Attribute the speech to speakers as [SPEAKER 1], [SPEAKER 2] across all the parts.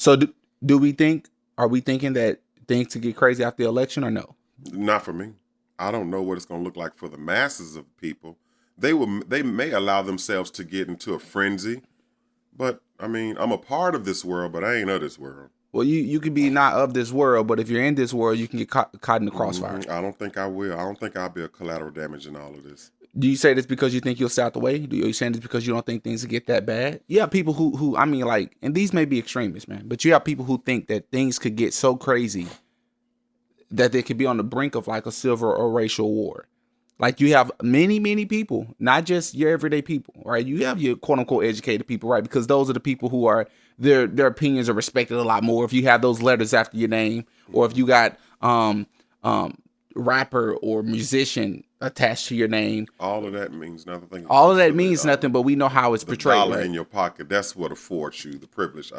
[SPEAKER 1] So do we think? Are we thinking that things to get crazy after the election or no?
[SPEAKER 2] Not for me. I don't know what it's going to look like for the masses of people. They may allow themselves to get into a frenzy, but I mean, I'm a part of this world, but I ain't of this world.
[SPEAKER 1] Well, you could be not of this world, but if you're in this world, you can get caught in the crossfire.
[SPEAKER 2] I don't think I will. I don't think I'll be a collateral damage in all of this.
[SPEAKER 1] Do you say this because you think you'll stay out the way? Are you saying this because you don't think things will get that bad? You have people who I mean, like, and these may be extremists, man, but you have people who think that things could get so crazy that they could be on the brink of like a civil or racial war. Like you have many people, not just your everyday people, right? You have your quote unquote educated people, right? Because those are the people who are their opinions are respected a lot more. If you have those letters after your name, or if you got rapper or musician attached to your name,
[SPEAKER 2] all of that means nothing.
[SPEAKER 1] All of that means nothing, but we know how it's portrayed.
[SPEAKER 2] Dollar in your pocket, that's what affords you the privilege.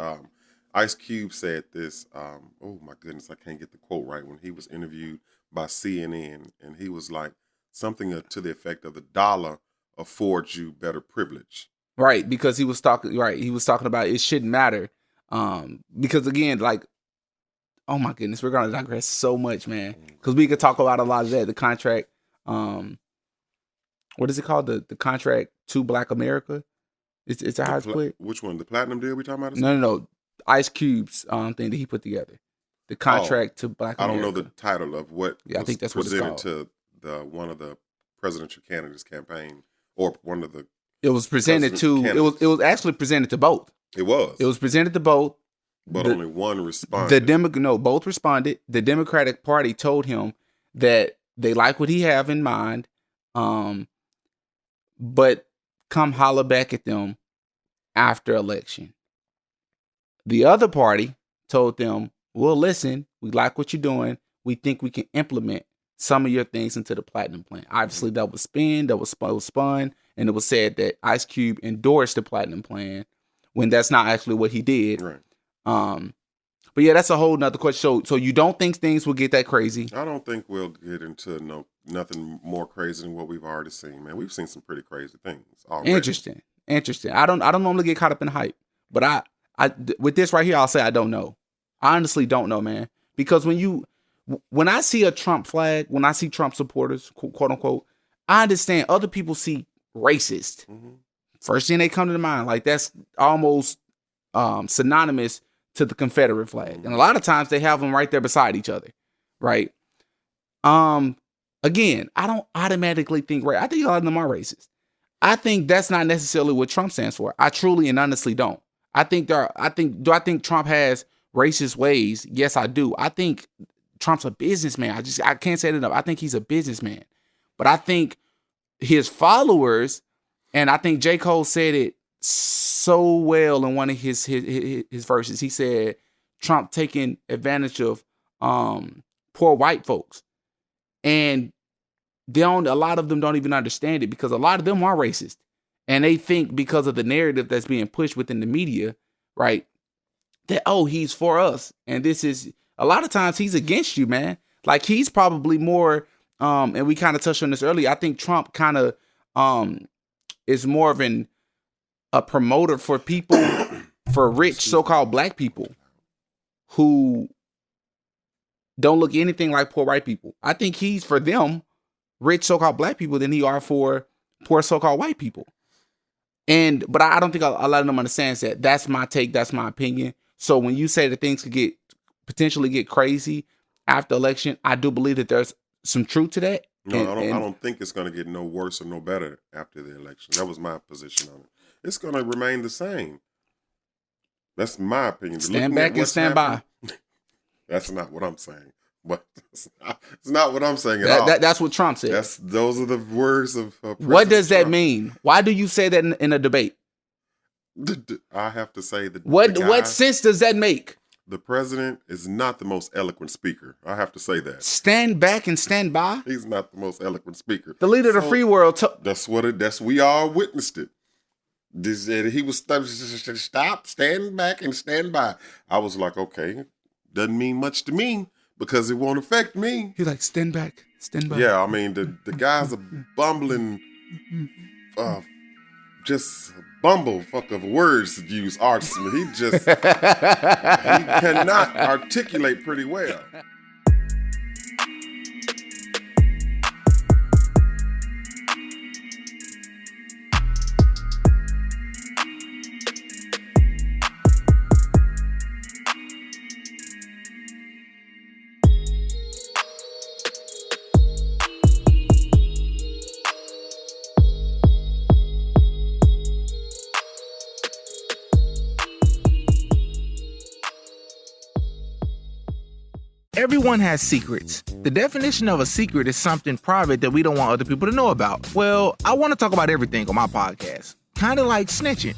[SPEAKER 2] Ice Cube said this. Oh my goodness, I can't get the quote right. When he was interviewed by CNN, and he was like something to the effect of the dollar affords you better privilege.
[SPEAKER 1] Right, because he was talking. Right, he was talking about it shouldn't matter. Because again, like, oh my goodness, we're gonna digress so much, man. Because we could talk about a lot of that. The contract. What is it called? The contract to Black America. It's a high split.
[SPEAKER 2] Which one? The platinum deal we talking about?
[SPEAKER 1] No. Ice Cube's thing that he put together. The contract to Black America.
[SPEAKER 2] I don't know the title of what.
[SPEAKER 1] Yeah, I think that's what it's called.
[SPEAKER 2] To one of the presidential candidates' campaign, or one of the.
[SPEAKER 1] It was presented to. It was actually presented to both.
[SPEAKER 2] It was.
[SPEAKER 1] It was presented to both.
[SPEAKER 2] But only one responded.
[SPEAKER 1] Both responded. The Democratic Party told him that they like what he have in mind, but come holler back at them after election. The other party told them, well, listen, we like what you're doing. We think we can implement some of your things into the platinum plan. Obviously, that was spun, and it was said that Ice Cube endorsed the platinum plan when that's not actually what he did.
[SPEAKER 2] Right.
[SPEAKER 1] But yeah, that's a whole nother question. So you don't think things will get that crazy?
[SPEAKER 2] I don't think we'll get into nothing more crazy than what we've already seen, man. We've seen some pretty crazy things already.
[SPEAKER 1] Interesting. I don't normally get caught up in hype, but I with this right here, I'll say I don't know. I honestly don't know, man. Because when I see a Trump flag, when I see Trump supporters, quote unquote, I understand other people see racist. Mm-hmm. First thing they come to the mind, like that's almost synonymous to the Confederate flag. And a lot of times they have them right there beside each other, right? Again, I don't automatically think I think a lot of them are racist. I think that's not necessarily what Trump stands for. I truly and honestly don't. I think do I think Trump has racist ways? Yes, I do. I think Trump's a businessman. I can't say it enough. I think he's a businessman. But I think his followers, and I think J. Cole said it so well in one of his verses. He said Trump taking advantage of poor white folks, and a lot of them don't even understand it, because a lot of them are racist, and they think because of the narrative that's being pushed within the media, right, that he's for us, and this is a lot of times he's against you, man. Like he's probably more and we kind of touched on this earlier. I think Trump kind of is more of a promoter for people, for rich so-called black people who don't look anything like poor white people. I think he's for them, rich so-called black people, than he are for poor so-called white people. But I don't think a lot of them understands that. That's my take. That's my opinion. So when you say that things could potentially get crazy after election, I do believe that there's some truth to that.
[SPEAKER 2] No, I don't think it's going to get no worse or no better after the election. That was my position on it. It's going to remain the same. That's my opinion.
[SPEAKER 1] Stand back and stand by.
[SPEAKER 2] That's not what I'm saying. But it's not what I'm saying at all.
[SPEAKER 1] That's what Trump said.
[SPEAKER 2] Those are the words of
[SPEAKER 1] what does that mean? Why do you say that in a debate?
[SPEAKER 2] I have to say that.
[SPEAKER 1] What sense does that make?
[SPEAKER 2] The president is not the most eloquent speaker. I have to say that.
[SPEAKER 1] Stand back and stand by?
[SPEAKER 2] He's not the most eloquent speaker.
[SPEAKER 1] The leader of the free world.
[SPEAKER 2] We all witnessed it. He was stop, stand back and stand by. I was like, okay, doesn't mean much to me because it won't affect me.
[SPEAKER 1] He's like, stand back, stand by.
[SPEAKER 2] Yeah, I mean, the guy's a bumbling just a bumblefuck of words to use artistry. He cannot articulate pretty well.
[SPEAKER 3] Everyone has secrets. The definition of a secret is something private that we don't want other people to know about. Well, I want to talk about everything on my podcast. Kind of like snitching,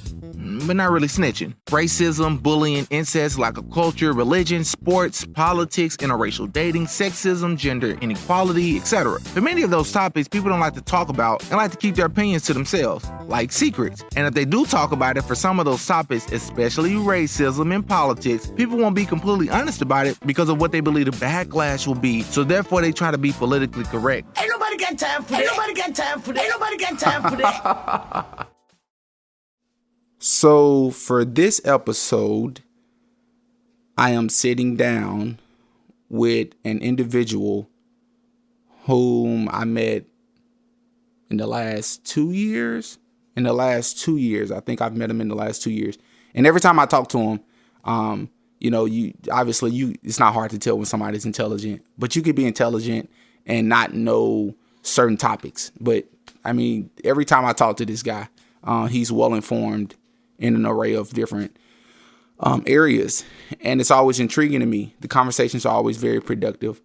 [SPEAKER 3] but not really snitching. Racism, bullying, incest, lack of culture, religion, sports, politics, interracial dating, sexism, gender inequality, etc. For many of those topics, people don't like to talk about and like to keep their opinions to themselves, like secrets. And if they do talk about it for some of those topics, especially racism and politics, people won't be completely honest about it because of what they believe the backlash will be. So therefore, they try to be politically correct.
[SPEAKER 4] Ain't nobody got time for that. Ain't nobody got time for that. Ain't nobody got time for that.
[SPEAKER 1] So for this episode, I am sitting down with an individual whom I met in the last 2 years. I think I've met him in the last 2 years. And every time I talk to him, it's not hard to tell when somebody's intelligent, but you could be intelligent and not know certain topics. But I mean, every time I talk to this guy, he's well informed in an array of different areas. And it's always intriguing to me. The conversations are always very productive.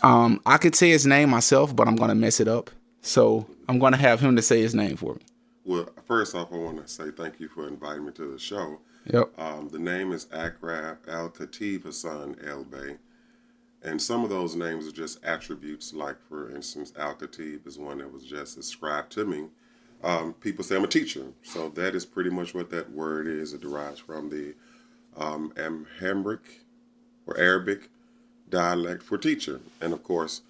[SPEAKER 1] I could say his name myself, but I'm going to mess it up. So I'm going to have him to say his name for me.
[SPEAKER 2] Well, first off, I want to say thank you for inviting me to the show.
[SPEAKER 1] Yep.
[SPEAKER 2] The name is Akrab, al-khatib, Hassan El Bey. And some of those names are just attributes. Like, for instance, al-khatib is one that was just ascribed to me. People say I'm a teacher, so that is pretty much what that word is. It derives from the Amharic or Arabic dialect for teacher. And of course,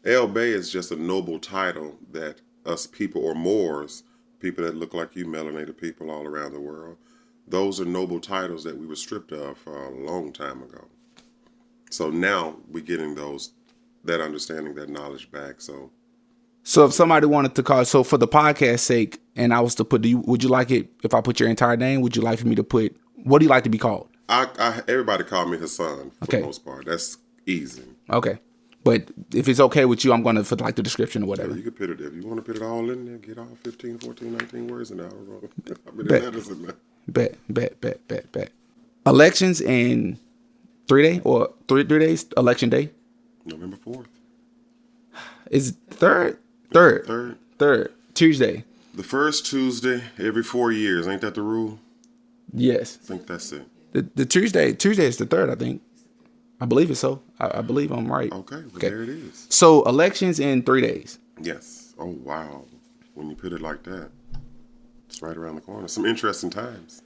[SPEAKER 2] El Bey is just a noble title that us people or Moors, people that look like you, melanated people all around the world, those are noble titles that we were stripped of for a long time ago. So now we're getting that understanding, that knowledge back.
[SPEAKER 1] So if somebody wanted to call, so for the podcast sake, and I was to put, would you like it if I put your entire name? Would you like for me to put, what do you like to be called?
[SPEAKER 2] Everybody call me Hassan for the most part. That's easy.
[SPEAKER 1] Okay. But if it's okay with you, I'm going to put like the description or whatever.
[SPEAKER 2] Yeah, you can put it, if you want to put it all in there, get all 15, 14, 19 words an hour. I mean, letters in there.
[SPEAKER 1] Bet. Elections in 3 days or three days, election day?
[SPEAKER 2] November 4th.
[SPEAKER 1] Is third? Third. Tuesday.
[SPEAKER 2] The first Tuesday every 4 years. Ain't that the rule?
[SPEAKER 1] Yes.
[SPEAKER 2] I think that's it.
[SPEAKER 1] The Tuesday is the third, I think. I believe it's so. I believe I'm right.
[SPEAKER 2] Okay. There it is.
[SPEAKER 1] So elections in 3 days.
[SPEAKER 2] Yes. Oh, wow. When you put it like that, it's right around the corner. Some interesting times.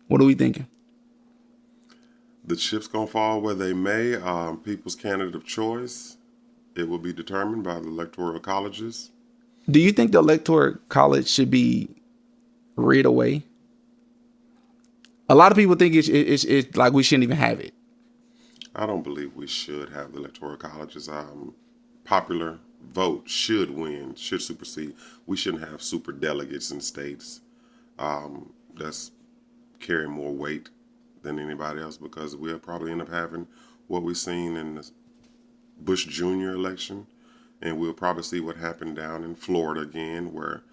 [SPEAKER 1] What are we thinking?
[SPEAKER 2] The chips gonna fall where they may. People's candidate of choice. It will be determined by the electoral colleges.
[SPEAKER 1] Do you think the electoral college should be read away? A lot of people think it's like we shouldn't even have it.
[SPEAKER 2] I don't believe we should have the electoral colleges. Popular vote should win, should supersede. We shouldn't have super delegates in states that's carry more weight than anybody else, because we'll probably end up having what we've seen in the Bush Jr. election, and we'll probably see what happened down in Florida again, where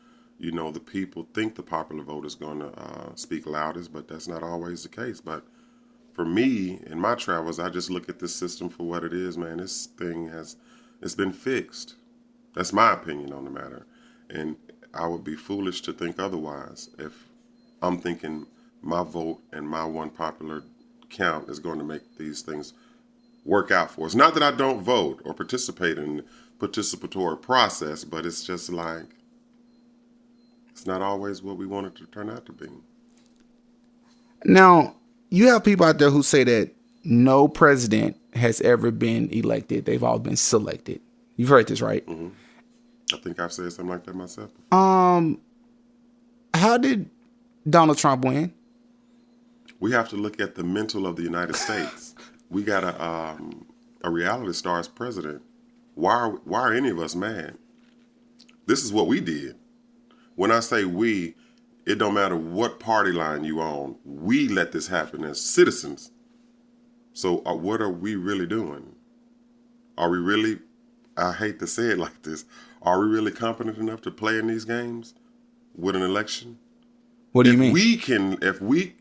[SPEAKER 2] the people think the popular vote is going to speak loudest, but that's not always the case. But for me, in my travels, I just look at this system for what it is, man. This thing it's been fixed. That's my opinion on the matter. And I would be foolish to think otherwise if I'm thinking my vote and my one popular count is going to make these things work out for us. Not that I don't vote or participate in the participatory process, but it's just like, it's not always what we want it to turn out to be.
[SPEAKER 1] Now, you have people out there who say that no president has ever been elected. They've all been selected. You've heard this, right?
[SPEAKER 2] Mm-hmm. I think I've said something like that myself.
[SPEAKER 1] How did Donald Trump win?
[SPEAKER 2] We have to look at the mental of the United States. We got a reality star as president. Why are any of us mad? This is what we did. When I say we, it don't matter what party line you on. We let this happen as citizens. So what are we really doing? Are we really, I hate to say it like this, are we really competent enough to play in these games with an election?
[SPEAKER 1] What do you mean?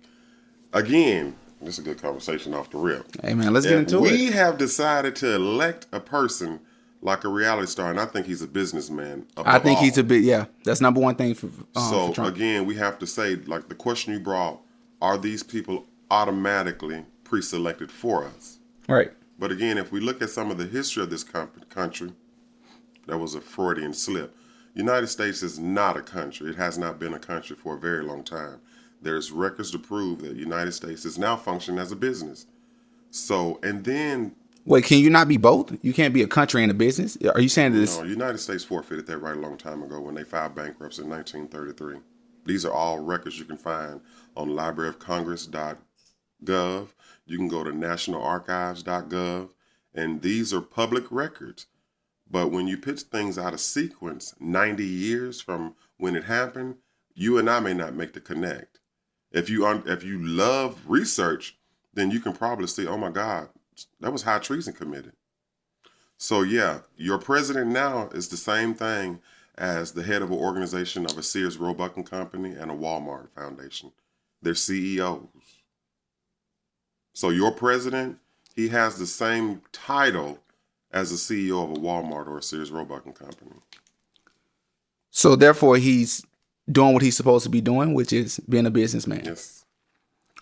[SPEAKER 2] Again, this is a good conversation off the rip.
[SPEAKER 1] Hey man, let's get into
[SPEAKER 2] We
[SPEAKER 1] it.
[SPEAKER 2] have decided to elect a person like a reality star, and I think he's a businessman.
[SPEAKER 1] I think he's a bit, yeah. That's number one thing for
[SPEAKER 2] So
[SPEAKER 1] Trump.
[SPEAKER 2] again, we have to say, like the question you brought, are these people automatically pre-selected for us?
[SPEAKER 1] Right.
[SPEAKER 2] But again, if we look at some of the history of this country, that was a Freudian slip. United States is not a country. It has not been a country for a very long time. There's records to prove that the United States is now functioning as a business. So, and then...
[SPEAKER 1] Wait, can you not be both? You can't be a country and a business? Are you saying this?
[SPEAKER 2] No, the United States forfeited that right a long time ago when they filed bankruptcy in 1933. These are all records you can find on libraryofcongress.gov. You can go to nationalarchives.gov, and these are public records. But when you pitch things out of sequence, 90 years from when it happened, you and I may not make the connect. If you love research, then you can probably see, oh my God, that was high treason committed. So yeah, your president now is the same thing as the head of an organization of a Sears Roebuck and Company and a Walmart Foundation. They're CEOs. So your president, he has the same title as a CEO of a Walmart or a Sears Roebuck and Company.
[SPEAKER 1] So therefore, he's doing what he's supposed to be doing, which is being a businessman.
[SPEAKER 2] Yes.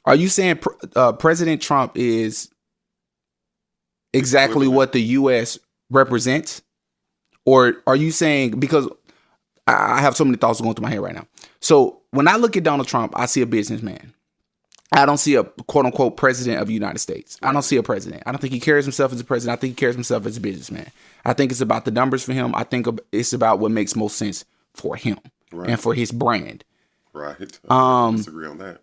[SPEAKER 1] Are you saying President Trump is exactly what the U.S. represents? Or are you saying, because I have so many thoughts going through my head right now. So when I look at Donald Trump, I see a businessman. I don't see a quote unquote president of the United States. I don't see a president. I don't think he carries himself as a president. I think he carries himself as a businessman. I think it's about the numbers for him. I think it's about what makes most sense for him and for his brand.
[SPEAKER 2] Right. I disagree on that.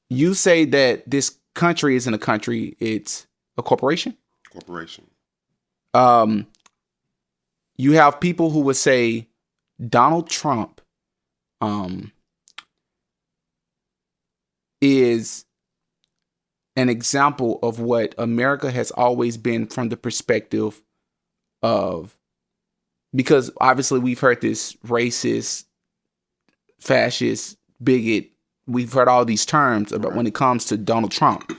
[SPEAKER 1] You say that this country isn't a country, it's a corporation?
[SPEAKER 2] Corporation.
[SPEAKER 1] You have people who would say Donald Trump is an example of what America has always been from the perspective of, because obviously we've heard this racist, fascist, bigot, we've heard all these terms about when it comes to Donald Trump.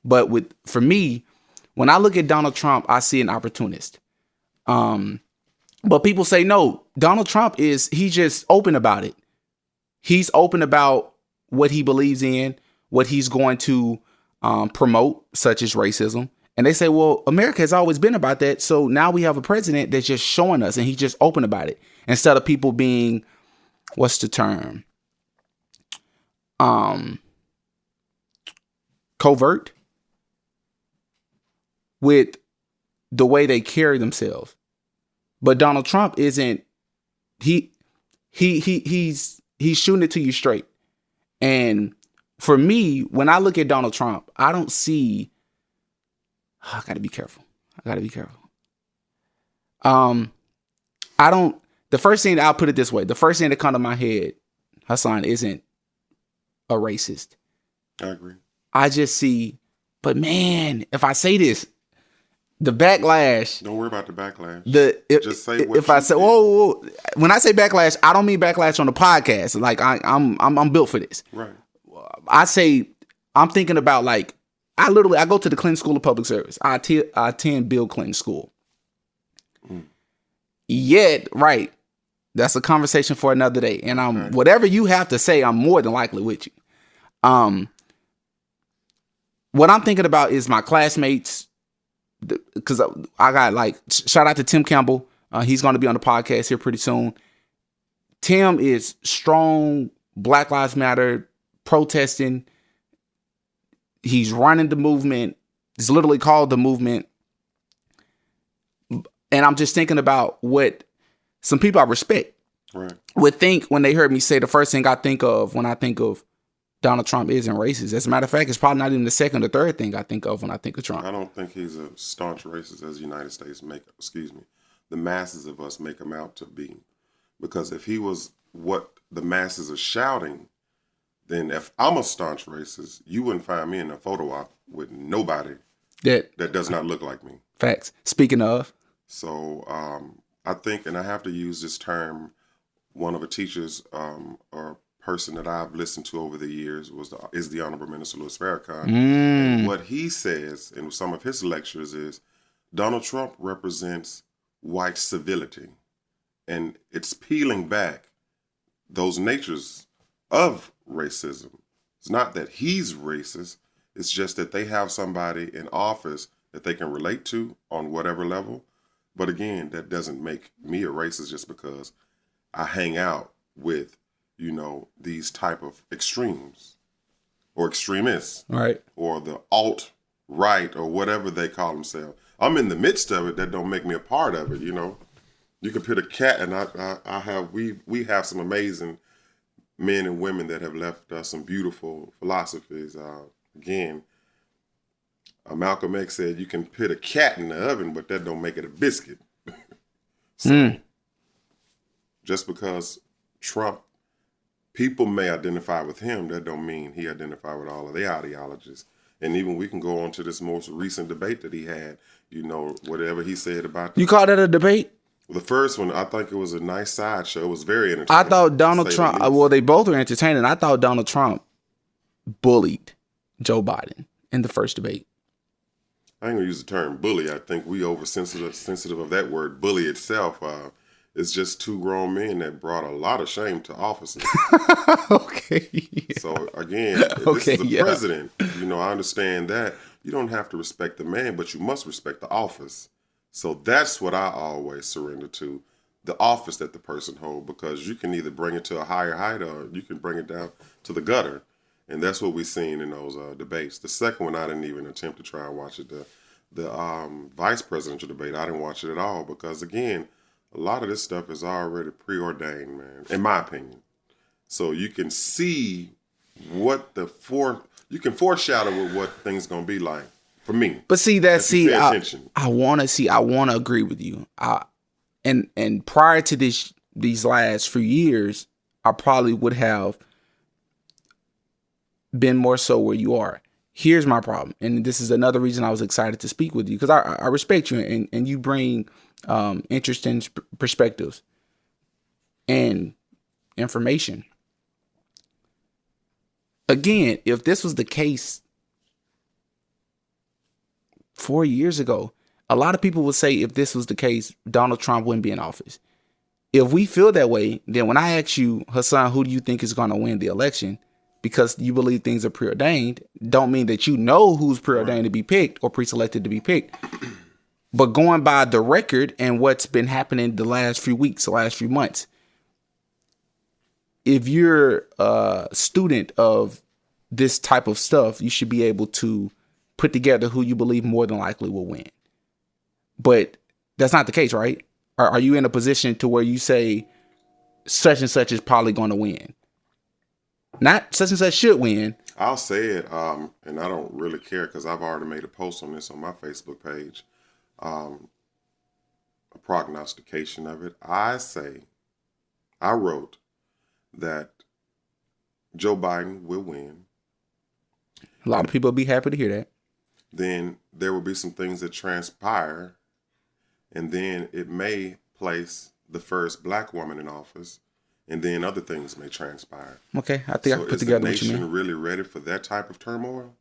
[SPEAKER 1] But for me, when I look at Donald Trump, I see an opportunist. But people say, no, Donald Trump he's just open about it. He's open about what he believes in, what he's going to promote, such as racism. And they say, well, America has always been about that. So now we have a president that's just showing us, and he's just open about it. Instead of people being, what's the term? Covert with the way they carry themselves. But Donald Trump isn't, he's shooting it to you straight. And for me, when I look at Donald Trump, I don't see, I gotta be careful. The first thing, I'll put it this way. The first thing that comes to my head, Hassan, isn't a racist.
[SPEAKER 2] I agree.
[SPEAKER 1] I just see, but man, if I say this, the backlash.
[SPEAKER 2] Don't worry about the backlash.
[SPEAKER 1] Just say what if I say, whoa, when I say backlash, I don't mean backlash on the podcast. Like I'm built for this.
[SPEAKER 2] Right.
[SPEAKER 1] I say, I'm thinking about, like, I go to the Clinton School of Public Service. I attend Bill Clinton School. Yet, right, that's a conversation for another day. And whatever you have to say, I'm more than likely with you. What I'm thinking about is my classmates, because I got, like, shout out to Tim Campbell. He's going to be on the podcast here pretty soon. Tim is strong, Black Lives Matter, protesting. He's running the movement. It's literally called the movement. And I'm just thinking about what some people I respect would think when they heard me say the first thing I think of when I think of Donald Trump isn't racist. As a matter of fact, it's probably not even the second or third thing I think of when I think of Trump.
[SPEAKER 2] I don't think he's a staunch racist as the United States the masses of us make him out to be. Because if he was what the masses are shouting, then if I'm a staunch racist, you wouldn't find me in a photo op with nobody that does not look like me.
[SPEAKER 1] Facts. Speaking of.
[SPEAKER 2] So I think, and I have to use this term, one of the teachers or person that I've listened to over the years is the Honorable Minister Louis Farrakhan. And what he says in some of his lectures is Donald Trump represents white civility. And it's peeling back those natures of racism. It's not that he's racist. It's just that they have somebody in office that they can relate to on whatever level. But again, that doesn't make me a racist just because I hang out with, these type of extremes or extremists,
[SPEAKER 1] right? Or
[SPEAKER 2] the alt-right or whatever they call themselves. I'm in the midst of it. That don't make me a part of it, You can put a cat, and we have some amazing men and women that have left us some beautiful philosophies. Again, Malcolm X said you can put a cat in the oven, but that don't make it a biscuit. Just because Trump, people may identify with him, that don't mean he identify with all of their ideologies. And even we can go on to this most recent debate that he had, whatever he said about...
[SPEAKER 1] You call that a debate?
[SPEAKER 2] The first one, I think it was a nice sideshow. It was very entertaining.
[SPEAKER 1] I thought Donald Trump, they both were entertaining. I thought Donald Trump bullied Joe Biden in the first debate.
[SPEAKER 2] I ain't gonna use the term bully. I think we sensitive of that word. Bully itself is just two grown men that brought a lot of shame to officers.
[SPEAKER 1] Okay. Yeah.
[SPEAKER 2] So again, this is the president. I understand that. You don't have to respect the man, but you must respect the office. So that's what I always surrender to, the office that the person holds, because you can either bring it to a higher height or you can bring it down to the gutter. And that's what we've seen in those debates. The second one, I didn't even attempt to try and watch it. The vice presidential debate, I didn't watch it at all because, again, a lot of this stuff is already preordained, man, in my opinion. So you can see what you can foreshadow what things going to be like. For me,
[SPEAKER 1] but I want to agree with you. And prior to these last few years, I probably would have been more so where you are. Here's my problem, and this is another reason I was excited to speak with you because I respect you and you bring interesting perspectives and information. Again, if this was the case 4 years ago, a lot of people would say if this was the case, Donald Trump wouldn't be in office. If we feel that way, then when I ask you, Hassan, who do you think is going to win the election? Because you believe things are preordained, don't mean that you know who's preordained to be picked or pre-selected to be picked. But going by the record and what's been happening the last few weeks, the last few months, if you're a student of this type of stuff, you should be able to put together who you believe more than likely will win. But that's not the case, right? Are you in a position to where you say such and such is probably going to win? Not such and such should win.
[SPEAKER 2] I'll say it, and I don't really care because I've already made a post on this on my Facebook page, a prognostication of it. I wrote that Joe Biden will win.
[SPEAKER 1] A lot of people will be happy to hear that.
[SPEAKER 2] Then there will be some things that transpire, and then it may place the first black woman in office, and then other things may transpire.
[SPEAKER 1] Okay, I think I put together what you mean.
[SPEAKER 2] Is the nation really ready for that type of turmoil?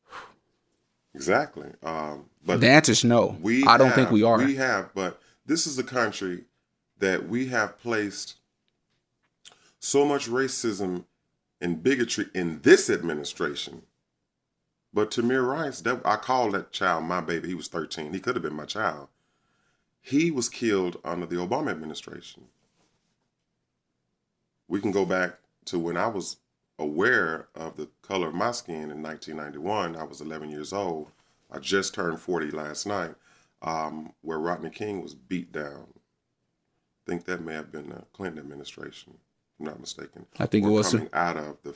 [SPEAKER 2] Exactly. But
[SPEAKER 1] the answer is no. I don't think we are.
[SPEAKER 2] We have, but this is a country that we have placed so much racism and bigotry in this administration. But Tamir Rice, I call that child my baby. He was 13. He could have been my child. He was killed under the Obama administration. We can go back to when I was aware of the color of my skin in 1991. I was 11 years old. I just turned 40 last night. where Rodney King was beat down. I think that may have been the Clinton administration, if I'm not mistaken.
[SPEAKER 1] I think it was
[SPEAKER 2] coming out of the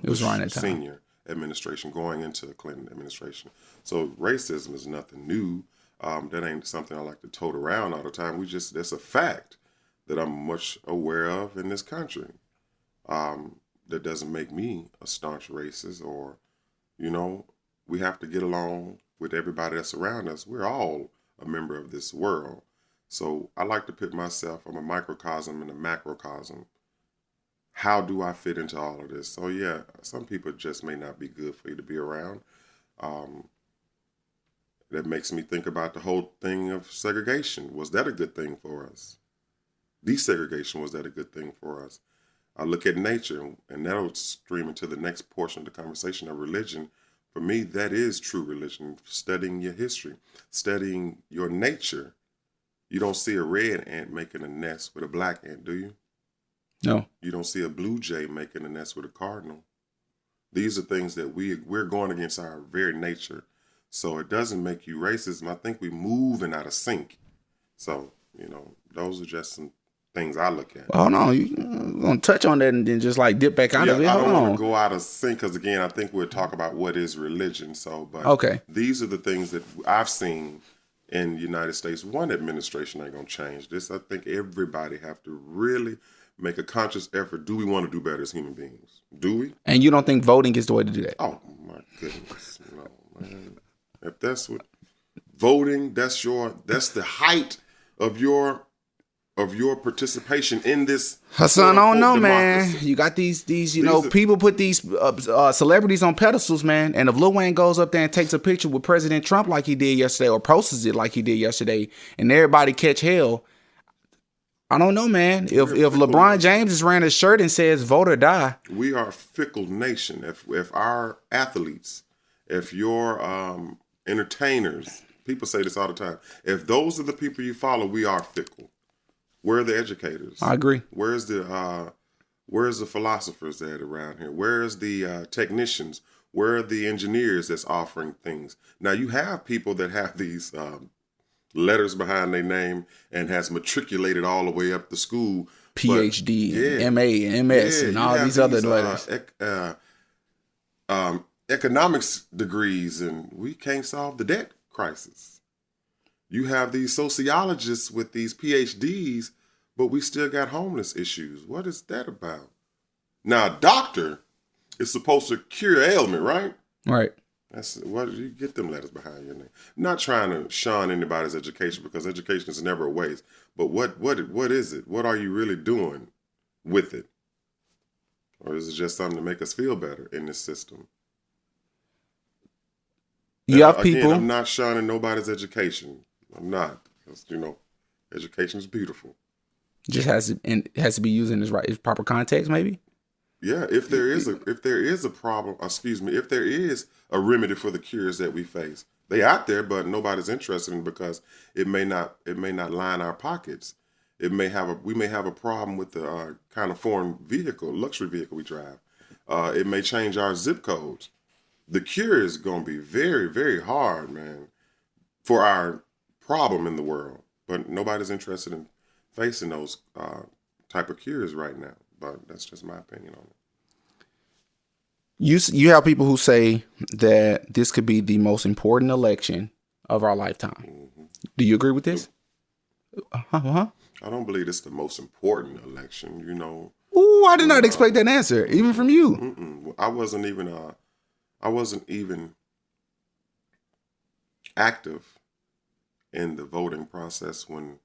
[SPEAKER 1] was
[SPEAKER 2] Bush
[SPEAKER 1] around that time.
[SPEAKER 2] senior administration, going into the Clinton administration. So racism is nothing new. That ain't something I like to tote around all the time. That's a fact that I'm much aware of in this country. That doesn't make me a staunch racist, or, we have to get along with everybody that's around us. We're all a member of this world. So I like to put myself, I'm a microcosm and a macrocosm. How do I fit into all of this? So yeah, some people just may not be good for you to be around. That makes me think about the whole thing of segregation. Was that a good thing for us? Desegregation, was that a good thing for us? I look at nature, and that'll stream into the next portion of the conversation of religion. For me, that is true religion, studying your history, studying your nature. You don't see a red ant making a nest with a black ant, do you?
[SPEAKER 1] No.
[SPEAKER 2] You don't see a blue jay making a nest with a cardinal. These are things that we're going against our very nature. So it doesn't make you racist. I think we're moving out of sync. So, those are just some things I look at.
[SPEAKER 1] Well, hold on. You're going to touch on that and then just like dip back out of it?
[SPEAKER 2] I
[SPEAKER 1] Hold
[SPEAKER 2] don't
[SPEAKER 1] on.
[SPEAKER 2] want to go out of sync because, again, I think we'll talk about what is religion. But
[SPEAKER 1] okay.
[SPEAKER 2] These are the things that I've seen in the United States. One administration ain't going to change this. I think everybody have to really make a conscious effort. Do we want to do better as human beings? Do we?
[SPEAKER 1] And you don't think voting is the way to do that?
[SPEAKER 2] Oh, my goodness. No, man. If that's what voting, that's the height of your participation in this.
[SPEAKER 1] Hassan, I don't know,
[SPEAKER 2] democracy.
[SPEAKER 1] man. You got these people put these celebrities on pedestals, man. And if Lil Wayne goes up there and takes a picture with President Trump like he did yesterday, or posts it like he did yesterday, and everybody catch hell, I don't know, man. If LeBron James is wearing a shirt and says "Vote or Die,"
[SPEAKER 2] we are a fickle nation. If our athletes, if your entertainers, people say this all the time. If those are the people you follow, we are fickle. Where are the educators?
[SPEAKER 1] I agree.
[SPEAKER 2] Where's the philosophers that are around here? Where's the technicians? Where are the engineers that's offering things? Now you have people that have these letters behind their name and has matriculated all the way up to school.
[SPEAKER 1] PhD, and MA, and MS, and all these other letters.
[SPEAKER 2] Economics degrees, and we can't solve the debt crisis. You have these sociologists with these PhDs, but we still got homeless issues. What is that about? Now, a doctor is supposed to cure ailment, right?
[SPEAKER 1] Right.
[SPEAKER 2] That's what you get them letters behind your name. I'm not trying to shun anybody's education, because education is never a waste. But what is it? What are you really doing with it? Or is it just something to make us feel better in this system?
[SPEAKER 1] You have
[SPEAKER 2] Again,
[SPEAKER 1] people.
[SPEAKER 2] I'm not shunning nobody's education. I'm not, because education is beautiful.
[SPEAKER 1] Just has to be used in its proper context, maybe.
[SPEAKER 2] Yeah, if there is a problem, if there is a remedy for the cures that we face, they out there, but nobody's interested in, because it may not line our pockets. We may have a problem with the kind of foreign luxury vehicle we drive. It may change our zip codes. The cure is going to be very, very hard, man, for our problem in the world. But nobody's interested in facing those type of cures right now. But that's just my opinion on it.
[SPEAKER 1] You have people who say that this could be the most important election of our lifetime. Mm-hmm. Do you agree with this?
[SPEAKER 2] I don't believe it's the most important election,
[SPEAKER 1] Ooh, I did not expect that answer, even from you.
[SPEAKER 2] I wasn't even active in the voting process when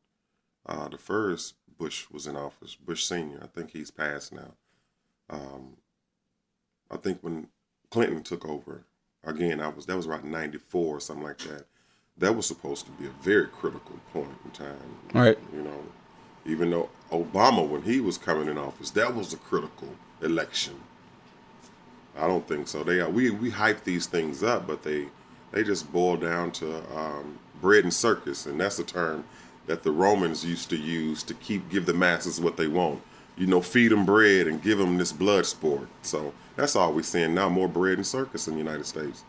[SPEAKER 2] the first Bush was in office, Bush Senior. I think he's passed now. I think when Clinton took over, again, that was around 94 or something like that. That was supposed to be a very critical point in time.
[SPEAKER 1] Right.
[SPEAKER 2] Even though Obama, when he was coming in office, that was a critical election. I don't think so. We hype these things up, but they just boil down to bread and circus, and that's a term that the Romans used to use to give the masses what they want. Feed them bread and give them this blood sport. So that's all we're seeing now, more bread and circus in the United States.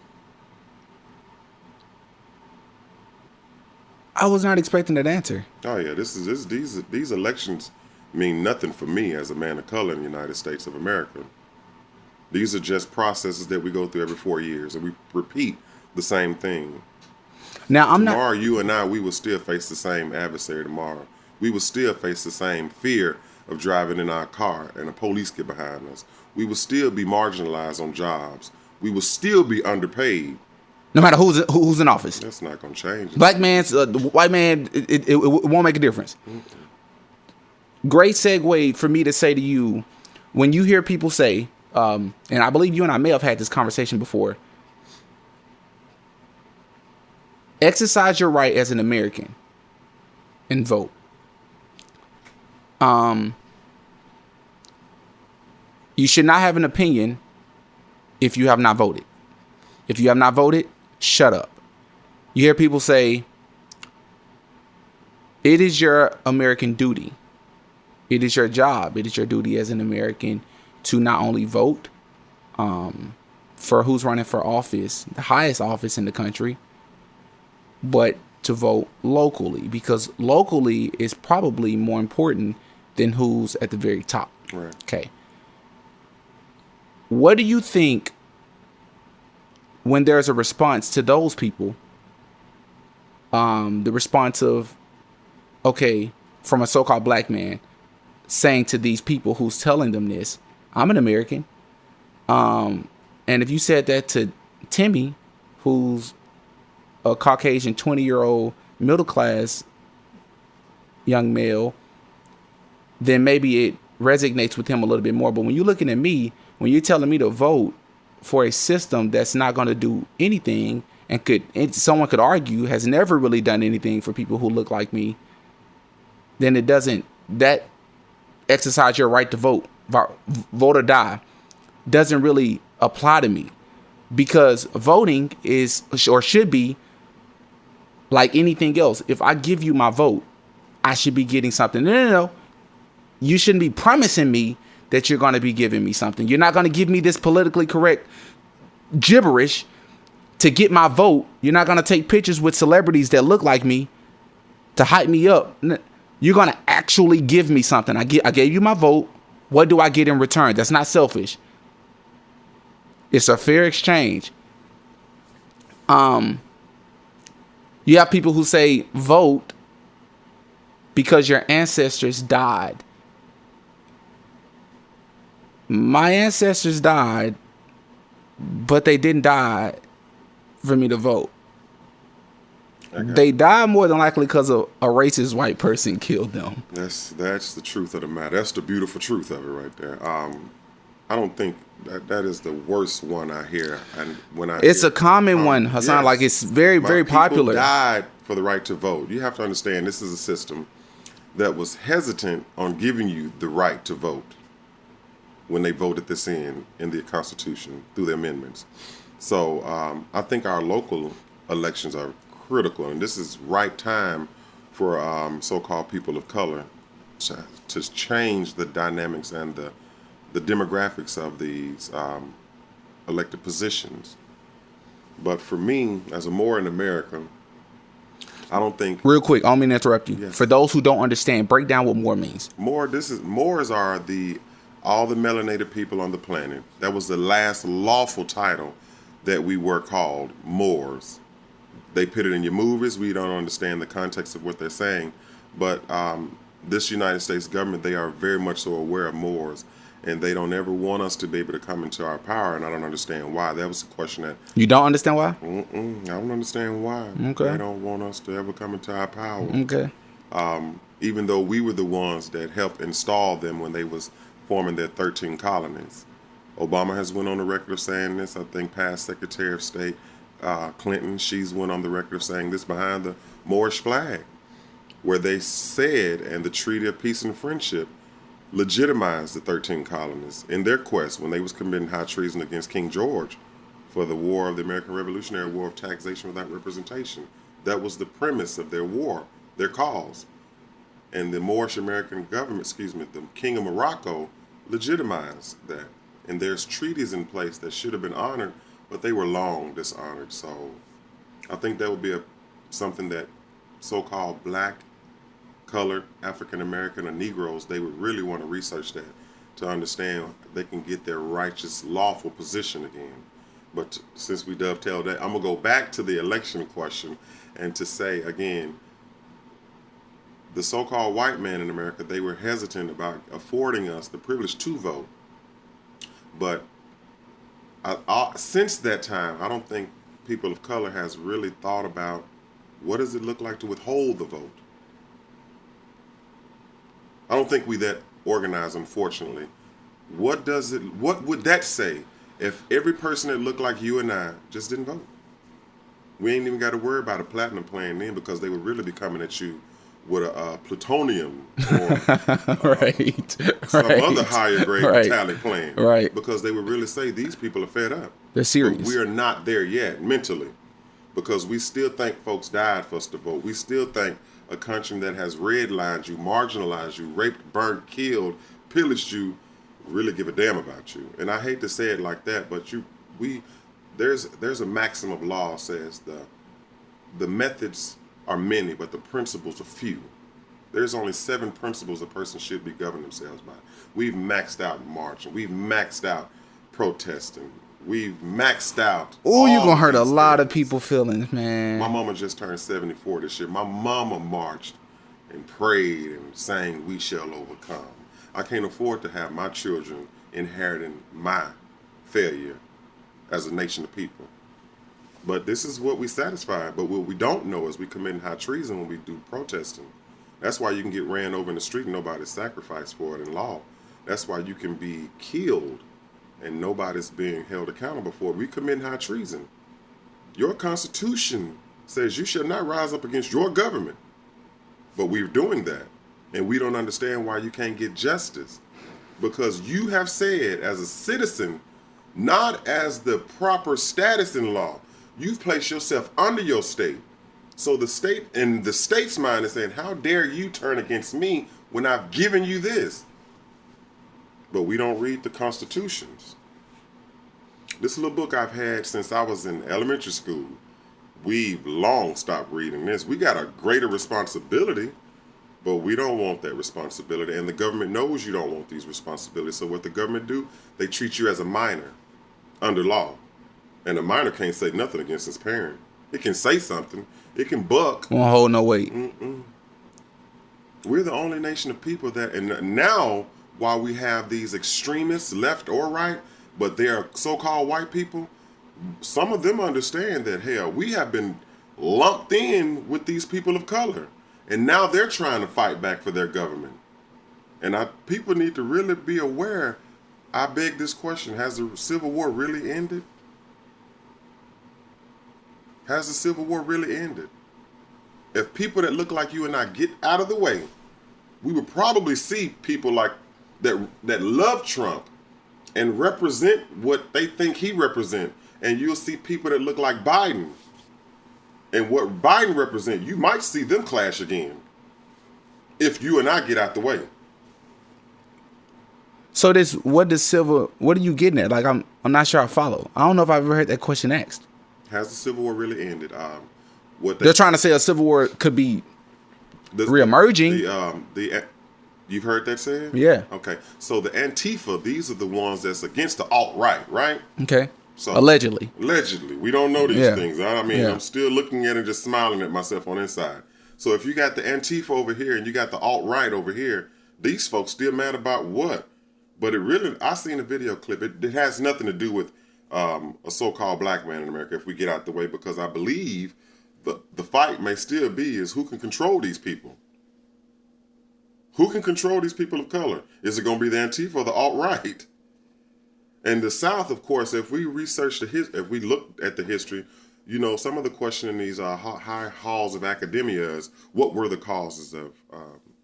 [SPEAKER 1] I was not expecting that answer.
[SPEAKER 2] Oh yeah, these elections mean nothing for me as a man of color in the United States of America. These are just processes that we go through every 4 years, and we repeat the same thing.
[SPEAKER 1] Now,
[SPEAKER 2] Tomorrow, you and I, we will still face the same adversary tomorrow. We will still face the same fear of driving in our car and the police get behind us. We will still be marginalized on jobs. We will still be underpaid.
[SPEAKER 1] No matter who's in office.
[SPEAKER 2] That's not going to change.
[SPEAKER 1] Black man's, the white man, it won't make a difference. Mm-hmm. Great segue for me to say to you, when you hear people say, and I believe you and I may have had this conversation before, exercise your right as an American and vote. You should not have an opinion if you have not voted. If you have not voted, shut up. You hear people say, it is your American duty. It is your job. It is your duty as an American to not only vote for who's running for office, the highest office in the country, but to vote locally, because locally is probably more important than who's at the very top.
[SPEAKER 2] Right.
[SPEAKER 1] Okay. What do you think when there's a response to those people? The response of, okay, from a so-called black man saying to these people who's telling them this, I'm an American. And if you said that to Timmy, who's a Caucasian 20-year-old middle-class young male, then maybe it resonates with him a little bit more. But when you're looking at me, when you're telling me to vote for a system that's not going to do anything and someone could argue has never really done anything for people who look like me, then that exercise your right to vote or die doesn't really apply to me, because voting is or should be like anything else. If I give you my vote, I should be getting something. No. You shouldn't be promising me that you're going to be giving me something. You're not going to give me this politically correct gibberish to get my vote. You're not going to take pictures with celebrities that look like me to hype me up. You're going to actually give me something. I gave you my vote. What do I get in return? That's not selfish. It's a fair exchange. You have people who say vote because your ancestors died. My ancestors died, but they didn't die for me to vote. Okay. They died more than likely because a racist white person killed them.
[SPEAKER 2] That's the truth of the matter. That's the beautiful truth of it right there. I don't think that is the worst one I hear. And it's
[SPEAKER 1] a common one, Hassan. Yes, like it's very, very popular.
[SPEAKER 2] People died for the right to vote. You have to understand this is a system that was hesitant on giving you the right to vote when they voted this in the Constitution through the amendments. So I think our local elections are critical, and this is right time for so-called people of color to change the dynamics and the demographics of these elected positions. But for me, as a Moor in America, I don't think...
[SPEAKER 1] Real quick, I don't mean to interrupt you.
[SPEAKER 2] Yes.
[SPEAKER 1] For those who don't understand, break down what Moor means.
[SPEAKER 2] Moors are all the melanated people on the planet. That was the last lawful title that we were called, Moors. They put it in your movies. We don't understand the context of what they're saying. But this United States government, they are very much so aware of Moors. And they don't ever want us to be able to come into our power. And I don't understand why. That was the question that...
[SPEAKER 1] You don't understand why?
[SPEAKER 2] I don't understand why.
[SPEAKER 1] Okay.
[SPEAKER 2] They don't want us to ever come into our power.
[SPEAKER 1] Okay.
[SPEAKER 2] Even though we were the ones that helped install them when they was forming their 13 colonies. Obama has went on the record of saying this. I think past Secretary of State Clinton, she's went on the record of saying this behind the Moorish flag, where they said, and the Treaty of Peace and Friendship legitimized the 13 colonies in their quest when they was committing high treason against King George for the war of the American Revolutionary War of taxation without representation. That was the premise of their war, their cause. And the Moorish American government, the King of Morocco, legitimized that. And there's treaties in place that should have been honored, but they were long dishonored. So I think that would be something that so-called black, colored, African American, or Negroes, they would really want to research that to understand they can get their righteous, lawful position again. But since we dovetailed that, I'm going to go back to the election question and to say, again, the so-called white man in America, they were hesitant about affording us the privilege to vote. But since that time, I don't think people of color has really thought about what does it look like to withhold the vote. I don't think we that organized, unfortunately. What would that say if every person that looked like you and I just didn't vote? We ain't even got to worry about a platinum plan then, because they would really be coming at you with a plutonium or some other higher grade metallic plan.
[SPEAKER 1] Right.
[SPEAKER 2] Because they would really say these people are fed up.
[SPEAKER 1] They're serious.
[SPEAKER 2] But we are not there yet mentally, because we still think folks died for us to vote. We still think a country that has redlined you, marginalized you, raped, burnt, killed, pillaged you, really give a damn about you. And I hate to say it like that, but there's a maxim of law says the methods are many, but the principles are few. There's only 7 principles a person should be governing themselves by. We've maxed out marching. We've maxed out protesting. We've maxed out.
[SPEAKER 1] Oh, you're going to hurt a lot of people's feelings, man.
[SPEAKER 2] My mama just turned 74 this year. My mama marched and prayed and sang, "We shall overcome." I can't afford to have my children inheriting my failure as a nation of people. But this is what we satisfy. But what we don't know is we commit high treason when we do protesting. That's why you can get ran over in the street and nobody's sacrificed for it in law. That's why you can be killed and nobody's being held accountable for it. We commit high treason. Your Constitution says you shall not rise up against your government. But we're doing that. And we don't understand why you can't get justice. Because you have said, as a citizen, not as the proper status in law, you've placed yourself under your state. So the state, in the state's mind, is saying, how dare you turn against me when I've given you this? But we don't read the constitutions. This little book I've had since I was in elementary school, we've long stopped reading this. We got a greater responsibility, but we don't want that responsibility. And the government knows you don't want these responsibilities. So what the government do, they treat you as a minor under law. And a minor can't say nothing against his parent. It can say something. It can buck.
[SPEAKER 1] Won't hold no weight.
[SPEAKER 2] We're the only nation of people that, and now while we have these extremists, left or right, but they are so-called white people, some of them understand that, hell, we have been lumped in with these people of color. And now they're trying to fight back for their government. And people need to really be aware. I beg this question, has the Civil War really ended? Has the Civil War really ended? If people that look like you and I get out of the way, we would probably see people like that love Trump and represent what they think he represents. And you'll see people that look like Biden. And what Biden represents, you might see them clash again if you and I get out the way.
[SPEAKER 1] So what are you getting at? Like, I'm not sure I follow. I don't know if I've ever heard that question asked.
[SPEAKER 2] Has the Civil War really ended?
[SPEAKER 1] They're trying to say a Civil War could be reemerging.
[SPEAKER 2] You've heard that said?
[SPEAKER 1] Yeah.
[SPEAKER 2] Okay. So the Antifa, these are the ones that's against the alt-right, right?
[SPEAKER 1] Okay.
[SPEAKER 2] So
[SPEAKER 1] allegedly,
[SPEAKER 2] we don't know these things. I mean, I'm still looking at it and just smiling at myself on the inside. So if you got the Antifa over here and you got the alt-right over here, these folks still mad about what? But I seen a video clip. It has nothing to do with a so-called black man in America, if we get out the way, because I believe the fight may still be is who can control these people. Who can control these people of color? Is it going to be the Antifa or the alt-right? And the South, of course, if we research if we look at the history, you know, some of the question in these high halls of academia is, what were the causes of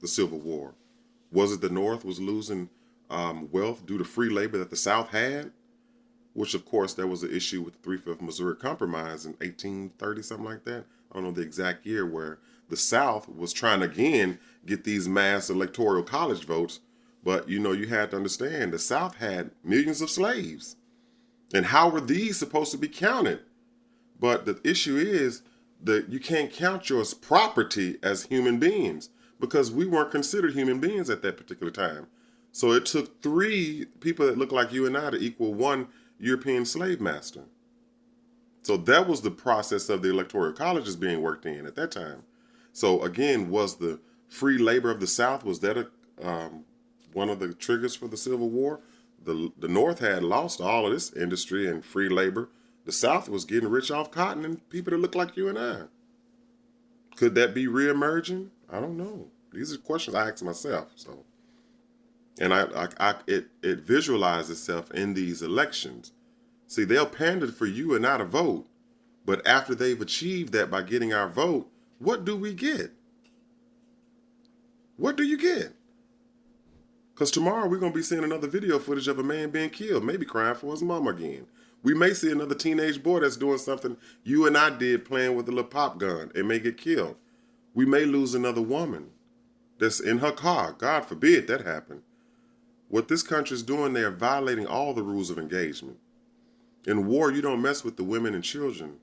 [SPEAKER 2] the Civil War? Was it the North was losing wealth due to free labor that the South had? Which, of course, there was an issue with the 3/5 Missouri Compromise in 1830, something like that. I don't know the exact year, where the South was trying to, again, get these mass electoral college votes. But, you know, you had to understand the South had millions of slaves. And how were these supposed to be counted? But the issue is you can't count your property as human beings because we weren't considered human beings at that particular time. So it took 3 people that look like you and I to equal 1 European slave master. So that was the process of the electoral colleges being worked in at that time. So again, was the free labor of the South, was that one of the triggers for the Civil War? The North had lost all of this industry and free labor. The South was getting rich off cotton and people that look like you and I. Could that be reemerging? I don't know. These are questions I ask myself. So, and it visualizes itself in these elections. See, they'll pander for you and I to vote, but after they've achieved that by getting our vote, what do we get? What do you get? Because tomorrow we're going to be seeing another video footage of a man being killed, maybe crying for his mama again. We may see another teenage boy that's doing something you and I did, playing with a little pop gun, and may get killed. We may lose another woman that's in her car. God forbid that happen. What this country is doing, they are violating all the rules of engagement. In war, you don't mess with the women and children.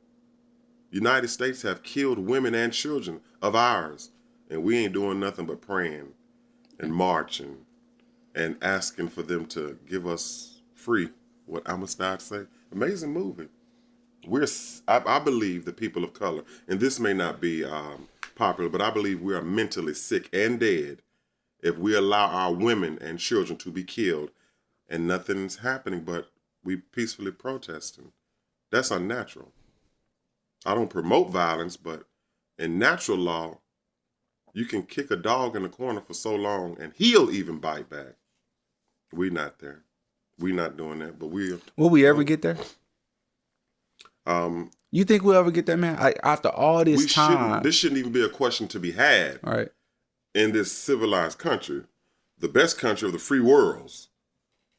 [SPEAKER 2] United States have killed women and children of ours, and we ain't doing nothing but praying and marching and asking for them to give us free. What I'm gonna start to say, amazing movie. I believe the people of color, and this may not be popular, but I believe we are mentally sick and dead if we allow our women and children to be killed and nothing's happening but we peacefully protesting. That's unnatural. I don't promote violence, but in natural law, you can kick a dog in the corner for so long and he'll even bite back. We're not there. We're not doing that, but
[SPEAKER 1] will we ever get there? You think we'll ever get there, man? After all this time,
[SPEAKER 2] this shouldn't even be a question to be had.
[SPEAKER 1] All right.
[SPEAKER 2] In this civilized country, the best country of the free worlds.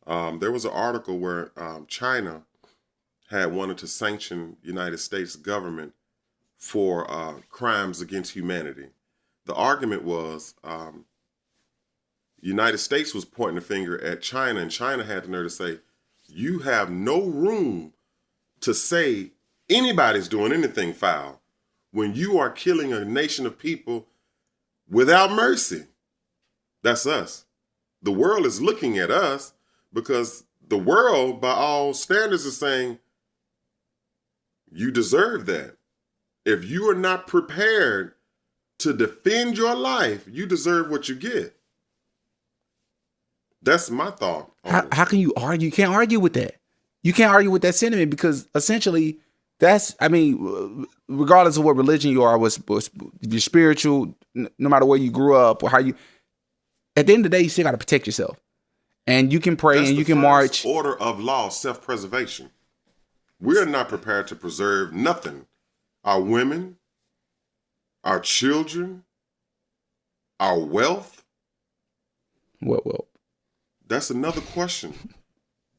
[SPEAKER 2] There was an article where China had wanted to sanction United States government for crimes against humanity. The argument was United States was pointing the finger at China, and China had the nerve to say, you have no room to say anybody's doing anything foul when you are killing a nation of people without mercy. That's us. The world is looking at us because the world, by all standards, is saying, you deserve that. If you are not prepared to defend your life, you deserve what you get. That's my thought.
[SPEAKER 1] How can you argue? You can't argue with that. You can't argue with that sentiment because essentially regardless of what religion you are, was you're spiritual, no matter where you grew up or how you, at the end of the day, you still got to protect yourself. And you can pray and you can march.
[SPEAKER 2] Order of law, self-preservation. We're not prepared to preserve nothing. Our women, our children, our wealth.
[SPEAKER 1] What wealth?
[SPEAKER 2] That's another question.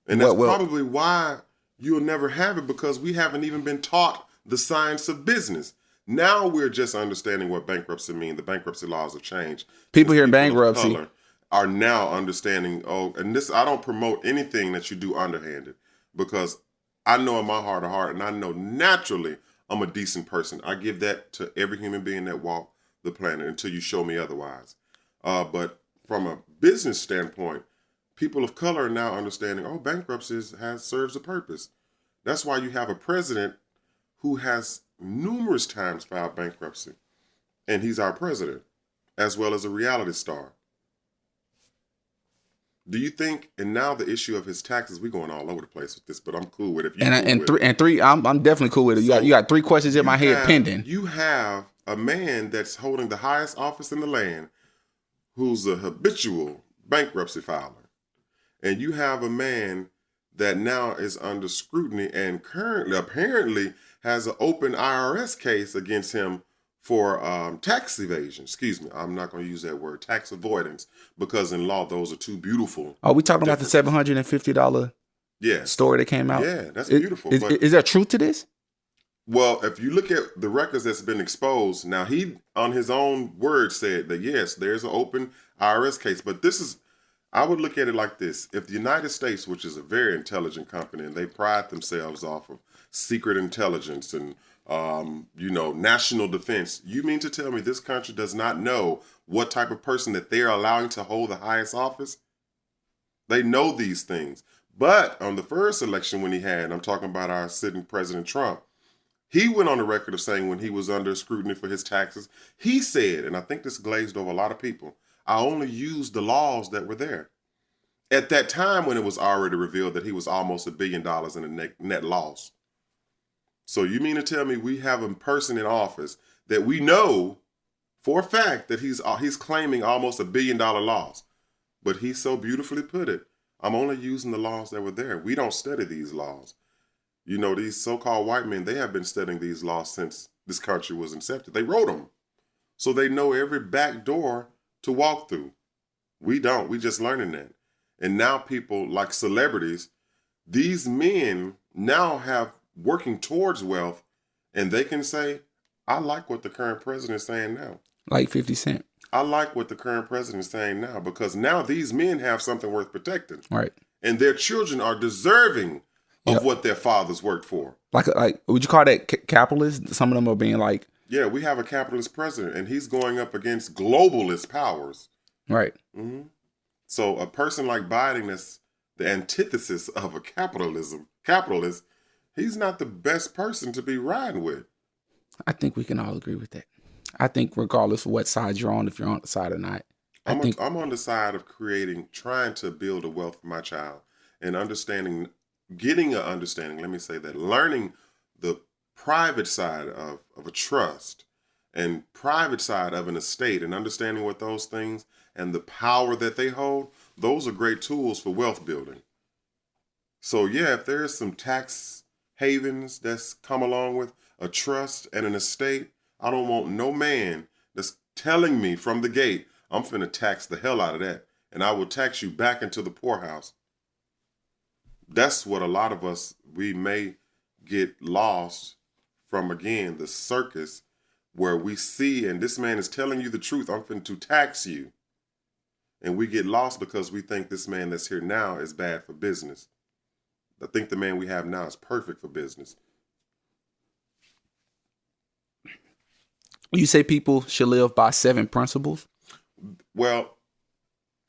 [SPEAKER 2] And that's probably why you'll never have it, because we haven't even been taught the science of business. Now we're just understanding what bankruptcy means. The bankruptcy laws have changed.
[SPEAKER 1] People hear bankruptcy
[SPEAKER 2] are now understanding, and this, I don't promote anything that you do underhanded, because I know in my heart of heart, and I know naturally I'm a decent person. I give that to every human being that walk the planet until you show me otherwise. But from a business standpoint, people of color are now understanding, bankruptcy serves a purpose. That's why you have a president who has numerous times filed bankruptcy, and he's our president, as well as a reality star. Do you think, and now the issue of his taxes, we're going all over the place with this, but I'm cool with it.
[SPEAKER 1] I'm definitely cool with it. You got 3 questions in my head pending.
[SPEAKER 2] You have a man that's holding the highest office in the land who's a habitual bankruptcy filer. And you have a man that now is under scrutiny and currently, apparently, has an open IRS case against him for tax evasion. Excuse me, I'm not going to use that word, tax avoidance, because in law, those are two beautiful.
[SPEAKER 1] Are we talking about the $750 story that came out?
[SPEAKER 2] Yeah, that's beautiful.
[SPEAKER 1] Is there truth to this?
[SPEAKER 2] Well, if you look at the records that's been exposed, now he, on his own word, said that, yes, there's an open IRS case, but this is, I would look at it like this. If the United States, which is a very intelligent company, and they pride themselves off of secret intelligence and national defense. You mean to tell me this country does not know what type of person that they are allowing to hold the highest office? They know these things. But on the first election when I'm talking about our sitting President Trump, he went on the record of saying when he was under scrutiny for his taxes, he said, and I think this glazed over a lot of people, I only used the laws that were there. At that time when it was already revealed that he was almost $1 billion in a net loss. So you mean to tell me we have a person in office that we know for a fact that he's claiming almost $1 billion loss. But he so beautifully put it, I'm only using the laws that were there. We don't study these laws. These so-called white men, they have been studying these laws since this country was incepted. They wrote them. So they know every back door to walk through. We don't. We just learning that. And now people like celebrities, these men now have working towards wealth, and they can say, I like what the current president is saying now.
[SPEAKER 1] Like 50 Cent.
[SPEAKER 2] I like what the current president is saying now, because now these men have something worth protecting.
[SPEAKER 1] Right.
[SPEAKER 2] And their children are deserving of what their fathers worked for.
[SPEAKER 1] Like, would you call that capitalist? Some of them are being like...
[SPEAKER 2] Yeah, we have a capitalist president, and he's going up against globalist powers.
[SPEAKER 1] Right.
[SPEAKER 2] Mm-hmm. So a person like Biden that's the antithesis of a capitalist, he's not the best person to be riding with.
[SPEAKER 1] I think we can all agree with that. I think regardless of what side you're on, if you're on the side or not, I'm
[SPEAKER 2] on the side of trying to build a wealth for my child and getting an understanding, let me say that, learning the private side of a trust and private side of an estate and understanding what those things and the power that they hold, those are great tools for wealth building. So yeah, if there's some tax havens that's come along with a trust and an estate, I don't want no man that's telling me from the gate, I'm finna tax the hell out of that, and I will tax you back into the poorhouse. That's what a lot of us, we may get lost from, again, the circus where we see, and this man is telling you the truth, I'm finna to tax you. And we get lost because we think this man that's here now is bad for business. I think the man we have now is perfect for business.
[SPEAKER 1] You say people should live by 7 principles?
[SPEAKER 2] Well,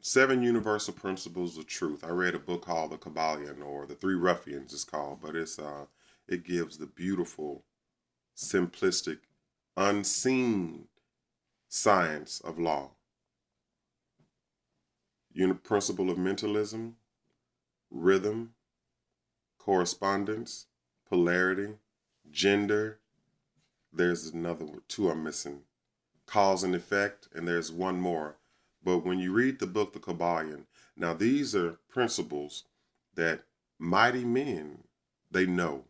[SPEAKER 2] 7 universal principles of truth. I read a book called The Kabbalion, or The Three Ruffians it's called, but it gives the beautiful, simplistic, unseen science of law. Principle of mentalism, rhythm, correspondence, polarity, gender. There's another 2 I'm missing. Cause and effect, and there's one more. But when you read the book, The Kabbalion, now these are principles that mighty men, they know.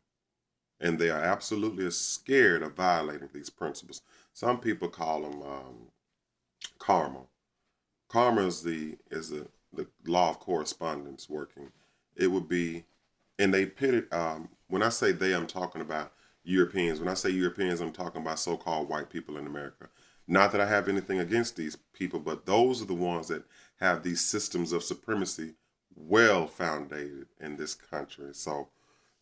[SPEAKER 2] And they are absolutely scared of violating these principles. Some people call them karma. Karma is the law of correspondence working. It would be, and they put it, when I say they, I'm talking about Europeans. When I say Europeans, I'm talking about so-called white people in America. Not that I have anything against these people, but those are the ones that have these systems of supremacy well founded in this country. So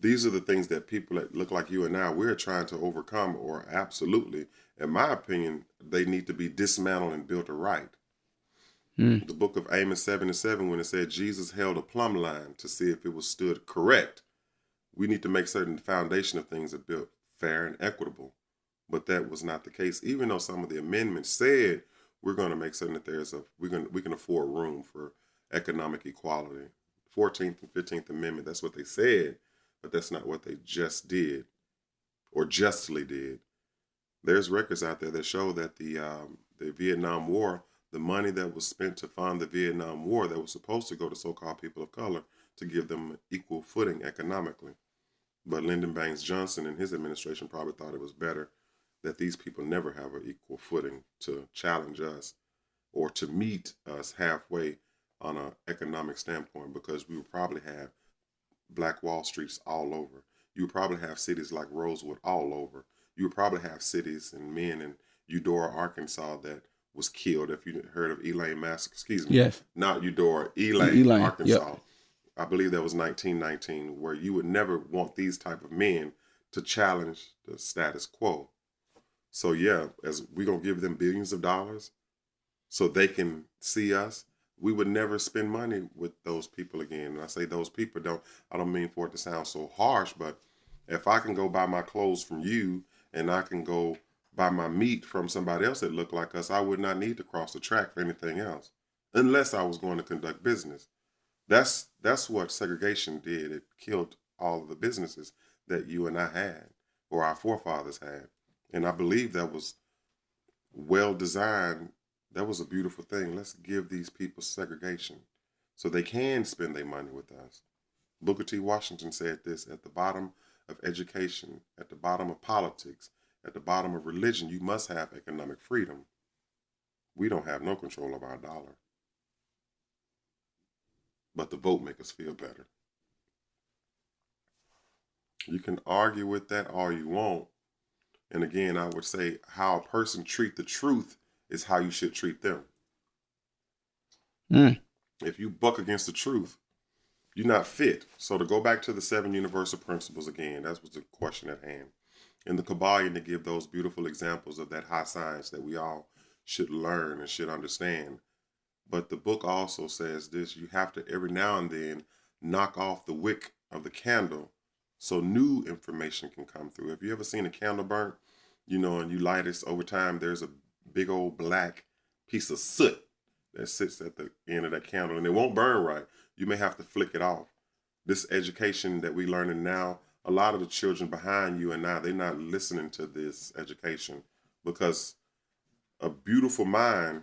[SPEAKER 2] these are the things that people that look like you and I, we're trying to overcome, or absolutely, in my opinion, they need to be dismantled and built aright. The book of Amos 7:7, when it said Jesus held a plumb line to see if it was stood correct, we need to make certain the foundation of things are built fair and equitable. But that was not the case. Even though some of the amendments said we're going to make certain that we can afford room for economic equality. 14th and 15th Amendment, that's what they said, but that's not what they just did or justly did. There's records out there that show that the Vietnam War, the money that was spent to fund the Vietnam War that was supposed to go to so-called people of color to give them equal footing economically. But Lyndon Baines Johnson and his administration probably thought it was better that these people never have an equal footing to challenge us or to meet us halfway on an economic standpoint, because we would probably have Black Wall Streets all over. You would probably have cities like Rosewood all over. You would probably have cities and men in Eudora, Arkansas that was killed. If you heard of Elaine Massacre,
[SPEAKER 1] Yes.
[SPEAKER 2] Not Eudora, Elaine, Arkansas.
[SPEAKER 1] Yep.
[SPEAKER 2] I believe that was 1919, where you would never want these type of men to challenge the status quo. So yeah, as we're going to give them billions of dollars so they can see us, we would never spend money with those people again. And I say those people I don't mean for it to sound so harsh, but if I can go buy my clothes from you and I can go buy my meat from somebody else that looked like us, I would not need to cross the track for anything else, unless I was going to conduct business. That's what segregation did. It killed all of the businesses that you and I had, or our forefathers had. And I believe that was well designed. That was a beautiful thing. Let's give these people segregation so they can spend their money with us. Booker T. Washington said this: at the bottom of education, at the bottom of politics, at the bottom of religion, you must have economic freedom. We don't have no control of our dollar. But the vote make us feel better. You can argue with that all you want. And again, I would say how a person treat the truth is how you should treat them. If you buck against the truth, you're not fit. So to go back to the 7 universal principles again, that was the question at hand. In the Kabbalion, they give those beautiful examples of that high science that we all should learn and should understand. But the book also says this: you have to every now and then knock off the wick of the candle so new information can come through. Have you ever seen a candle burn, and you light it over time, there's a big old black piece of soot that sits at the end of that candle and it won't burn right. You may have to flick it off. This education that we're learning now, a lot of the children behind you and now, they're not listening to this education because a beautiful mind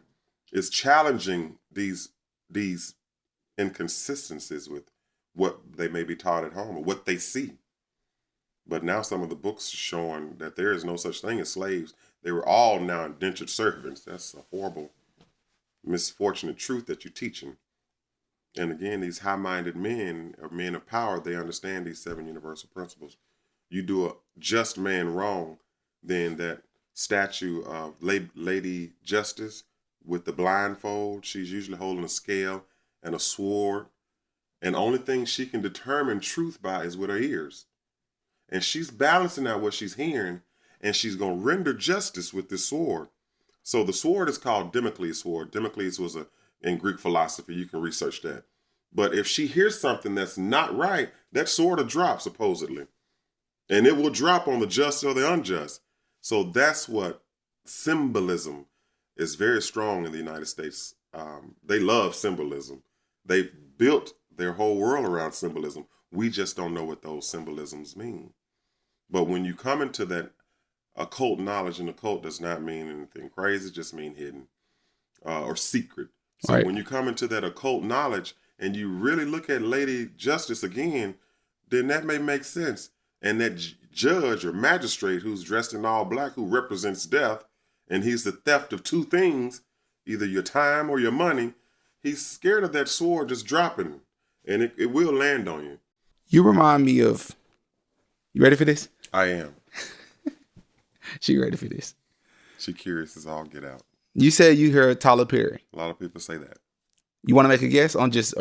[SPEAKER 2] is challenging these inconsistencies with what they may be taught at home or what they see. But now some of the books are showing that there is no such thing as slaves. They were all now indentured servants. That's a horrible, misfortunate truth that you're teaching. And again, these high-minded men or men of power, they understand these 7 universal principles. You do a just man wrong, then that statue of Lady Justice with the blindfold, she's usually holding a scale and a sword. And the only thing she can determine truth by is with her ears. And she's balancing out what she's hearing, and she's going to render justice with this sword. So the sword is called Damocles' sword. Damocles was in Greek philosophy. You can research that. But if she hears something that's not right, that sword will drop, supposedly. And it will drop on the just or the unjust. So that's what symbolism is very strong in the United States. They love symbolism. They've built their whole world around symbolism. We just don't know what those symbolisms mean. But when you come into that occult knowledge, and occult does not mean anything crazy, just mean hidden or secret. So
[SPEAKER 1] right.
[SPEAKER 2] When you come into that occult knowledge and you really look at Lady Justice again, then that may make sense. And that judge or magistrate who's dressed in all black, who represents death, and he's the theft of 2 things, either your time or your money, he's scared of that sword just dropping, and it will land on you.
[SPEAKER 1] You remind me of, you ready for this?
[SPEAKER 2] I am.
[SPEAKER 1] She ready for this.
[SPEAKER 2] She curious as all get out.
[SPEAKER 1] You said you heard Tyler Perry.
[SPEAKER 2] A lot of people say that.
[SPEAKER 1] You want to make a guess on just,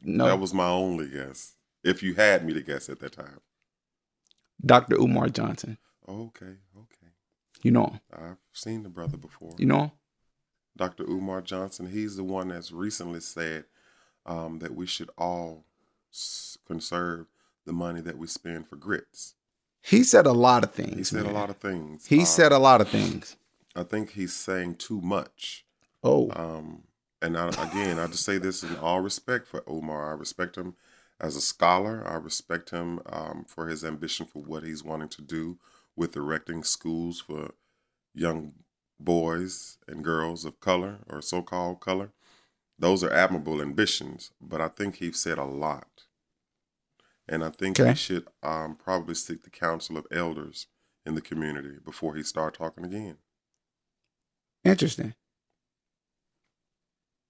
[SPEAKER 1] no?
[SPEAKER 2] That was my only guess. If you had me to guess at that time.
[SPEAKER 1] Dr. Umar Johnson.
[SPEAKER 2] Okay.
[SPEAKER 1] You know him.
[SPEAKER 2] I've seen the brother before.
[SPEAKER 1] You know him?
[SPEAKER 2] Dr. Umar Johnson, he's the one that's recently said that we should all conserve the money that we spend for grits.
[SPEAKER 1] He said a lot of things.
[SPEAKER 2] He said a lot of things.
[SPEAKER 1] He said a lot of things.
[SPEAKER 2] I think he's saying too much.
[SPEAKER 1] Oh.
[SPEAKER 2] And I just say this in all respect for Umar. I respect him as a scholar. I respect him for his ambition for what he's wanting to do with erecting schools for young boys and girls of color or so-called color. Those are admirable ambitions, but I think he's said a lot. And I think he should probably seek the counsel of elders in the community before he start talking again.
[SPEAKER 1] Interesting.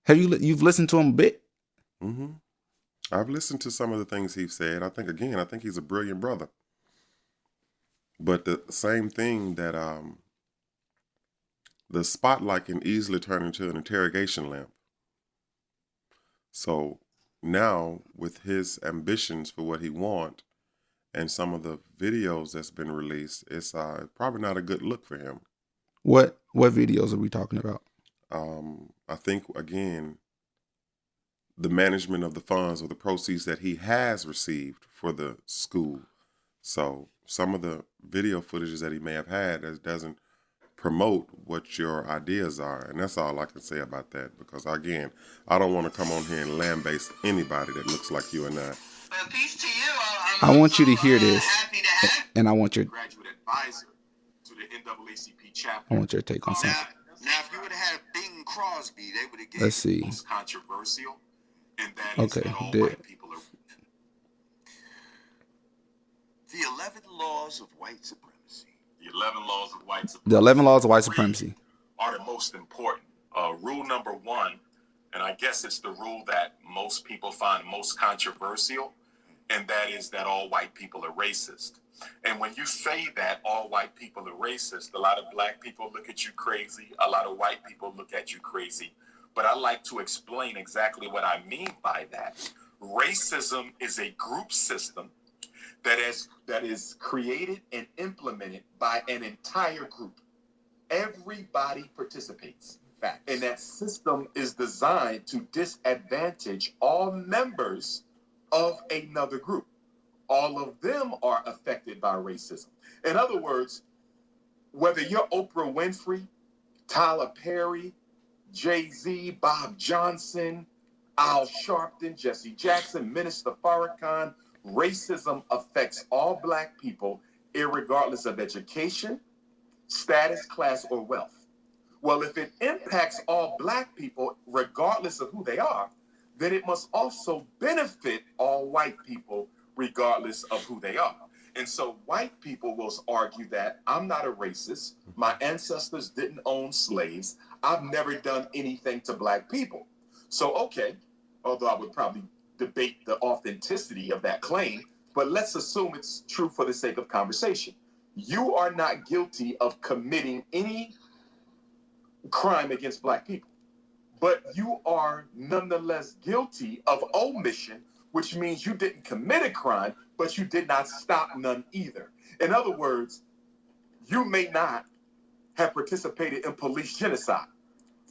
[SPEAKER 1] You've listened to him a bit?
[SPEAKER 2] Mm-hmm. I've listened to some of the things he's said. I think he's a brilliant brother. But the same thing that the spotlight can easily turn into an interrogation lamp. So now with his ambitions for what he wants and some of the videos that's been released, it's probably not a good look for him.
[SPEAKER 1] What videos are we talking about?
[SPEAKER 2] I think, again, the management of the funds or the proceeds that he has received for the school. So some of the video footages that he may have had doesn't promote what your ideas are. And that's all I can say about that, because, again, I don't want to come on here and lambaste anybody that looks like you and I.
[SPEAKER 5] Well, peace to you.
[SPEAKER 1] I want you to hear this,
[SPEAKER 5] Happy to have
[SPEAKER 1] and I want your
[SPEAKER 6] graduate advisor to the NAACP chapter.
[SPEAKER 1] I want your take on something.
[SPEAKER 5] Now, if you would have had Bing Crosby, they would have given.
[SPEAKER 1] Let's see.
[SPEAKER 6] Most controversial, and that is
[SPEAKER 1] Okay,
[SPEAKER 6] that all
[SPEAKER 1] did-
[SPEAKER 6] white people are.
[SPEAKER 5] The 11 laws of white supremacy.
[SPEAKER 6] The 11 laws of white supremacy.
[SPEAKER 1] The 11 laws of white supremacy.
[SPEAKER 6] Are the most important. Rule number 1, and I guess it's the rule that most people find most controversial, and that is that all white people are racist. And when you say that all white people are racist, a lot of black people look at you crazy. A lot of white people look at you crazy. But I like to explain exactly what I mean by that. Racism is a group system that is created and implemented by an entire group. Everybody participates.
[SPEAKER 5] Facts.
[SPEAKER 6] And that system is designed to disadvantage all members of another group. All of them are affected by racism. In other words, whether you're Oprah Winfrey, Tyler Perry, Jay-Z, Bob Johnson, Al Sharpton, Jesse Jackson, Minister Farrakhan, racism affects all black people, irregardless of education, status, class, or wealth. Well, if it impacts all black people, regardless of who they are, then it must also benefit all white people, regardless of who they are. And so white people will argue that I'm not a racist. My ancestors didn't own slaves. I've never done anything to black people. So, okay, although I would probably debate the authenticity of that claim, but let's assume it's true for the sake of conversation. You are not guilty of committing any crime against black people, but you are nonetheless guilty of omission, which means you didn't commit a crime, but you did not stop none either. In other words, you may not have participated in police genocide,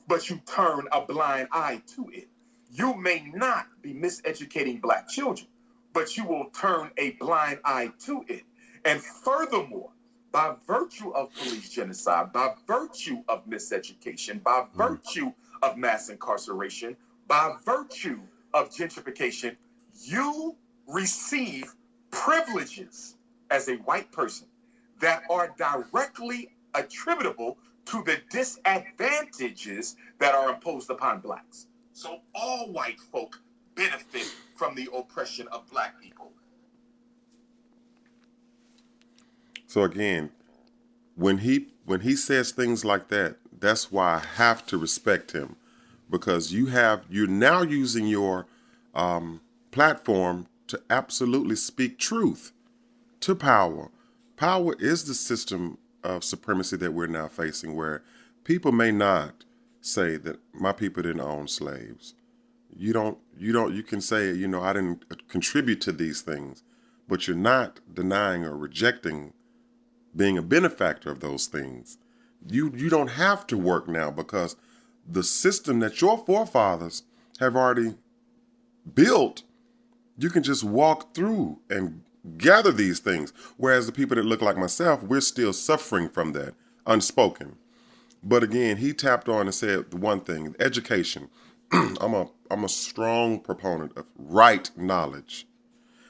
[SPEAKER 6] but you turn a blind eye to it. You may not be miseducating black children, but you will turn a blind eye to it. And furthermore, by virtue of police genocide, by virtue of miseducation, by virtue of mass incarceration, by virtue of gentrification, you receive privileges as a white person that are directly attributable to the disadvantages that are imposed upon blacks. So all white folk benefit from the oppression of black people.
[SPEAKER 2] So again, when he says things like that, that's why I have to respect him, because you're now using your platform to absolutely speak truth to power. Power is the system of supremacy that we're now facing, where people may not say that my people didn't own slaves. You can say, I didn't contribute to these things, but you're not denying or rejecting being a benefactor of those things. You don't have to work now, because the system that your forefathers have already built, you can just walk through and gather these things. Whereas the people that look like myself, we're still suffering from that, unspoken. But again, he tapped on and said the one thing: education. I'm a strong proponent of right knowledge.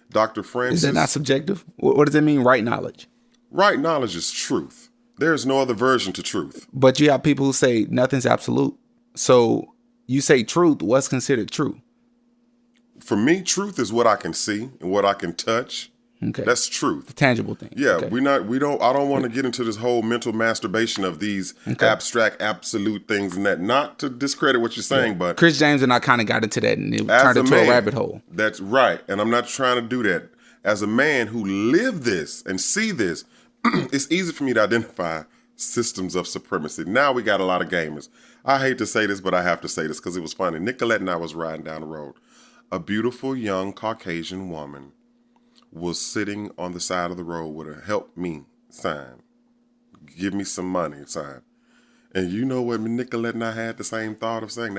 [SPEAKER 2] Dr. Francis.
[SPEAKER 1] Is that not subjective? What does it mean, right knowledge?
[SPEAKER 2] Right knowledge is truth. There's no other version to truth.
[SPEAKER 1] But you have people who say nothing's absolute. So you say truth, what's considered true?
[SPEAKER 2] For me, truth is what I can see and what I can touch.
[SPEAKER 1] Okay.
[SPEAKER 2] That's truth.
[SPEAKER 1] The tangible thing.
[SPEAKER 2] Yeah,
[SPEAKER 1] Okay.
[SPEAKER 2] I don't want to get into this whole mental masturbation of these abstract, absolute things and that. Not to discredit what you're saying, but
[SPEAKER 1] Chris James and I kind of got into that, and it turned into a rabbit hole.
[SPEAKER 2] That's right. And I'm not trying to do that. As a man who lived this and see this, it's easy for me to identify systems of supremacy. Now we got a lot of gamers. I hate to say this, but I have to say this because it was funny. Nicolette and I was riding down the road. A beautiful young Caucasian woman was sitting on the side of the road with a help me sign, give me some money sign. And you know what, Nicolette and I had the same thought of saying,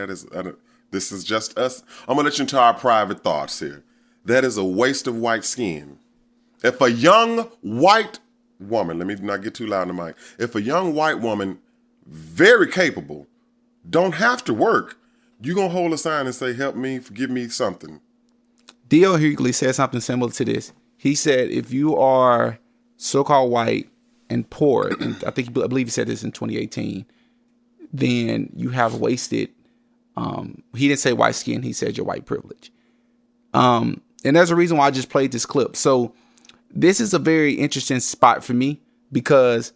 [SPEAKER 2] this is just us. I'm going to let you into our private thoughts here. That is a waste of white skin. If a young white woman, let me not get too loud in the mic, if a young white woman, very capable, don't have to work, you going to hold a sign and say, help me, give me something.
[SPEAKER 1] D.L. Hughley said something similar to this. He said, if you are so-called white and poor, and I believe he said this in 2018, then you have wasted, he didn't say white skin, he said your white privilege. And there's a reason why I just played this clip. So this is a very interesting spot for me because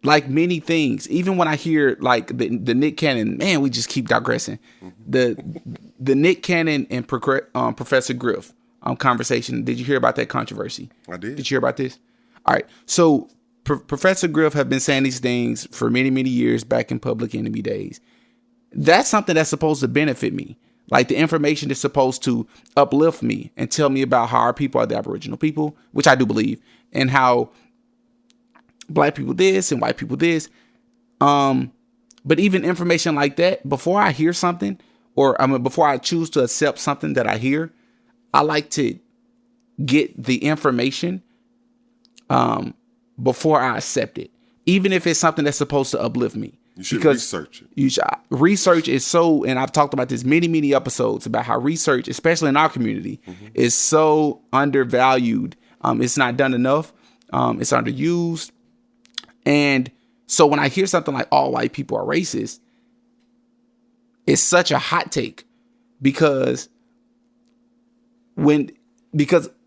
[SPEAKER 1] like many things, even when I hear like the Nick Cannon, man, we just keep digressing. The Nick Cannon and Professor Griff conversation. Did you hear about that controversy?
[SPEAKER 2] I did.
[SPEAKER 1] Did you hear about this? All right. So Professor Griff have been saying these things for many, many years back in Public Enemy days. That's something that's supposed to benefit me. Like the information is supposed to uplift me and tell me about how our people are the Aboriginal people, which I do believe, and how black people this and white people this. But even information like that, before I hear something, or before I choose to accept something that I hear, I like to get the information before I accept it, even if it's something that's supposed to uplift me.
[SPEAKER 2] You should research it.
[SPEAKER 1] Research is so, and I've talked about this many episodes about how research, especially in our community, is so undervalued. It's not done enough. It's underused. And so when I hear something like all white people are racist, it's such a hot take because when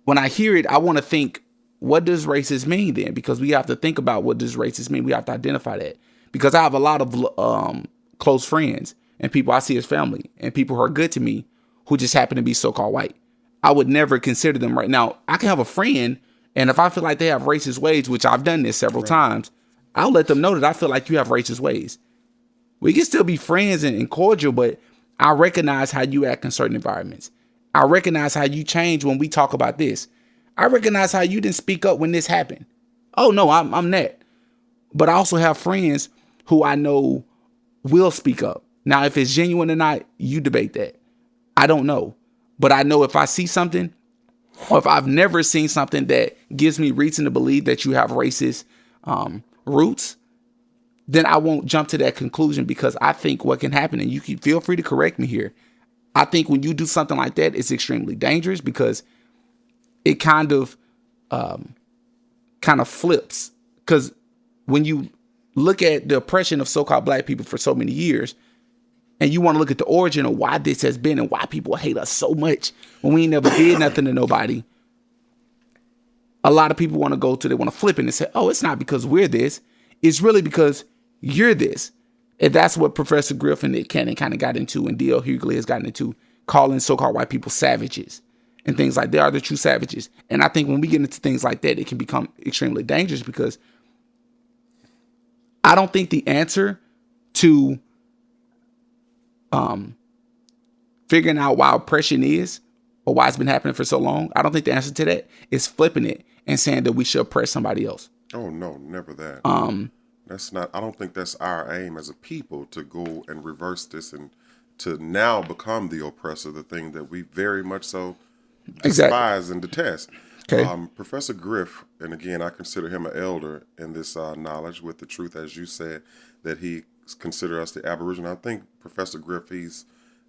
[SPEAKER 1] I hear it, I want to think, what does racist mean then? Because we have to think about what does racist mean. We have to identify that. Because I have a lot of close friends and people I see as family and people who are good to me who just happen to be so-called white. I would never consider them right now. I can have a friend, and if I feel like they have racist ways, which I've done this several times, I'll let them know that I feel like you have racist ways. We can still be friends and cordial, but I recognize how you act in certain environments. I recognize how you change when we talk about this. I recognize how you didn't speak up when this happened. Oh, no, I'm that. But I also have friends who I know will speak up. Now, if it's genuine or not, you debate that. I don't know. But I know if I see something, or if I've never seen something that gives me reason to believe that you have racist roots, then I won't jump to that conclusion because I think what can happen, and you can feel free to correct me here. I think when you do something like that, it's extremely dangerous because it kind of flips. Because when you look at the oppression of so-called black people for so many years, and you want to look at the origin of why this has been and why people hate us so much when we ain't never did nothing to nobody, a lot of people want to flip it and say, oh, it's not because we're this. It's really because you're this. And that's what Professor Griff and Nick Cannon kind of got into, and D.L. Hughley has gotten into, calling so-called white people savages and things like they are the true savages. And I think when we get into things like that, it can become extremely dangerous because I don't think the answer to figuring out why oppression is or why it's been happening for so long, I don't think the answer to that is flipping it and saying that we should oppress somebody else.
[SPEAKER 2] Oh, no, never that. That's not, I don't think that's our aim as a people to go and reverse this and to now become the oppressor, the thing that we very much so despise and detest.
[SPEAKER 1] Okay.
[SPEAKER 2] Professor Griff, and again, I consider him an elder in this knowledge with the truth, as you said, that he consider us the Aboriginal. I think Professor Griff,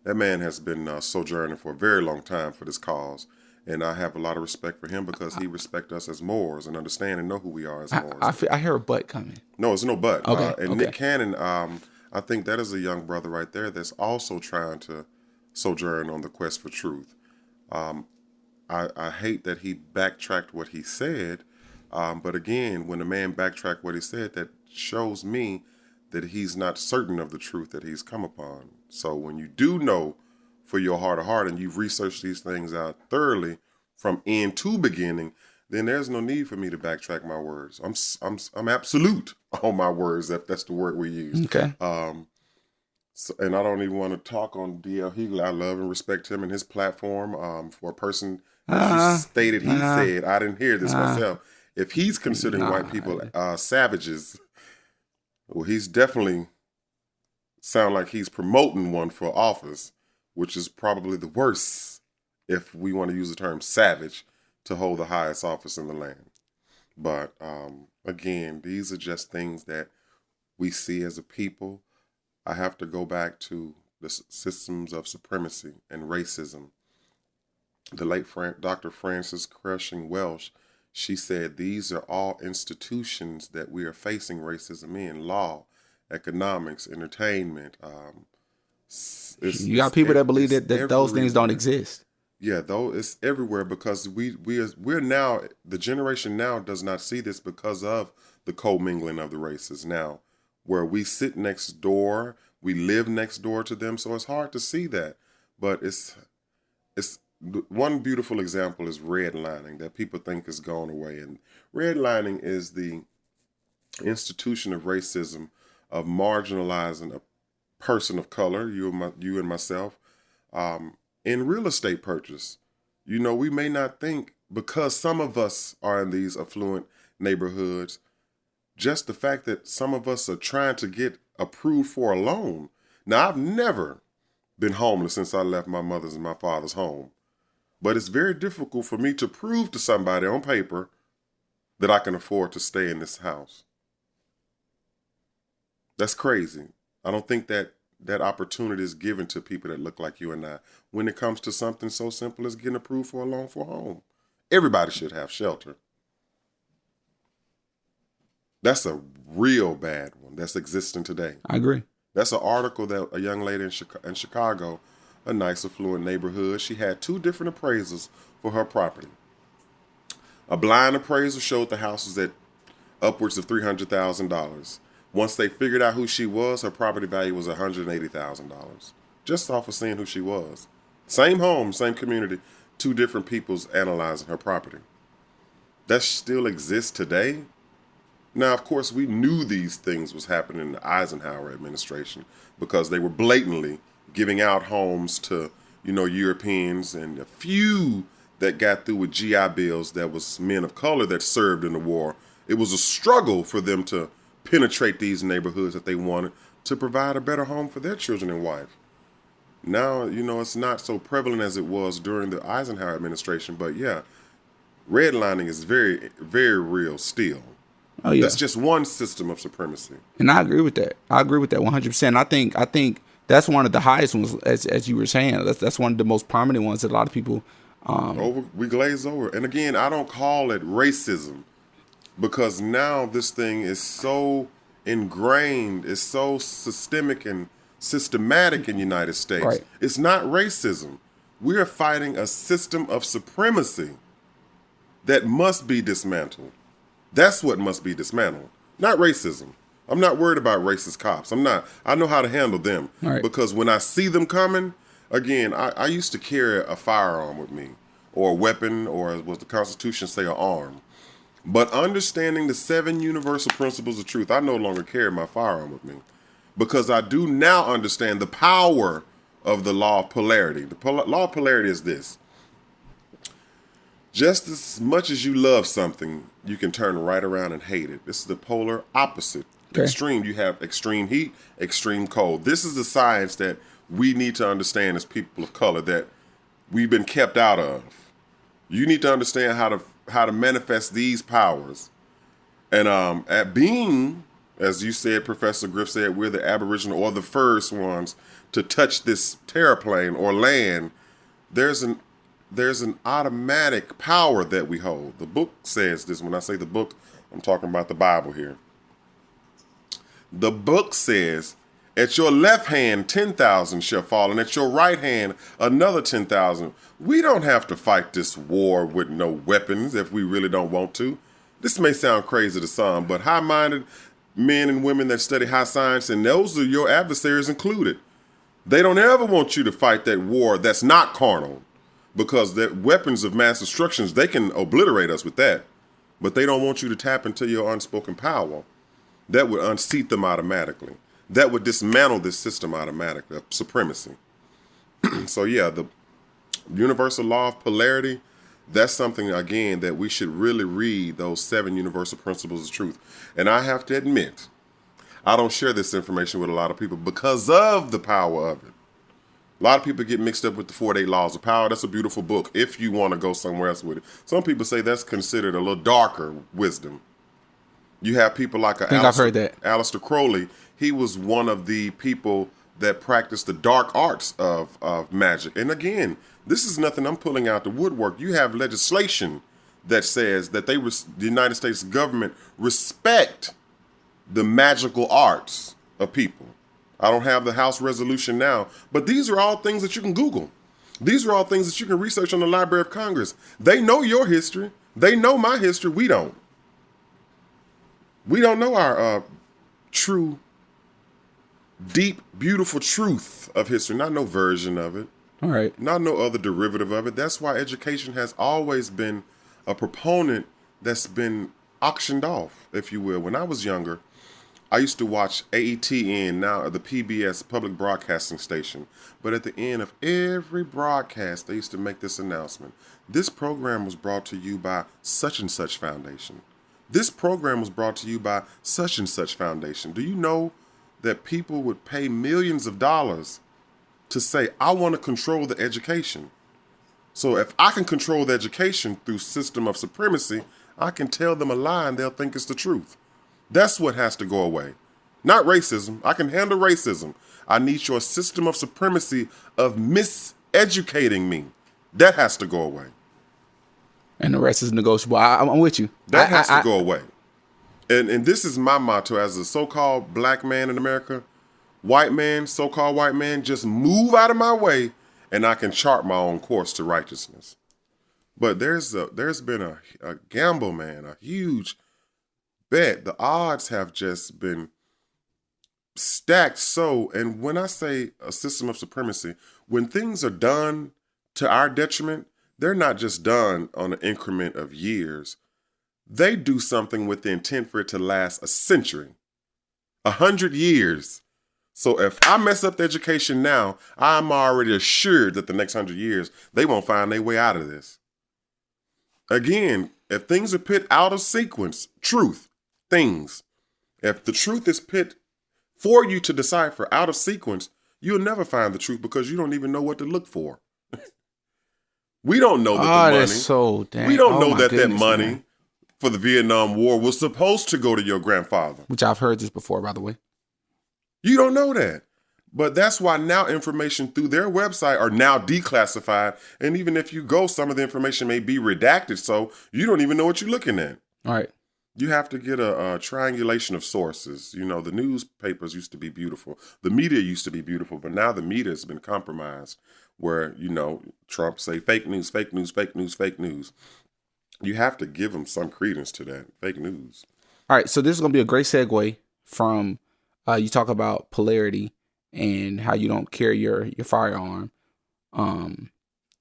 [SPEAKER 2] that man has been sojourning for a very long time for this cause. And I have a lot of respect for him because he respects us as Moors and understand and know who we are as Moors.
[SPEAKER 1] I hear a but coming.
[SPEAKER 2] No, it's no but.
[SPEAKER 1] Okay.
[SPEAKER 2] Nick Cannon, I think that is a young brother right there that's also trying to sojourn on the quest for truth. I hate that he backtracked what he said. But again, when a man backtracked what he said, that shows me that he's not certain of the truth that he's come upon. So when you do know for your heart of heart and you've researched these things out thoroughly from end to beginning, then there's no need for me to backtrack my words. I'm absolute on my words, if that's the word we use.
[SPEAKER 1] Okay.
[SPEAKER 2] And I don't even want to talk on D.L. Hughley. I love and respect him and his platform. For a person She stated, he said, I didn't hear this myself. If he's considering white people savages, well, he's definitely sound like he's promoting one for office, which is probably the worst, if we want to use the term savage, to hold the highest office in the land. But again, these are just things that we see as a people. I have to go back to the systems of supremacy and racism. The late Dr. Frances Crushing Welsh, she said these are all institutions that we are facing racism in: law, economics, entertainment.
[SPEAKER 1] You got people that believe that those things don't exist.
[SPEAKER 2] Yeah, though it's everywhere, because we're now, the generation now does not see this because of the commingling of the races now, where we sit next door, we live next door to them, so it's hard to see that. But it's one beautiful example is redlining, that people think has gone away, and redlining is the institution of racism, of marginalizing a person of color, you and myself, in real estate purchase. You know, we may not think, because some of us are in these affluent neighborhoods, just the fact that some of us are trying to get approved for a loan. Now, I've never been homeless since I left my mother's and my father's home, but it's very difficult for me to prove to somebody on paper that I can afford to stay in this house. That's crazy. I don't think that opportunity is given to people that look like you and I when it comes to something so simple as getting approved for a loan for a home. Everybody should have shelter. That's a real bad one that's existing today.
[SPEAKER 1] I agree.
[SPEAKER 2] That's an article that a young lady in Chicago, a nice affluent neighborhood, she had 2 different appraisals for her property. A blind appraiser showed the house was at upwards of $300,000. Once they figured out who she was, her property value was $180,000, just off of seeing who she was. Same home, same community, 2 different people's analyzing her property. That still exists today. Now, of course, we knew these things was happening in the Eisenhower administration, because they were blatantly giving out homes to, Europeans, and a few that got through with GI bills that was men of color that served in the war. It was a struggle for them to penetrate these neighborhoods that they wanted to provide a better home for their children and wife. Now, it's not so prevalent as it was during the Eisenhower administration, but yeah, redlining is very, very real still.
[SPEAKER 1] Oh yeah,
[SPEAKER 2] that's just one system of supremacy.
[SPEAKER 1] And I agree with that. 100%. I think that's one of the highest ones, as you were saying. That's one of the most prominent ones that a lot of people
[SPEAKER 2] we glaze over. And again, I don't call it racism, because now this thing is so ingrained, it's so systemic and systematic in the United States.
[SPEAKER 1] Right.
[SPEAKER 2] It's not racism. We are fighting a system of supremacy that must be dismantled. That's what must be dismantled, not racism. I'm not worried about racist cops. I know how to handle them.
[SPEAKER 1] Right.
[SPEAKER 2] Because when I see them coming, again, I used to carry a firearm with me, or a weapon, or as what the Constitution say, an arm. But understanding the 7 universal principles of truth, I no longer carry my firearm with me, because I do now understand the power of the law of polarity. The law of polarity is this: just as much as you love something, you can turn right around and hate it. This is the polar opposite.
[SPEAKER 1] Okay.
[SPEAKER 2] Extreme, you have extreme heat, extreme cold. This is the science that we need to understand as people of color, that we've been kept out of. You need to understand how to manifest these powers. And at being, as you said, Professor Griff said, we're the Aboriginal, or the first ones to touch this terraplane or land. There's an automatic power that we hold. The book says this. When I say the book, I'm talking about the Bible here. The book says, at your left hand, 10,000 shall fall, and at your right hand, another 10,000. We don't have to fight this war with no weapons if we really don't want to. This may sound crazy to some, but high-minded men and women that study high science, and those are your adversaries included, they don't ever want you to fight that war that's not carnal, because the weapons of mass destruction, they can obliterate us with that, but they don't want you to tap into your unspoken power. That would unseat them automatically. That would dismantle this system automatically of supremacy. So yeah, the universal law of polarity, that's something, again, that we should really read, those 7 universal principles of truth. And I have to admit, I don't share this information with a lot of people because of the power of it. A lot of people get mixed up with the 48 Laws of Power. That's a beautiful book if you want to go somewhere else with it. Some people say that's considered a little darker wisdom. You have people like
[SPEAKER 1] I've heard that.
[SPEAKER 2] Aleister Crowley. He was one of the people that practiced the dark arts of magic. And again, this is nothing I'm pulling out the woodwork. You have legislation that says that the United States government respect the magical arts of people. I don't have the House resolution now, but these are all things that you can Google. These are all things that you can research on the Library of Congress. They know your history. They know my history. We don't. We don't know our true, deep, beautiful truth of history. Not no version of it.
[SPEAKER 1] All right.
[SPEAKER 2] Not no other derivative of it. That's why education has always been a proponent that's been auctioned off, if you will. When I was younger, I used to watch AETN, now the PBS public broadcasting station. But at the end of every broadcast, they used to make this announcement. This program was brought to you by such and such foundation. This program was brought to you by such and such foundation. Do you know that people would pay millions of dollars to say, I want to control the education? So if I can control the education through system of supremacy, I can tell them a lie and they'll think it's the truth. That's what has to go away. Not racism. I can handle racism. I need your system of supremacy of miseducating me. That has to go away.
[SPEAKER 1] And the rest is negotiable. I'm with you.
[SPEAKER 2] That has to go away. And this is my motto as a so-called black man in America. White man, so-called white man, just move out of my way and I can chart my own course to righteousness. But there's been a gamble, man, a huge bet. The odds have just been stacked so. And when I say a system of supremacy, when things are done to our detriment, they're not just done on an increment of years. They do something with the intent for it to last a century, 100 years. So if I mess up the education now, I'm already assured that the next 100 years, they won't find their way out of this. Again, if things are put out of sequence, truth, things, if the truth is put for you to decipher out of sequence, you'll never find the truth because you don't even know what to look for. We don't know that the money.
[SPEAKER 1] That's so damn.
[SPEAKER 2] We don't know that
[SPEAKER 1] goodness,
[SPEAKER 2] money
[SPEAKER 1] man.
[SPEAKER 2] for the Vietnam War was supposed to go to your grandfather.
[SPEAKER 1] Which I've heard this before, by the way.
[SPEAKER 2] You don't know that. But that's why now information through their website are now declassified. And even if you go, some of the information may be redacted. So you don't even know what you're looking at.
[SPEAKER 1] All right.
[SPEAKER 2] You have to get a triangulation of sources. You know, the newspapers used to be beautiful. The media used to be beautiful. But now the media has been compromised where, you know, Trump say fake news, fake news, fake news, fake news. You have to give them some credence to that. Fake news.
[SPEAKER 1] All right. So this is going to be a great segue from you talk about polarity and how you don't carry your firearm. And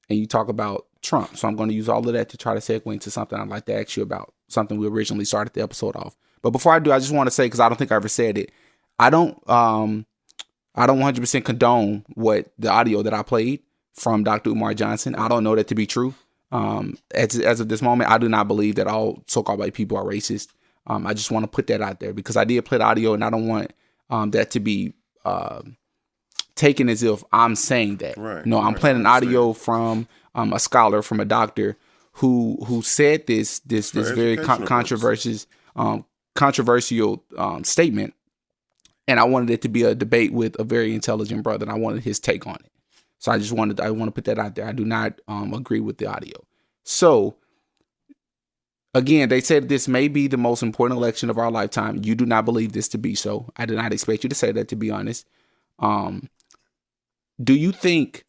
[SPEAKER 1] you talk about Trump. So I'm going to use all of that to try to segue into something I'd like to ask you about, something we originally started the episode off. But before I do, I just want to say, because I don't think I ever said it, I don't 100% condone what the audio that I played from Dr. Umar Johnson. I don't know that to be true. As of this moment, I do not believe that all so-called white people are racist. I just want to put that out there because I did play the audio and I don't want that to be taken as if I'm saying that.
[SPEAKER 2] Right,
[SPEAKER 1] no, I'm playing an audio from a scholar, from a doctor who said this very controversial statement. And I wanted it to be a debate with a very intelligent brother, and I wanted his take on it. So I want to put that out there. I do not agree with the audio. So again, they said this may be the most important election of our lifetime. You do not believe this to be so. I did not expect you to say that, to be honest. Do you think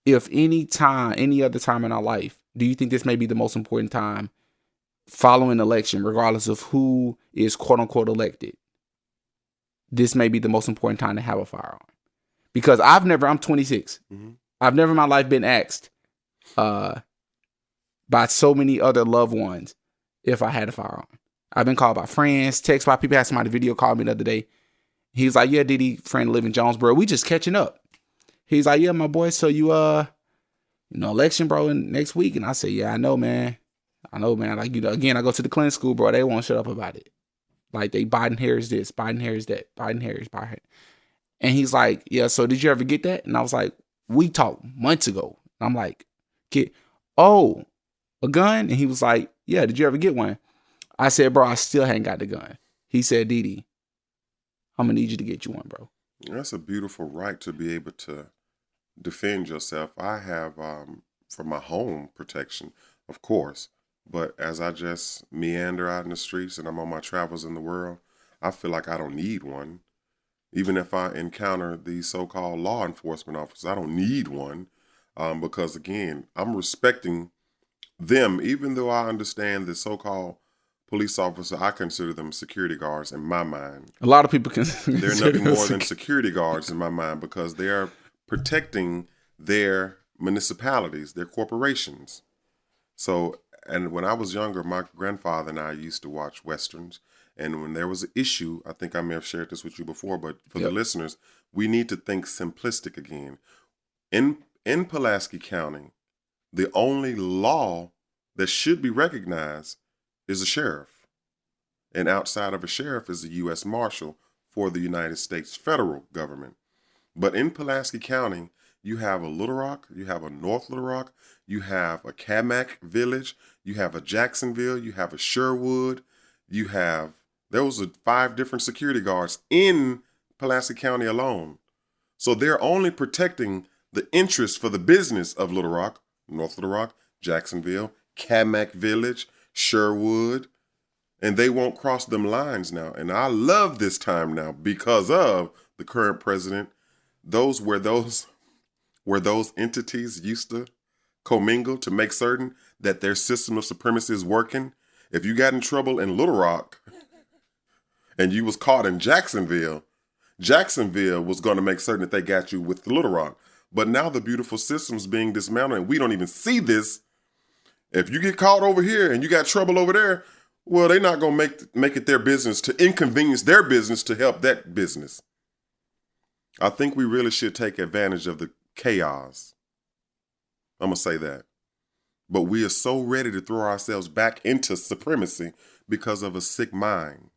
[SPEAKER 1] if any other time in our life, do you think this may be the most important time following an election, regardless of who is quote unquote elected? This may be the most important time to have a firearm. Because I'm 26. Mm-hmm. I've never in my life been asked by so many other loved ones if I had a firearm. I've been called by friends, text by people. Had somebody video called me the other day. He's like, yeah, Diddy, friend live in Jonesboro. We just catching up. He's like, yeah, my boy. So you election, bro, next week. And I said, yeah, I know, man. Like, again, I go to the Clinton school, bro. They won't shut up about it. Like, Biden Harris this, Biden Harris that, Biden Harris, Biden Harris. And he's like, yeah, so did you ever get that? And I was like, we talked months ago. And I'm like, a gun? And he was like, yeah, did you ever get one? I said, bro, I still ain't got the gun. He said, Didi, I'm going to need you to get you one, bro.
[SPEAKER 2] That's a beautiful right to be able to defend yourself. I have, for my home protection, of course, but as I just meander out in the streets and I'm on my travels in the world, I feel like I don't need one. Even if I encounter these so-called law enforcement officers, I don't need one because, again, I'm respecting them, even though I understand the so-called police officer, I consider them security guards in my mind.
[SPEAKER 1] A lot of people consider
[SPEAKER 2] they're nothing more than security guards in my mind because they are protecting their municipalities, their corporations. So, and when I was younger, my grandfather and I used to watch Westerns. And when there was an issue, I think I may have shared this with you before, but for the listeners, we need to think simplistic again. In Pulaski County, the only law that should be recognized is a sheriff. And outside of a sheriff is a U.S. Marshal for the United States federal government. But in Pulaski County, you have a Little Rock, you have a North Little Rock, you have a Kamak Village, you have a Jacksonville, you have a Sherwood, those are 5 different security guards in Pulaski County alone. So they're only protecting the interests for the business of Little Rock, North Little Rock, Jacksonville, Kamak Village, Sherwood, and they won't cross them lines now. And I love this time now because of the current president. Those entities used to commingle to make certain that their system of supremacy is working. If you got in trouble in Little Rock and you was caught in Jacksonville was going to make certain that they got you with Little Rock. But now the beautiful system's being dismantled and we don't even see this. If you get caught over here and you got trouble over there, well, they're not going to make it their business to inconvenience their business to help that business. I think we really should take advantage of the chaos. I'm going to say that. But we are so ready to throw ourselves back into supremacy because of a sick mind.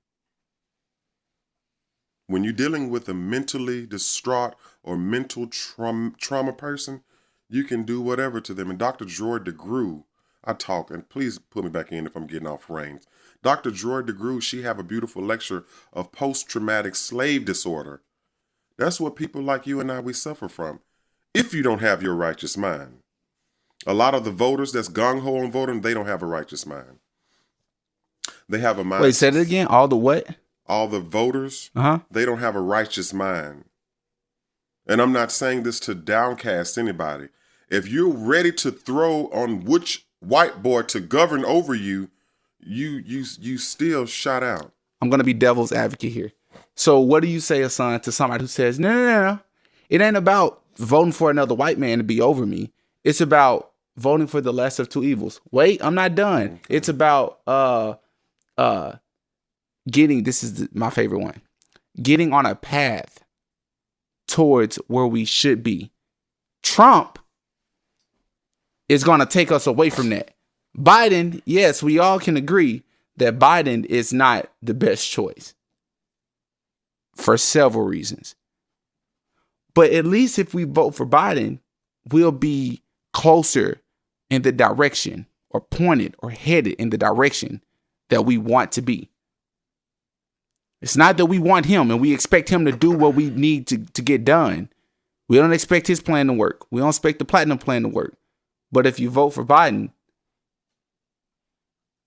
[SPEAKER 2] When you're dealing with a mentally distraught or mental trauma person, you can do whatever to them. And Dr. Joy DeGruy, I talk, and please put me back in if I'm getting off reins. Dr. Joy DeGruy, she have a beautiful lecture of post-traumatic slave disorder. That's what people like you and I, we suffer from. If you don't have your righteous mind. A lot of the voters that's gung-ho on voting, they don't have a righteous mind. They have a mind.
[SPEAKER 1] Wait, say it again. All the what?
[SPEAKER 2] All the voters, they don't have a righteous mind. And I'm not saying this to downcast anybody. If you're ready to throw on which white boy to govern over you, you still shot out.
[SPEAKER 1] I'm going to be devil's advocate here. So what do you say, Hassan, to somebody who says, no. It ain't about voting for another white man to be over me. It's about voting for the lesser of two evils. Wait, I'm not done. Okay. It's about my favorite one, getting on a path towards where we should be. Trump is going to take us away from that. Biden, yes, we all can agree that Biden is not the best choice for several reasons. But at least if we vote for Biden, we'll be closer in the direction or pointed or headed in the direction that we want to be. It's not that we want him and we expect him to do what we need to get done. We don't expect his plan to work. We don't expect the platinum plan to work. But if you vote for Biden,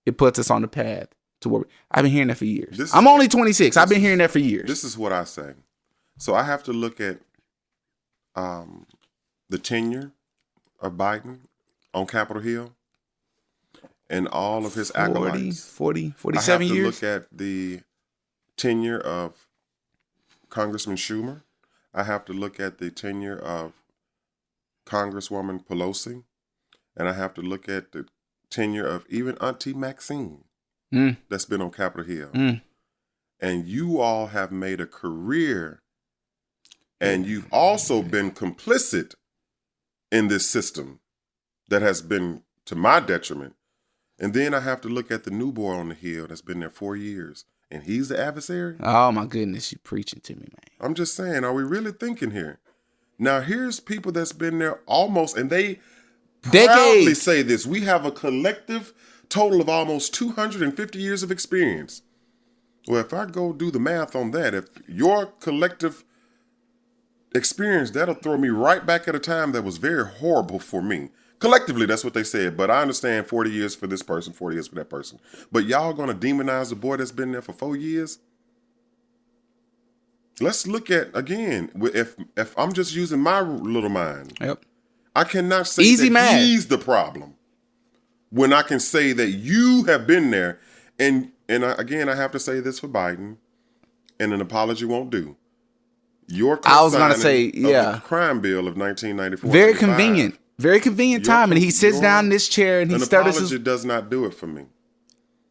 [SPEAKER 1] it puts us on the path to where I've been hearing that for years. I'm only 26. I've been hearing that for years.
[SPEAKER 2] This is what I say. So I have to look at the tenure of Biden on Capitol Hill and all of his acolytes.
[SPEAKER 1] 47 years.
[SPEAKER 2] I have to look at the tenure of Congressman Schumer. I have to look at the tenure of Congresswoman Pelosi. And I have to look at the tenure of even Auntie Maxine that's been on Capitol Hill. And you all have made a career and you've also been complicit in this system. that has been to my detriment. And then I have to look at the new boy on the hill that's been there 4 years, and he's the adversary.
[SPEAKER 1] Oh my goodness, you preaching to me, man.
[SPEAKER 2] I'm just saying, are we really thinking here? Now, here's people that's been there almost, and they proudly
[SPEAKER 1] Decades.
[SPEAKER 2] say this. We have a collective total of almost 250 years of experience. Well, if I go do the math on that, if your collective experience, that'll throw me right back at a time that was very horrible for me. Collectively, that's what they said. But I understand 40 years for this person, 40 years for that person. But y'all gonna demonize the boy that's been there for 4 years? Let's look at, again, if I'm just using my little mind,
[SPEAKER 1] Yep.
[SPEAKER 2] I cannot say
[SPEAKER 1] Easy
[SPEAKER 2] that
[SPEAKER 1] math.
[SPEAKER 2] he's the problem when I can say that you have been there. And I have to say this for Biden, and an apology won't do. Your
[SPEAKER 1] I was gonna
[SPEAKER 2] co-signing
[SPEAKER 1] say, yeah.
[SPEAKER 2] of the crime bill of 1994.
[SPEAKER 1] Very convenient. Very convenient time. And he sits down in this chair and he
[SPEAKER 2] an
[SPEAKER 1] stutters
[SPEAKER 2] apology
[SPEAKER 1] his...
[SPEAKER 2] does not do it for me.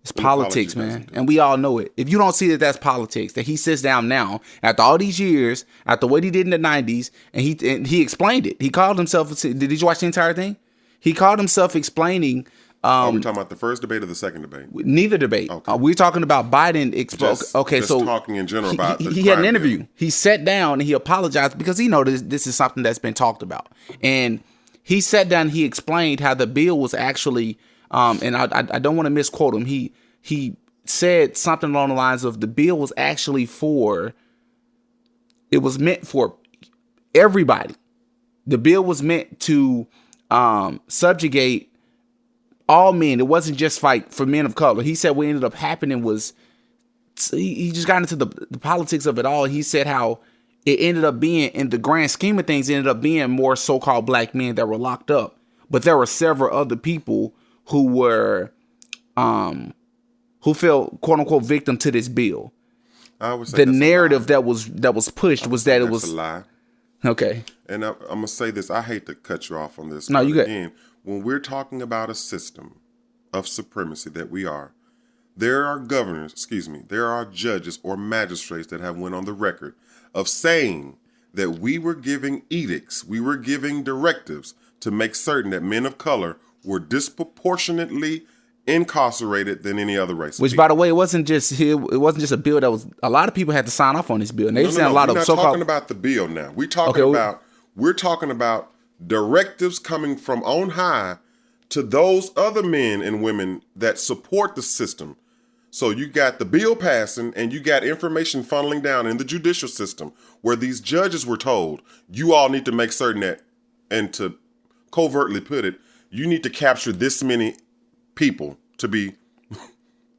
[SPEAKER 1] It's
[SPEAKER 2] An
[SPEAKER 1] politics,
[SPEAKER 2] apology
[SPEAKER 1] man.
[SPEAKER 2] doesn't do
[SPEAKER 1] And we all know it. If you don't see that that's politics, that he sits down now, after all these years, after what he did in the 90s, and he explained it. He called himself... Did you watch the entire thing? He called himself explaining...
[SPEAKER 2] Are we talking about the first debate or the second debate?
[SPEAKER 1] Neither debate.
[SPEAKER 2] Okay.
[SPEAKER 1] We're talking about Biden.
[SPEAKER 2] Just talking in general about the
[SPEAKER 1] he had an
[SPEAKER 2] crime
[SPEAKER 1] interview.
[SPEAKER 2] bill.
[SPEAKER 1] He sat down and he apologized because he know this is something that's been talked about. And he sat down and he explained how the bill was actually, and I don't want to misquote him. He said something along the lines of the bill was actually it was meant for everybody. The bill was meant to subjugate all men. It wasn't just like for men of color. He said what ended up happening was he just got into the politics of it all. He said how it ended up being, in the grand scheme of things, it ended up being more so-called black men that were locked up. But there were several other people who were, who fell, quote unquote, victim to this bill.
[SPEAKER 2] I would say
[SPEAKER 1] The
[SPEAKER 2] that's a
[SPEAKER 1] narrative
[SPEAKER 2] lie.
[SPEAKER 1] that was pushed was that it
[SPEAKER 2] That's
[SPEAKER 1] was
[SPEAKER 2] a lie.
[SPEAKER 1] okay.
[SPEAKER 2] And I'm going to say this. I hate to cut you off on this.
[SPEAKER 1] No,
[SPEAKER 2] but
[SPEAKER 1] you good.
[SPEAKER 2] Again, when we're talking about a system of supremacy that we are, there are there are judges or magistrates that have went on the record of saying that we were giving edicts, we were giving directives to make certain that men of color were disproportionately incarcerated than any other race.
[SPEAKER 1] Which, by the way, it wasn't just a bill that was. A lot of people had to sign off on this bill, and they've seen a lot
[SPEAKER 2] we're
[SPEAKER 1] of
[SPEAKER 2] not
[SPEAKER 1] so-called.
[SPEAKER 2] talking about the bill now. We're talking about directives coming from on high to those other men and women that support the system. So you got the bill passing and you got information funneling down in the judicial system where these judges were told, you all need to make certain that, and to covertly put it, you need to capture this many people to be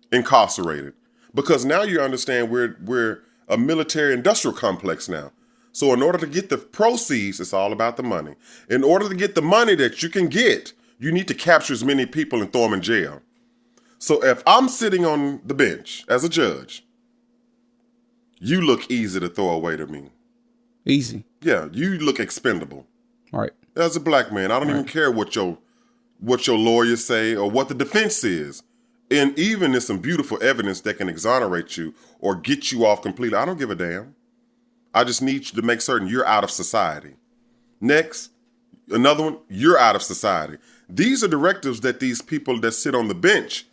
[SPEAKER 2] incarcerated. Because now you understand we're a military industrial complex now. So in order to get the proceeds, it's all about the money. In order to get the money that you can get, you need to capture as many people and throw them in jail. So if I'm sitting on the bench as a judge, you look easy to throw away to me.
[SPEAKER 1] Easy.
[SPEAKER 2] Yeah, you look expendable.
[SPEAKER 1] All right.
[SPEAKER 2] As a black man, I don't even care what your lawyers say or what the defense is. And even there's some beautiful evidence that can exonerate you or get you off completely. I don't give a damn. I just need you to make certain you're out of society. Next, another one, you're out of society. These are directives that these people that sit on the bench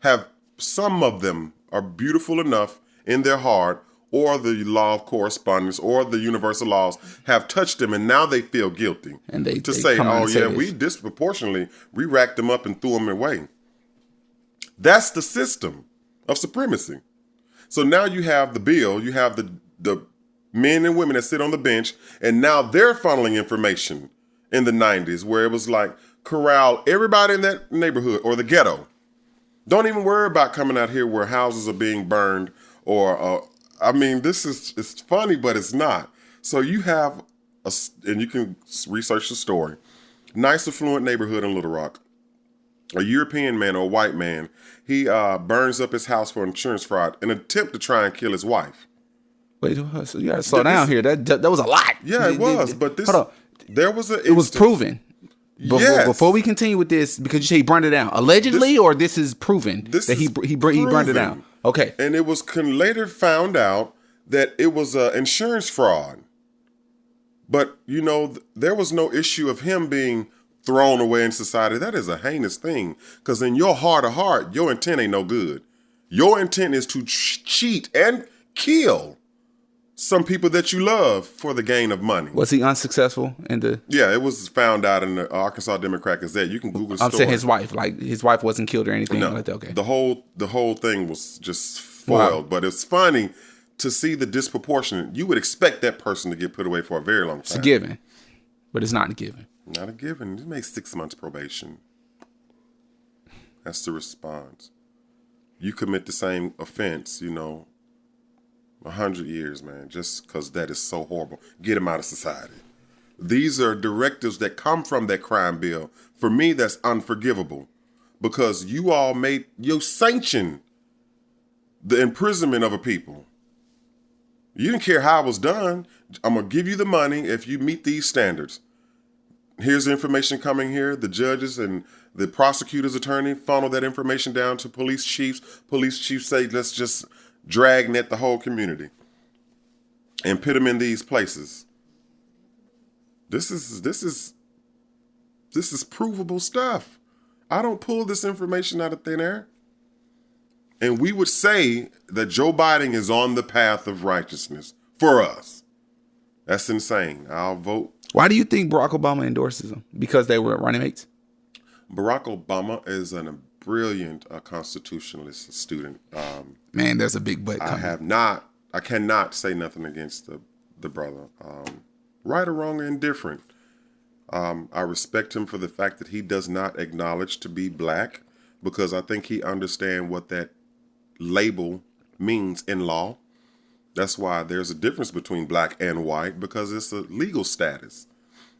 [SPEAKER 2] have. Some of them are beautiful enough in their heart, or the law of correspondence or the universal laws have touched them, and now they feel guilty.
[SPEAKER 1] And they
[SPEAKER 2] say,
[SPEAKER 1] come out
[SPEAKER 2] oh
[SPEAKER 1] and say
[SPEAKER 2] yeah,
[SPEAKER 1] this.
[SPEAKER 2] we disproportionately, we racked them up and threw them away. That's the system of supremacy. So now you have the bill, you have the men and women that sit on the bench, and now they're funneling information in the 90s where it was like, corral everybody in that neighborhood or the ghetto. Don't even worry about coming out here where houses are being burned or, it's funny, but it's not. So you have, and you can research the story, nice affluent neighborhood in Little Rock. A European man or a white man, he burns up his house for insurance fraud, an attempt to try and kill his wife.
[SPEAKER 1] Wait, so you gotta slow down here. That was a lot.
[SPEAKER 2] Yeah, it was. But this,
[SPEAKER 1] hold on.
[SPEAKER 2] There was
[SPEAKER 1] It was proven.
[SPEAKER 2] Yes.
[SPEAKER 1] Before we continue with this, because you say he burned it down, allegedly, or this is proven that he burned it down. Okay.
[SPEAKER 2] And it was later found out that it was insurance fraud. But there was no issue of him being thrown away in society, that is a heinous thing. Because in your heart of heart, your intent ain't no good. Your intent is to cheat and kill some people that you love for the gain of money.
[SPEAKER 1] Was he unsuccessful in the?
[SPEAKER 2] Yeah, it was found out in the Arkansas Democrat Gazette. You can Google the
[SPEAKER 1] I'm
[SPEAKER 2] story.
[SPEAKER 1] saying his wife. Like his wife wasn't killed or anything like that. Okay.
[SPEAKER 2] The whole thing was just foiled. Wow. But it's funny to see the disproportionate. You would expect that person to get put away for a very long time.
[SPEAKER 1] It's a given, but it's not a given.
[SPEAKER 2] Not a given. It makes 6 months probation. That's the response. You commit the same offense, 100 years, man, just because that is so horrible. Get him out of society. These are directives that come from that crime bill. For me, that's unforgivable because you sanction the imprisonment of a people. You didn't care how it was done. I'm going to give you the money if you meet these standards. Here's the information coming here. The judges and the prosecutor's attorney funnel that information down to police chiefs. Police chiefs say, let's just dragnet the whole community and put them in these places. This is provable stuff. I don't pull this information out of thin air. And we would say that Joe Biden is on the path of righteousness for us. That's insane. I'll vote.
[SPEAKER 1] Why do you think Barack Obama endorses him? Because they were running mates?
[SPEAKER 2] Barack Obama is a brilliant constitutionalist student.
[SPEAKER 1] Man, there's a big but coming.
[SPEAKER 2] I cannot say nothing against the brother. Right or wrong or indifferent. I respect him for the fact that he does not acknowledge to be black because I think he understands what that label means in law. That's why there's a difference between black and white because it's a legal status.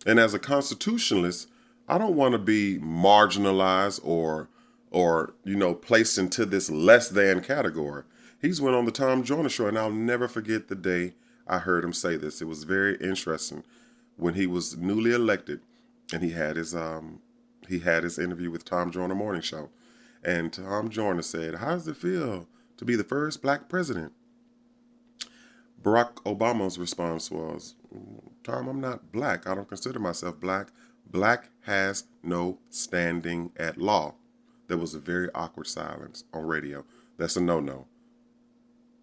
[SPEAKER 2] And as a constitutionalist, I don't want to be marginalized or placed into this less than category. He's went on the Tom Joyner show, and I'll never forget the day I heard him say this. It was very interesting when he was newly elected, and he had his interview with Tom Joyner Morning Show, and Tom Joyner said, "How does it feel to be the first black president?" Barack Obama's response was, "Tom, I'm not black. I don't consider myself black. Black has no standing at law." There was a very awkward silence on radio. That's a no-no.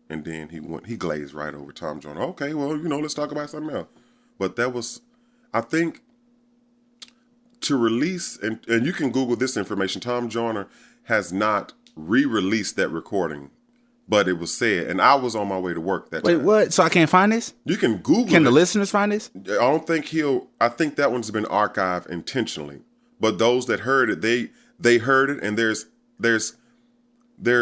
[SPEAKER 2] And then he glazed right over Tom Joyner. Okay, well, let's talk about something else. But that was, I think, to release, and you can Google this information, Tom Joyner has not re-released that recording, but it was said, and I was on my way to work that time.
[SPEAKER 1] Wait, what? So I can't find this?
[SPEAKER 2] You can Google it.
[SPEAKER 1] Can the listeners find this?
[SPEAKER 2] I think that one's been archived intentionally. But those that heard it, they heard it, and there's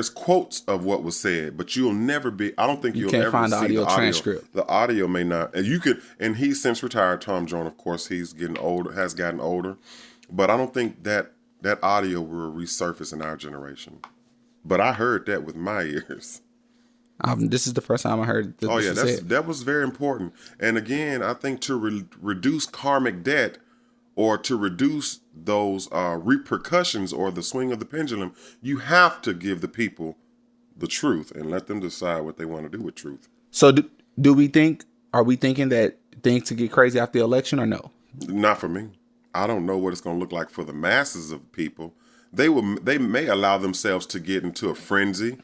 [SPEAKER 2] quotes of what was said, but you'll never be. I don't think you'll ever
[SPEAKER 1] find the
[SPEAKER 2] see
[SPEAKER 1] audio transcript.
[SPEAKER 2] The audio may not, and you could. And he's since retired. Tom Joyner, of course, he's getting older, has gotten older, but I don't think that audio will resurface in our generation. But I heard that with my ears.
[SPEAKER 1] This is the first time I heard this.
[SPEAKER 2] Oh yeah, that was very important. And again, I think to reduce karmic debt, or to reduce those repercussions or the swing of the pendulum, you have to give the people the truth and let them decide what they want to do with truth.
[SPEAKER 1] So are we thinking that things could get crazy after the election or no?
[SPEAKER 2] Not for me. I don't know what it's going to look like for the masses of people. They may allow themselves to get into a frenzy,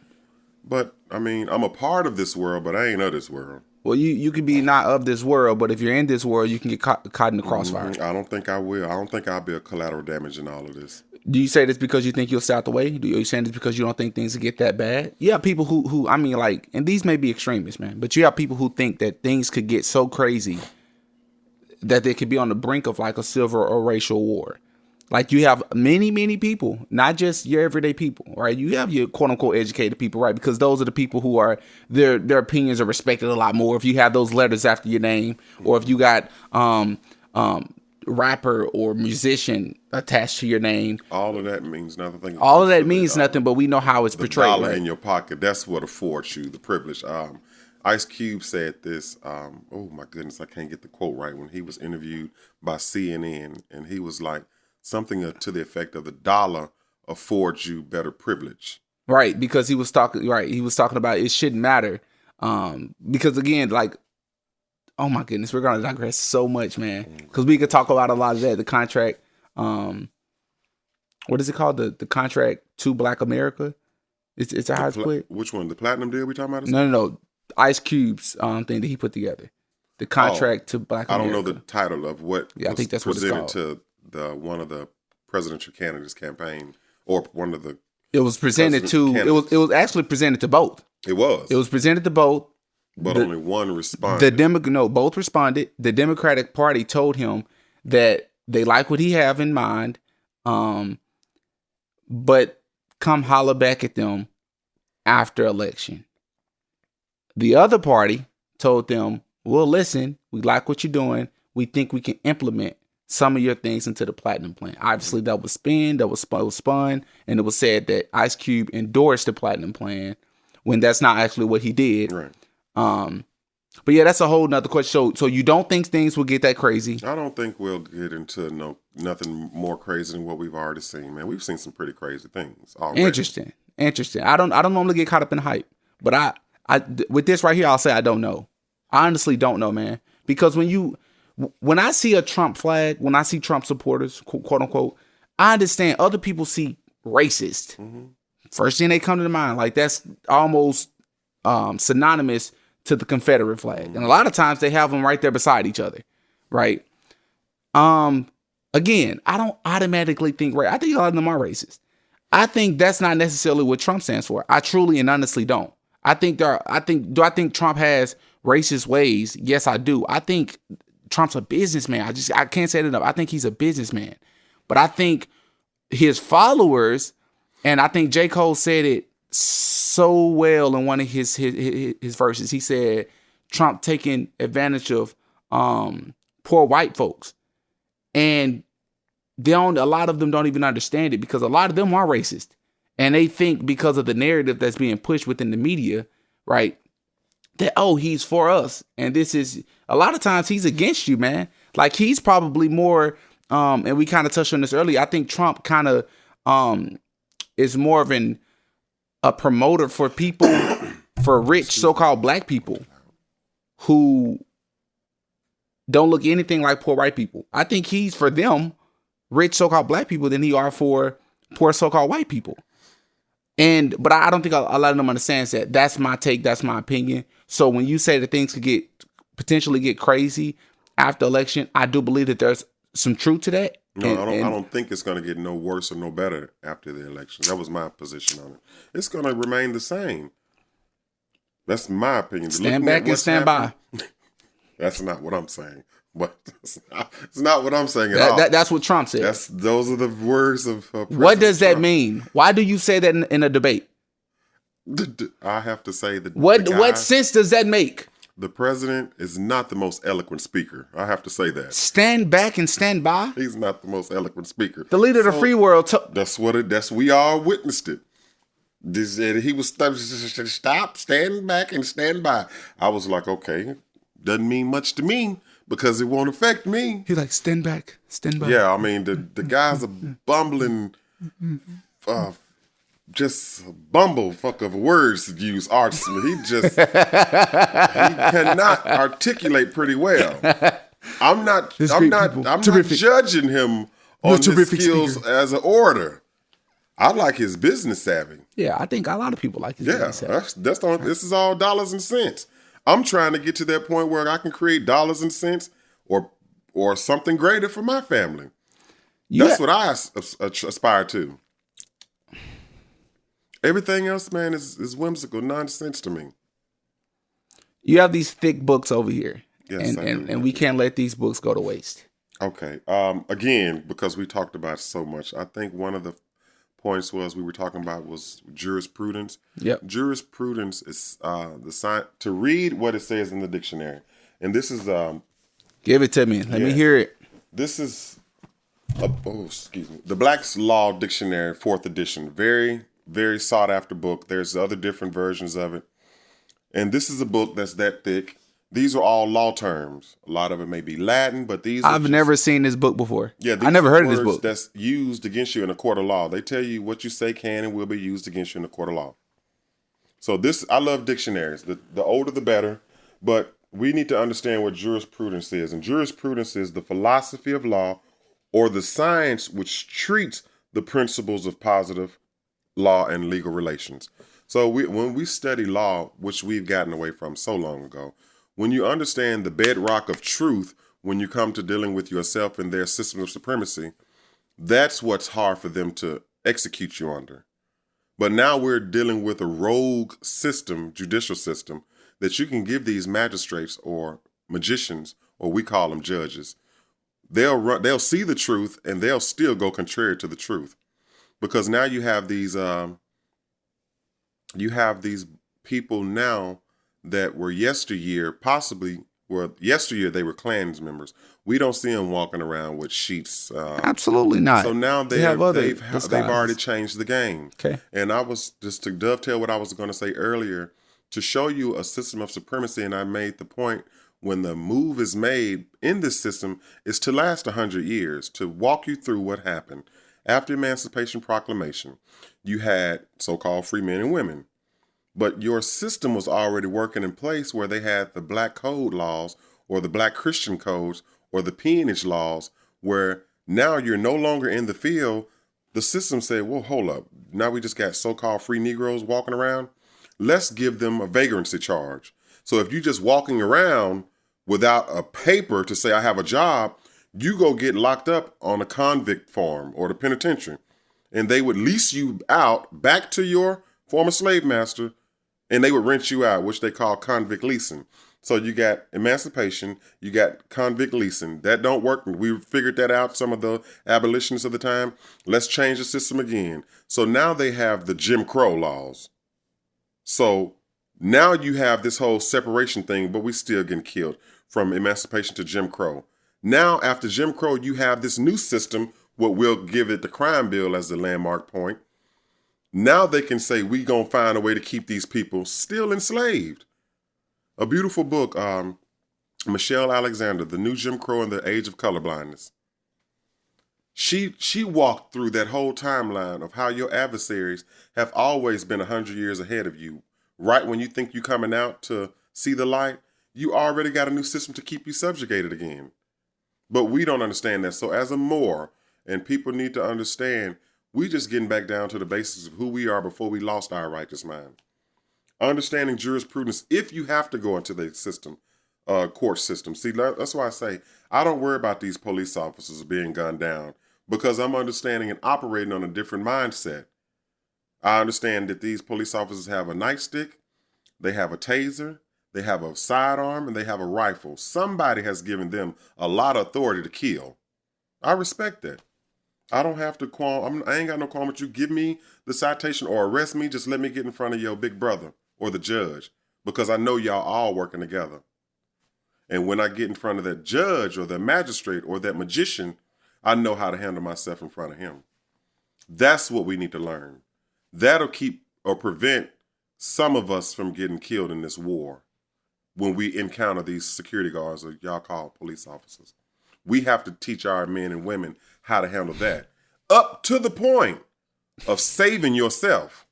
[SPEAKER 2] but I mean, I'm a part of this world, but I ain't of this world.
[SPEAKER 1] Well, you could be not of this world, but if you're in this world, you can get caught in the crossfire.
[SPEAKER 2] I don't think I will. I don't think I'll be a collateral damage in all of this.
[SPEAKER 1] Do you say this because you think you'll stay out the way? Are you saying this because you don't think things will get that bad? You have people who I mean, like, and these may be extremists, man, but you have people who think that things could get so crazy that they could be on the brink of like a civil or racial war. Like you have many, many people, not just your everyday people, right? You have your quote unquote educated people, right? Because those are the people who are, their opinions are respected a lot more. If you have those letters after your name, or if you got rapper or musician attached to your name.
[SPEAKER 2] All of that means nothing.
[SPEAKER 1] All of that means nothing, but we know how it's portrayed.
[SPEAKER 2] The dollar
[SPEAKER 1] right?
[SPEAKER 2] in your pocket, that's what affords you the privilege. Ice Cube said this, oh my goodness, I can't get the quote right, when he was interviewed by CNN, and he was like, something to the effect of the dollar affords you better privilege.
[SPEAKER 1] Right, because he was talking about it shouldn't matter. Because again, like, oh my goodness, we're going to digress so much, man. Because we could talk about a lot of that, the contract what is it called? The contract to Black America. It's a high split.
[SPEAKER 2] Which one? The platinum deal we talking about?
[SPEAKER 1] No. Ice Cube's thing that he put together. The contract to Black America.
[SPEAKER 2] I don't know the title of what.
[SPEAKER 1] Yeah, I think that's what it's called.
[SPEAKER 2] Presented to one of the presidential candidates' campaign, or one of the.
[SPEAKER 1] It was presented to. It was actually presented to both.
[SPEAKER 2] It was.
[SPEAKER 1] It was presented to both.
[SPEAKER 2] But only one responded.
[SPEAKER 1] Both responded. The Democratic Party told him that they like what he have in mind, but come holler back at them after election. The other party told them, well, listen, we like what you're doing. We think we can implement some of your things into the platinum plan. Obviously, that was spun, and it was said that Ice Cube endorsed the platinum plan when that's not actually what he did.
[SPEAKER 2] Right.
[SPEAKER 1] But yeah, that's a whole nother question. So you don't think things will get that crazy?
[SPEAKER 2] I don't think we'll get into nothing more crazy than what we've already seen, man. We've seen some pretty crazy things already.
[SPEAKER 1] Interesting. I don't normally get caught up in hype, but I with this right here, I'll say I don't know. I honestly don't know, man. Because when I see a Trump flag, when I see Trump supporters, quote unquote, I understand other people see racist. Mm-hmm. First thing they come to mind, like that's almost synonymous to the Confederate flag. And a lot of times they have them right there beside each other, right? Again, I don't automatically think I think a lot of them are racist. I think that's not necessarily what Trump stands for. I truly and honestly don't. Do I think Trump has racist ways? Yes, I do. I think Trump's a businessman. I can't say it enough. I think he's a businessman. But I think his followers, and I think J. Cole said it so well in one of his verses. He said Trump taking advantage of poor white folks, and a lot of them don't even understand it, because a lot of them are racist, and they think because of the narrative that's being pushed within the media, right, that he's for us, and this is a lot of times he's against you, man. Like he's probably more, and we kind of touched on this earlier. I think Trump kind of is more of a promoter for people, for rich so-called black people who don't look anything like poor white people. I think he's for them, rich so-called black people, than he are for poor so-called white people. But I don't think a lot of them understands that. That's my take. That's my opinion. So when you say that things could potentially get crazy after election, I do believe that there's some truth to that.
[SPEAKER 2] No, I don't think it's going to get no worse or no better after the election. That was my position on it. It's going to remain the same. That's my opinion.
[SPEAKER 1] Stand back and stand by.
[SPEAKER 2] That's not what I'm saying. But it's not what I'm saying at all.
[SPEAKER 1] That's what Trump said.
[SPEAKER 2] Those are the words of
[SPEAKER 1] what does that mean? Why do you say that in a debate?
[SPEAKER 2] I have to say that.
[SPEAKER 1] What sense does that make?
[SPEAKER 2] The president is not the most eloquent speaker. I have to say that.
[SPEAKER 1] Stand back and stand by?
[SPEAKER 2] He's not the most eloquent speaker.
[SPEAKER 1] The leader of the free world.
[SPEAKER 2] We all witnessed it. He was stop, stand back and stand by. I was like, okay, doesn't mean much to me because it won't affect me.
[SPEAKER 1] He's like, stand back, stand by.
[SPEAKER 2] Yeah, I mean, the guy's a bumbling, just a bumblefuck of words to use artist. He cannot articulate pretty well. I'm not judging him on his skills speaker. As an orator. I like his business savvy.
[SPEAKER 1] Yeah, I think a lot of people like his business savvy.
[SPEAKER 2] This is all dollars and cents. I'm trying to get to that point where I can create dollars and cents or something greater for my family. That's what I aspire to. Everything else, man, is whimsical nonsense to me.
[SPEAKER 1] You have these thick books over here.
[SPEAKER 2] Yes,
[SPEAKER 1] and we can't let these books go to waste.
[SPEAKER 2] Okay. Again, because we talked about so much, I think one of the points we were talking about was jurisprudence.
[SPEAKER 1] Yep.
[SPEAKER 2] Jurisprudence is the science to read what it says in the dictionary. And this is
[SPEAKER 1] give it to me. Let me hear it.
[SPEAKER 2] This is the Black's Law Dictionary, 4th edition. Very, very sought after book. There's other different versions of it. And this is a book that's that thick. These are all law terms. A lot of it may be Latin, but
[SPEAKER 1] I've never seen this book before.
[SPEAKER 2] Yeah,
[SPEAKER 1] I never heard of this book.
[SPEAKER 2] That's used against you in a court of law. They tell you what you say can and will be used against you in a court of law. So I love dictionaries. The older the better, but we need to understand what jurisprudence is. And jurisprudence is the philosophy of law or the science which treats the principles of positive law and legal relations. So when we study law, which we've gotten away from so long ago, when you understand the bedrock of truth, when you come to dealing with yourself and their system of supremacy, that's what's hard for them to execute you under. But now we're dealing with a rogue system, judicial system, that you can give these magistrates or magicians, or we call them judges. They'll see the truth and they'll still go contrary to the truth, because now you have these people now that were yesteryear they were Klans members. We don't see them walking around with sheets.
[SPEAKER 1] Absolutely not.
[SPEAKER 2] So now they've
[SPEAKER 1] disguises.
[SPEAKER 2] already changed the game.
[SPEAKER 1] Okay.
[SPEAKER 2] And I was just to dovetail what I was going to say earlier, to show you a system of supremacy. And I made the point, when the move is made in this system, is to last 100 years, to walk you through what happened. After Emancipation Proclamation, you had so-called free men and women. But your system was already working in place where they had the black code laws or the black Christian codes or the peonage laws, where now you're no longer in the field. The system said, well, hold up. Now we just got so-called free Negroes walking around. Let's give them a vagrancy charge. So if you're just walking around without a paper to say I have a job, you go get locked up on a convict farm or the penitentiary. And they would lease you out back to your former slave master, and they would rent you out, which they call convict leasing. So you got emancipation, you got convict leasing. That don't work. We figured that out, some of the abolitionists of the time. Let's change the system again. So now they have the Jim Crow laws. So now you have this whole separation thing, but we still getting killed from emancipation to Jim Crow. Now, after Jim Crow, you have this new system, what we'll give it the crime bill as the landmark point. Now they can say, we gonna find a way to keep these people still enslaved. A beautiful book, Michelle Alexander, The New Jim Crow and the Age of Colorblindness. She walked through that whole timeline of how your adversaries have always been 100 years ahead of you. Right when you think you're coming out to see the light, you already got a new system to keep you subjugated again. But we don't understand that. So as a Moor, and people need to understand, we just getting back down to the basics of who we are before we lost our righteous mind. Understanding jurisprudence, if you have to go into the system, court system. See, that's why I say, I don't worry about these police officers being gunned down, because I'm understanding and operating on a different mindset. I understand that these police officers have a nightstick, they have a taser, they have a sidearm, and they have a rifle. Somebody has given them a lot of authority to kill. I respect that. I don't have to qualm. I ain't got no qualm with you. Give me the citation or arrest me. Just let me get in front of your big brother or the judge, because I know y'all all working together. And when I get in front of that judge or that magistrate or that magician, I know how to handle myself in front of him. That's what we need to learn. That'll keep or prevent some of us from getting killed in this war when we encounter these security guards, or y'all call police officers. We have to teach our men and women how to handle that, up to the point of saving yourself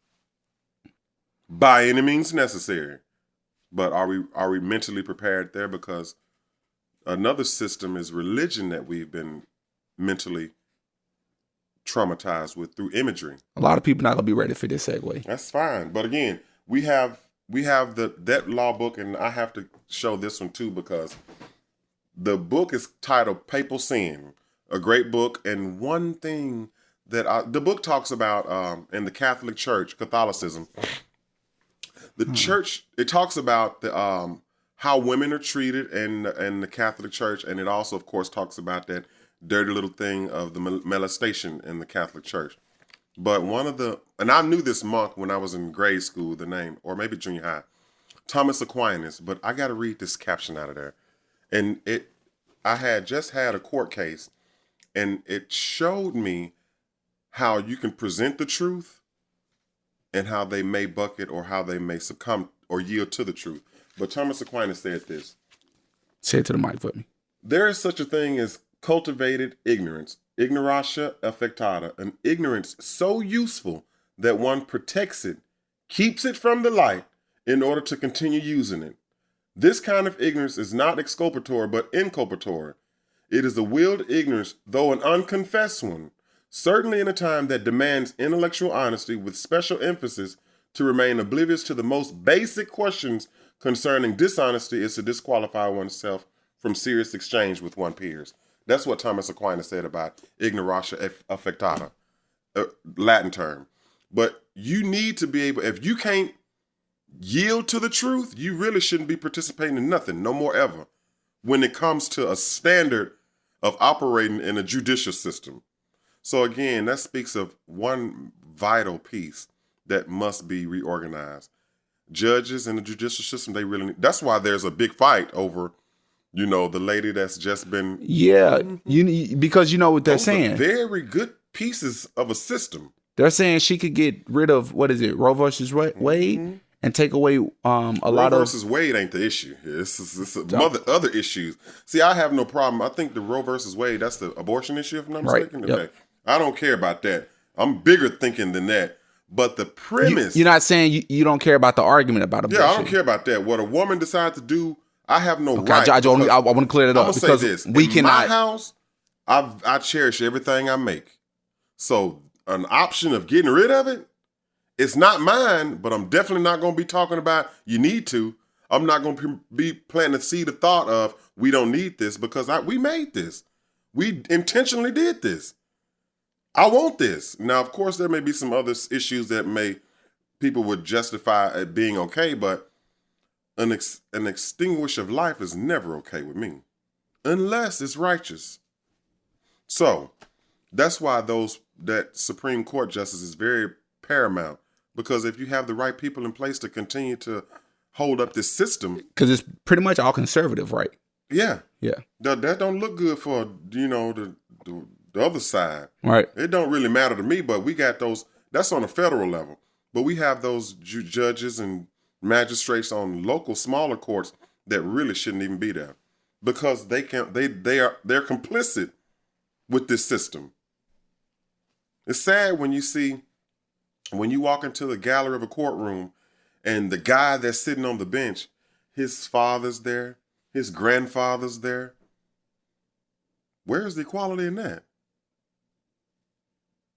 [SPEAKER 2] by any means necessary. But are we mentally prepared there? Because another system is religion that we've been mentally traumatized with through imagery.
[SPEAKER 1] A lot of people not gonna be ready for this segue.
[SPEAKER 2] That's fine. But again, we have that law book, and I have to show this one too, because the book is titled Papal Sin, a great book. And one thing that the book talks about in the Catholic Church, Catholicism, the church, it talks about the how women are treated in the Catholic Church, and it also, of course, talks about that dirty little thing of the molestation in the Catholic Church. But and I knew this monk when I was in grade school, the name, or maybe junior high, Thomas Aquinas, but I got to read this caption out of there. And I had just had a court case, and it showed me how you can present the truth and how they may buck it, or how they may succumb or yield to the truth. But Thomas Aquinas said this.
[SPEAKER 1] Say it to the mic for me.
[SPEAKER 2] There is such a thing as cultivated ignorance, ignorantia affectata, an ignorance so useful that one protects it, keeps it from the light in order to continue using it. This kind of ignorance is not exculpatory, but inculpatory. It is a willed ignorance, though an unconfessed one, certainly in a time that demands intellectual honesty with special emphasis. To remain oblivious to the most basic questions concerning dishonesty is to disqualify oneself from serious exchange with one's peers. That's what Thomas Aquinas said about ignorantia affectata, Latin term. But you need to be able, if you can't yield to the truth, you really shouldn't be participating in nothing, no more ever, when it comes to a standard of operating in a judicial system. So again, that speaks of one vital piece that must be reorganized. Judges in the judicial system, they really need, that's why there's a big fight over, the lady that's just been.
[SPEAKER 1] Yeah, because you know what they're
[SPEAKER 2] Those are
[SPEAKER 1] saying.
[SPEAKER 2] very good pieces of a system.
[SPEAKER 1] They're saying she could get rid of, what is it, Roe versus Wade, and take away a lot of.
[SPEAKER 2] Roe versus Wade ain't the issue. It's other issues. See, I have no problem. I think the Roe versus Wade, that's the abortion issue, if I'm not mistaken.
[SPEAKER 1] Yep.
[SPEAKER 2] Okay. I don't care about that. I'm bigger thinking than that. But the premise.
[SPEAKER 1] You're not saying you don't care about the argument about abortion.
[SPEAKER 2] Yeah, I don't care about that. What a woman decides to do, I have no right.
[SPEAKER 1] I want to clear that up.
[SPEAKER 2] I'm going to say this.
[SPEAKER 1] We
[SPEAKER 2] in my house, I cherish everything I make. So an option of getting rid of it, it's not mine, but I'm definitely not going to be talking about you need to. I'm not going to be planting the seed of thought of we don't need this because we made this. We intentionally did this. I want this. Now, of course, there may be some other issues that people would justify it being okay, but an extinguish of life is never okay with me unless it's righteous. So that's why that Supreme Court justice is very paramount, because if you have the right people in place to continue to hold up this system,
[SPEAKER 1] because it's pretty much all conservative, right?
[SPEAKER 2] Yeah.
[SPEAKER 1] That
[SPEAKER 2] don't look good for the other side.
[SPEAKER 1] Right.
[SPEAKER 2] It don't really matter to me, but we got those. That's on a federal level, but we have those judges and magistrates on local smaller courts that really shouldn't even be there because they're complicit with this system. It's sad when you walk into the gallery of a courtroom and the guy that's sitting on the bench, his father's there, his grandfather's there. Where's the equality in that?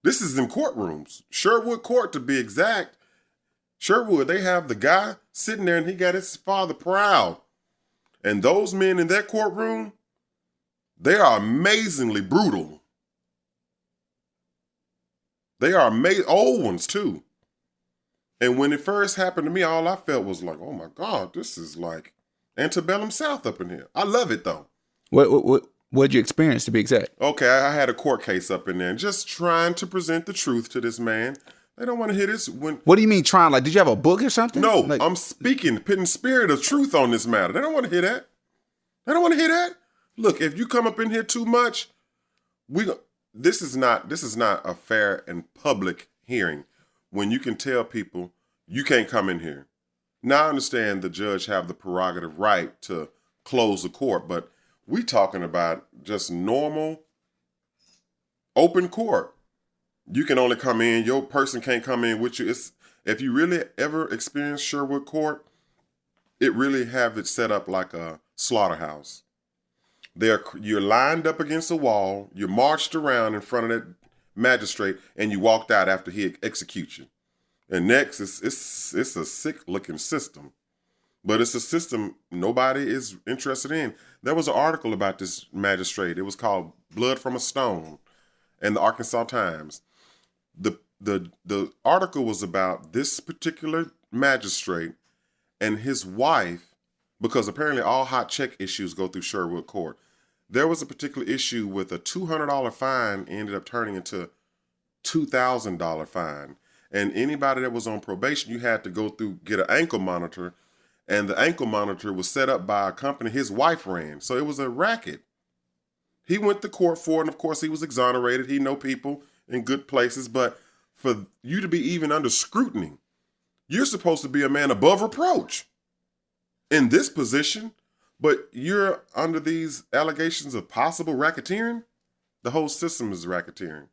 [SPEAKER 2] This is in courtrooms. Sherwood Court, to be exact. Sherwood, they have the guy sitting there and he got his father proud. And those men in that courtroom, they are amazingly brutal. They are old ones too. And when it first happened to me, all I felt was like, oh my God, this is like antebellum South up in here. I love it though.
[SPEAKER 1] What'd you experience, to be exact?
[SPEAKER 2] Okay, I had a court case up in there and just trying to present the truth to this man. They don't want to hear this.
[SPEAKER 1] What do you mean trying? Like, did you have a book or something?
[SPEAKER 2] No,
[SPEAKER 1] I'm
[SPEAKER 2] putting spirit of truth on this matter. They don't want to hear that. They don't want to hear that. Look, if you come up in here too much, this is not a fair and public hearing when you can tell people you can't come in here. Now I understand the judge have the prerogative right to close the court, but we talking about just normal open court. You can only come in, your person can't come in with you. If you really ever experience Sherwood Court, it really have it set up like a slaughterhouse. You're lined up against a wall, you're marched around in front of that magistrate, and you walked out after he executes you. And next, it's a sick-looking system. But it's a system nobody is interested in. There was an article about this magistrate. It was called Blood from a Stone in the Arkansas Times. The article was about this particular magistrate and his wife, because apparently all hot check issues go through Sherwood Court. There was a particular issue with a $200 fine ended up turning into $2,000 fine. And anybody that was on probation, you had to go through, get an ankle monitor. And the ankle monitor was set up by a company his wife ran. So it was a racket. He went to court for it, and of course he was exonerated. He know people in good places. But for you to be even under scrutiny, you're supposed to be a man above reproach in this position, but you're under these allegations of possible racketeering. The whole system is racketeering.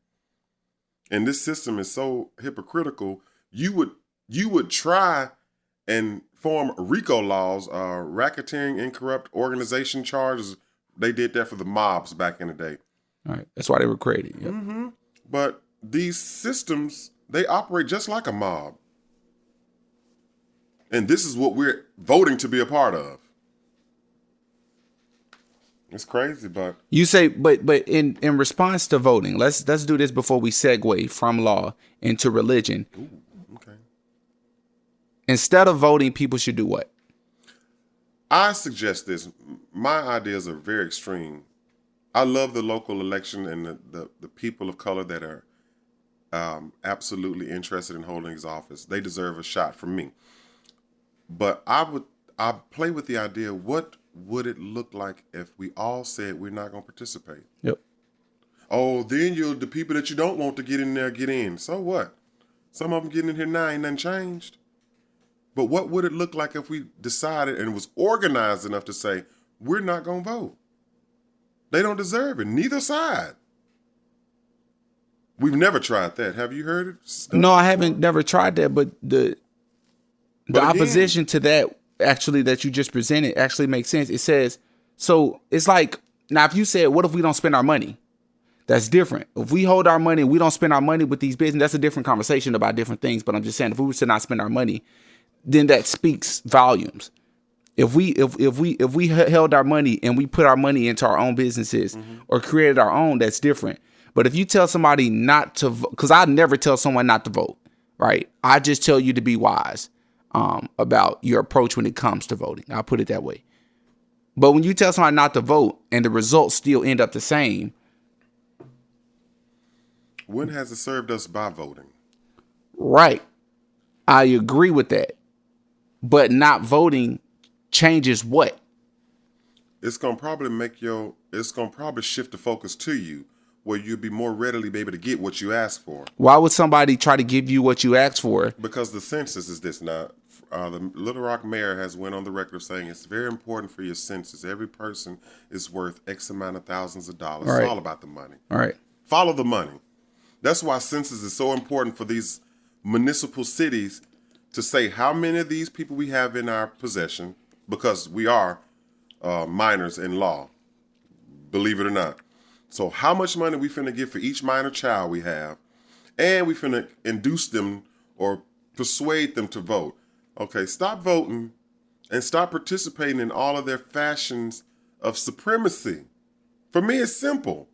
[SPEAKER 2] And this system is so hypocritical. You would try and form RICO laws, racketeering, incorrupt organization charges, they did that for the mobs back in the day.
[SPEAKER 1] All right. That's why they were created. Yep.
[SPEAKER 2] Mm-hmm. But these systems, they operate just like a mob. And this is what we're voting to be a part of. It's crazy, but
[SPEAKER 1] You say, but in response to voting, let's do this before we segue from law into religion.
[SPEAKER 2] ooh, okay.
[SPEAKER 1] Instead of voting, people should do what?
[SPEAKER 2] I suggest this. My ideas are very extreme. I love the local election and the people of color that are absolutely interested in holding his office. They deserve a shot from me. But I play with the idea, what would it look like if we all said we're not going to participate?
[SPEAKER 1] Yep.
[SPEAKER 2] Oh, then the people that you don't want to get in there get in. So what? Some of them getting in here now, ain't nothing changed. But what would it look like if we decided and was organized enough to say, we're not going to vote? They don't deserve it. Neither side. We've never tried that. Have you heard it?
[SPEAKER 1] No, I haven't never tried that, but the
[SPEAKER 2] But again-
[SPEAKER 1] opposition to that actually that you just presented actually makes sense. It says, so it's like, now if you said, what if we don't spend our money? That's different. If we hold our money and we don't spend our money with these business, that's a different conversation about different things. But I'm just saying, if we were to not spend our money, then that speaks volumes. If we held our money and we put our money into our own businesses or created our own, that's different. But if you tell somebody not to vote, because I never tell someone not to vote, right? I just tell you to be wise about your approach when it comes to voting. I'll put it that way. But when you tell somebody not to vote and the results still end up the same.
[SPEAKER 2] When has it served us by voting?
[SPEAKER 1] Right. I agree with that. But not voting changes what?
[SPEAKER 2] It's going to probably shift the focus to you where you'll be more readily be able to get what you ask for.
[SPEAKER 1] Why would somebody try to give you what you asked for?
[SPEAKER 2] Because the census is this now. The Little Rock mayor has went on the record of saying it's very important for your census. Every person is worth X amount of thousands of dollars.
[SPEAKER 1] All right.
[SPEAKER 2] It's all about the money.
[SPEAKER 1] All right.
[SPEAKER 2] Follow the money. That's why census is so important for these municipal cities to say how many of these people we have in our possession, because we are minors in law, believe it or not. So how much money we finna get for each minor child we have, and we finna induce them or persuade them to vote. Okay, stop voting and stop participating in all of their fashions of supremacy. For me, it's simple.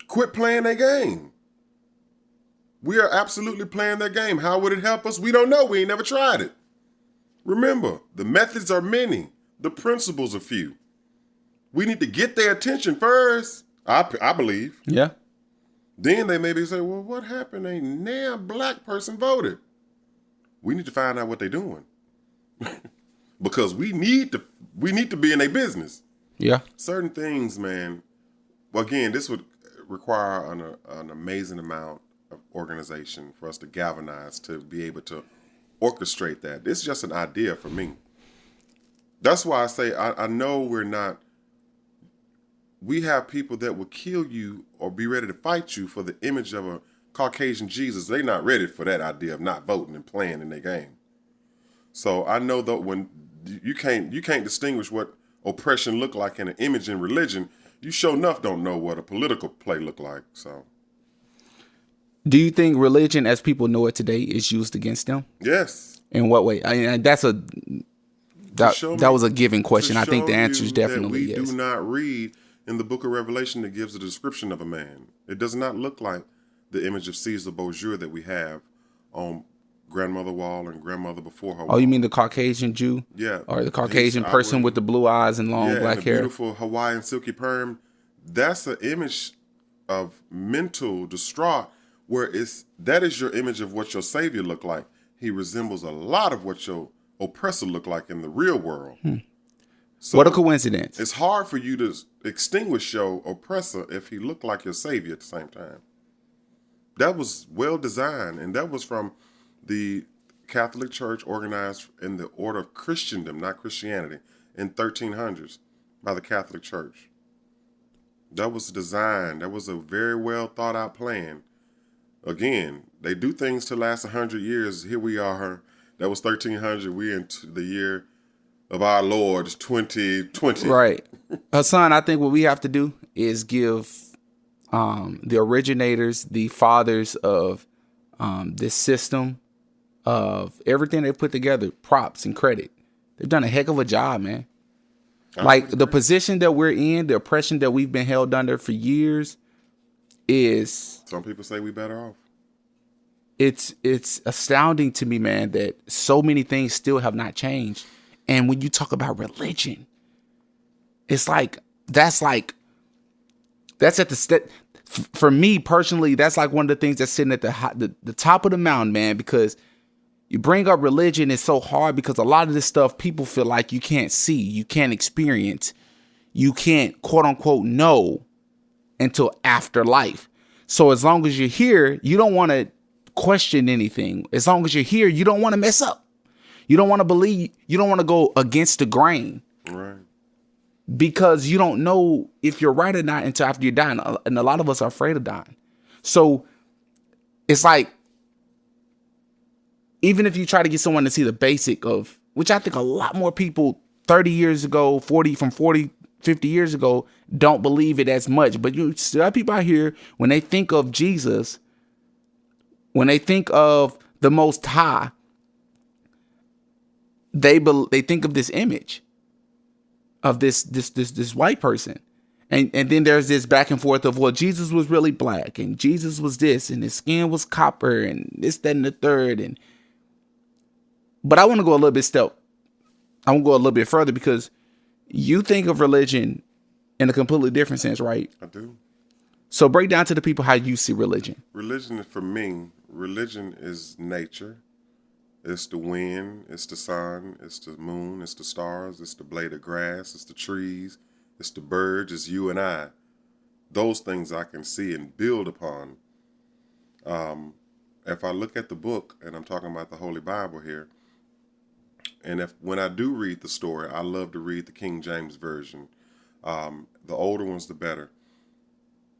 [SPEAKER 2] Quit playing their game. We are absolutely playing their game. How would it help us? We don't know. We ain't never tried it. Remember, the methods are many. The principles are few. We need to get their attention first, I believe.
[SPEAKER 1] Yeah.
[SPEAKER 2] Then they maybe say, well, what happened? A damn black person voted. We need to find out what they're doing. Because we need to be in their business.
[SPEAKER 1] Yeah.
[SPEAKER 2] Certain things, man. Well, again, this would require an amazing amount of organization for us to galvanize to be able to orchestrate that. This is just an idea for me. That's why I say I know we have people that will kill you or be ready to fight you for the image of a Caucasian Jesus. They're not ready for that idea of not voting and playing in their game. So I know that when you can't distinguish what oppression look like in an image in religion, you sure enough don't know what a political play look like. So,
[SPEAKER 1] Do you think religion, as people know it today, is used against them?
[SPEAKER 2] yes.
[SPEAKER 1] In what way? I mean, that was a given question. I think the answer is definitely
[SPEAKER 2] yes. We
[SPEAKER 1] yes.
[SPEAKER 2] do not read in the book of Revelation that gives a description of a man. It does not look like the image of Caesar Borgia that we have on grandmother wall and grandmother before her wall.
[SPEAKER 1] Oh, you mean the Caucasian Jew?
[SPEAKER 2] Yeah.
[SPEAKER 1] Or the Caucasian person with the blue eyes and long black
[SPEAKER 2] and the
[SPEAKER 1] hair?
[SPEAKER 2] beautiful Hawaiian silky perm. That's an image of mental distraught where that is your image of what your savior looked like. He resembles a lot of what your oppressor looked like in the real world. So
[SPEAKER 1] What a coincidence.
[SPEAKER 2] it's hard for you to extinguish your oppressor if he looked like your savior at the same time. That was well designed, and that was from the Catholic Church organized in the order of Christendom, not Christianity, in 1300s by the Catholic Church. That was designed. That was a very well thought out plan. Again, they do things to last 100 years. Here we are. That was 1300. We're into the year of our Lord 2020.
[SPEAKER 1] Right. Hassan, I think what we have to do is give the originators, the fathers of this system, of everything they put together, props and credit. They've done a heck of a job, man. Like the position that we're in, the oppression that we've been held under for years is...
[SPEAKER 2] Some people say we better off.
[SPEAKER 1] It's astounding to me, man, that so many things still have not changed. And when you talk about religion, it's like that's at the step. For me personally, that's like one of the things that's sitting at the top of the mountain, man, because you bring up religion, it's so hard because a lot of this stuff people feel like you can't see, you can't experience, you can't quote unquote know until after life. So as long as you're here, you don't want to question anything. As long as you're here, you don't want to mess up. You don't want to believe, you don't want to go against the grain.
[SPEAKER 2] Right.
[SPEAKER 1] Because you don't know if you're right or not until after you're dying. And a lot of us are afraid of dying. So it's like, even if you try to get someone to see the basic of, which I think a lot more people 30 years ago, 50 years ago, don't believe it as much. But you still have people out here, when they think of Jesus, when they think of the Most High, they think of this image of this white person. And then there's this back and forth of, well, Jesus was really black and Jesus was this and his skin was copper and this, that, and the third. But I want to go a little bit further, because you think of religion in a completely different sense, right?
[SPEAKER 2] I do.
[SPEAKER 1] So break down to the people how you see religion.
[SPEAKER 2] Religion, for me, religion is nature. It's the wind, it's the sun, it's the moon, it's the stars, it's the blade of grass, it's the trees, it's the birds, it's you and I. Those things I can see and build upon. If I look at the book, and I'm talking about the Holy Bible here, and when I do read the story, I love to read the King James Version. The older ones, the better.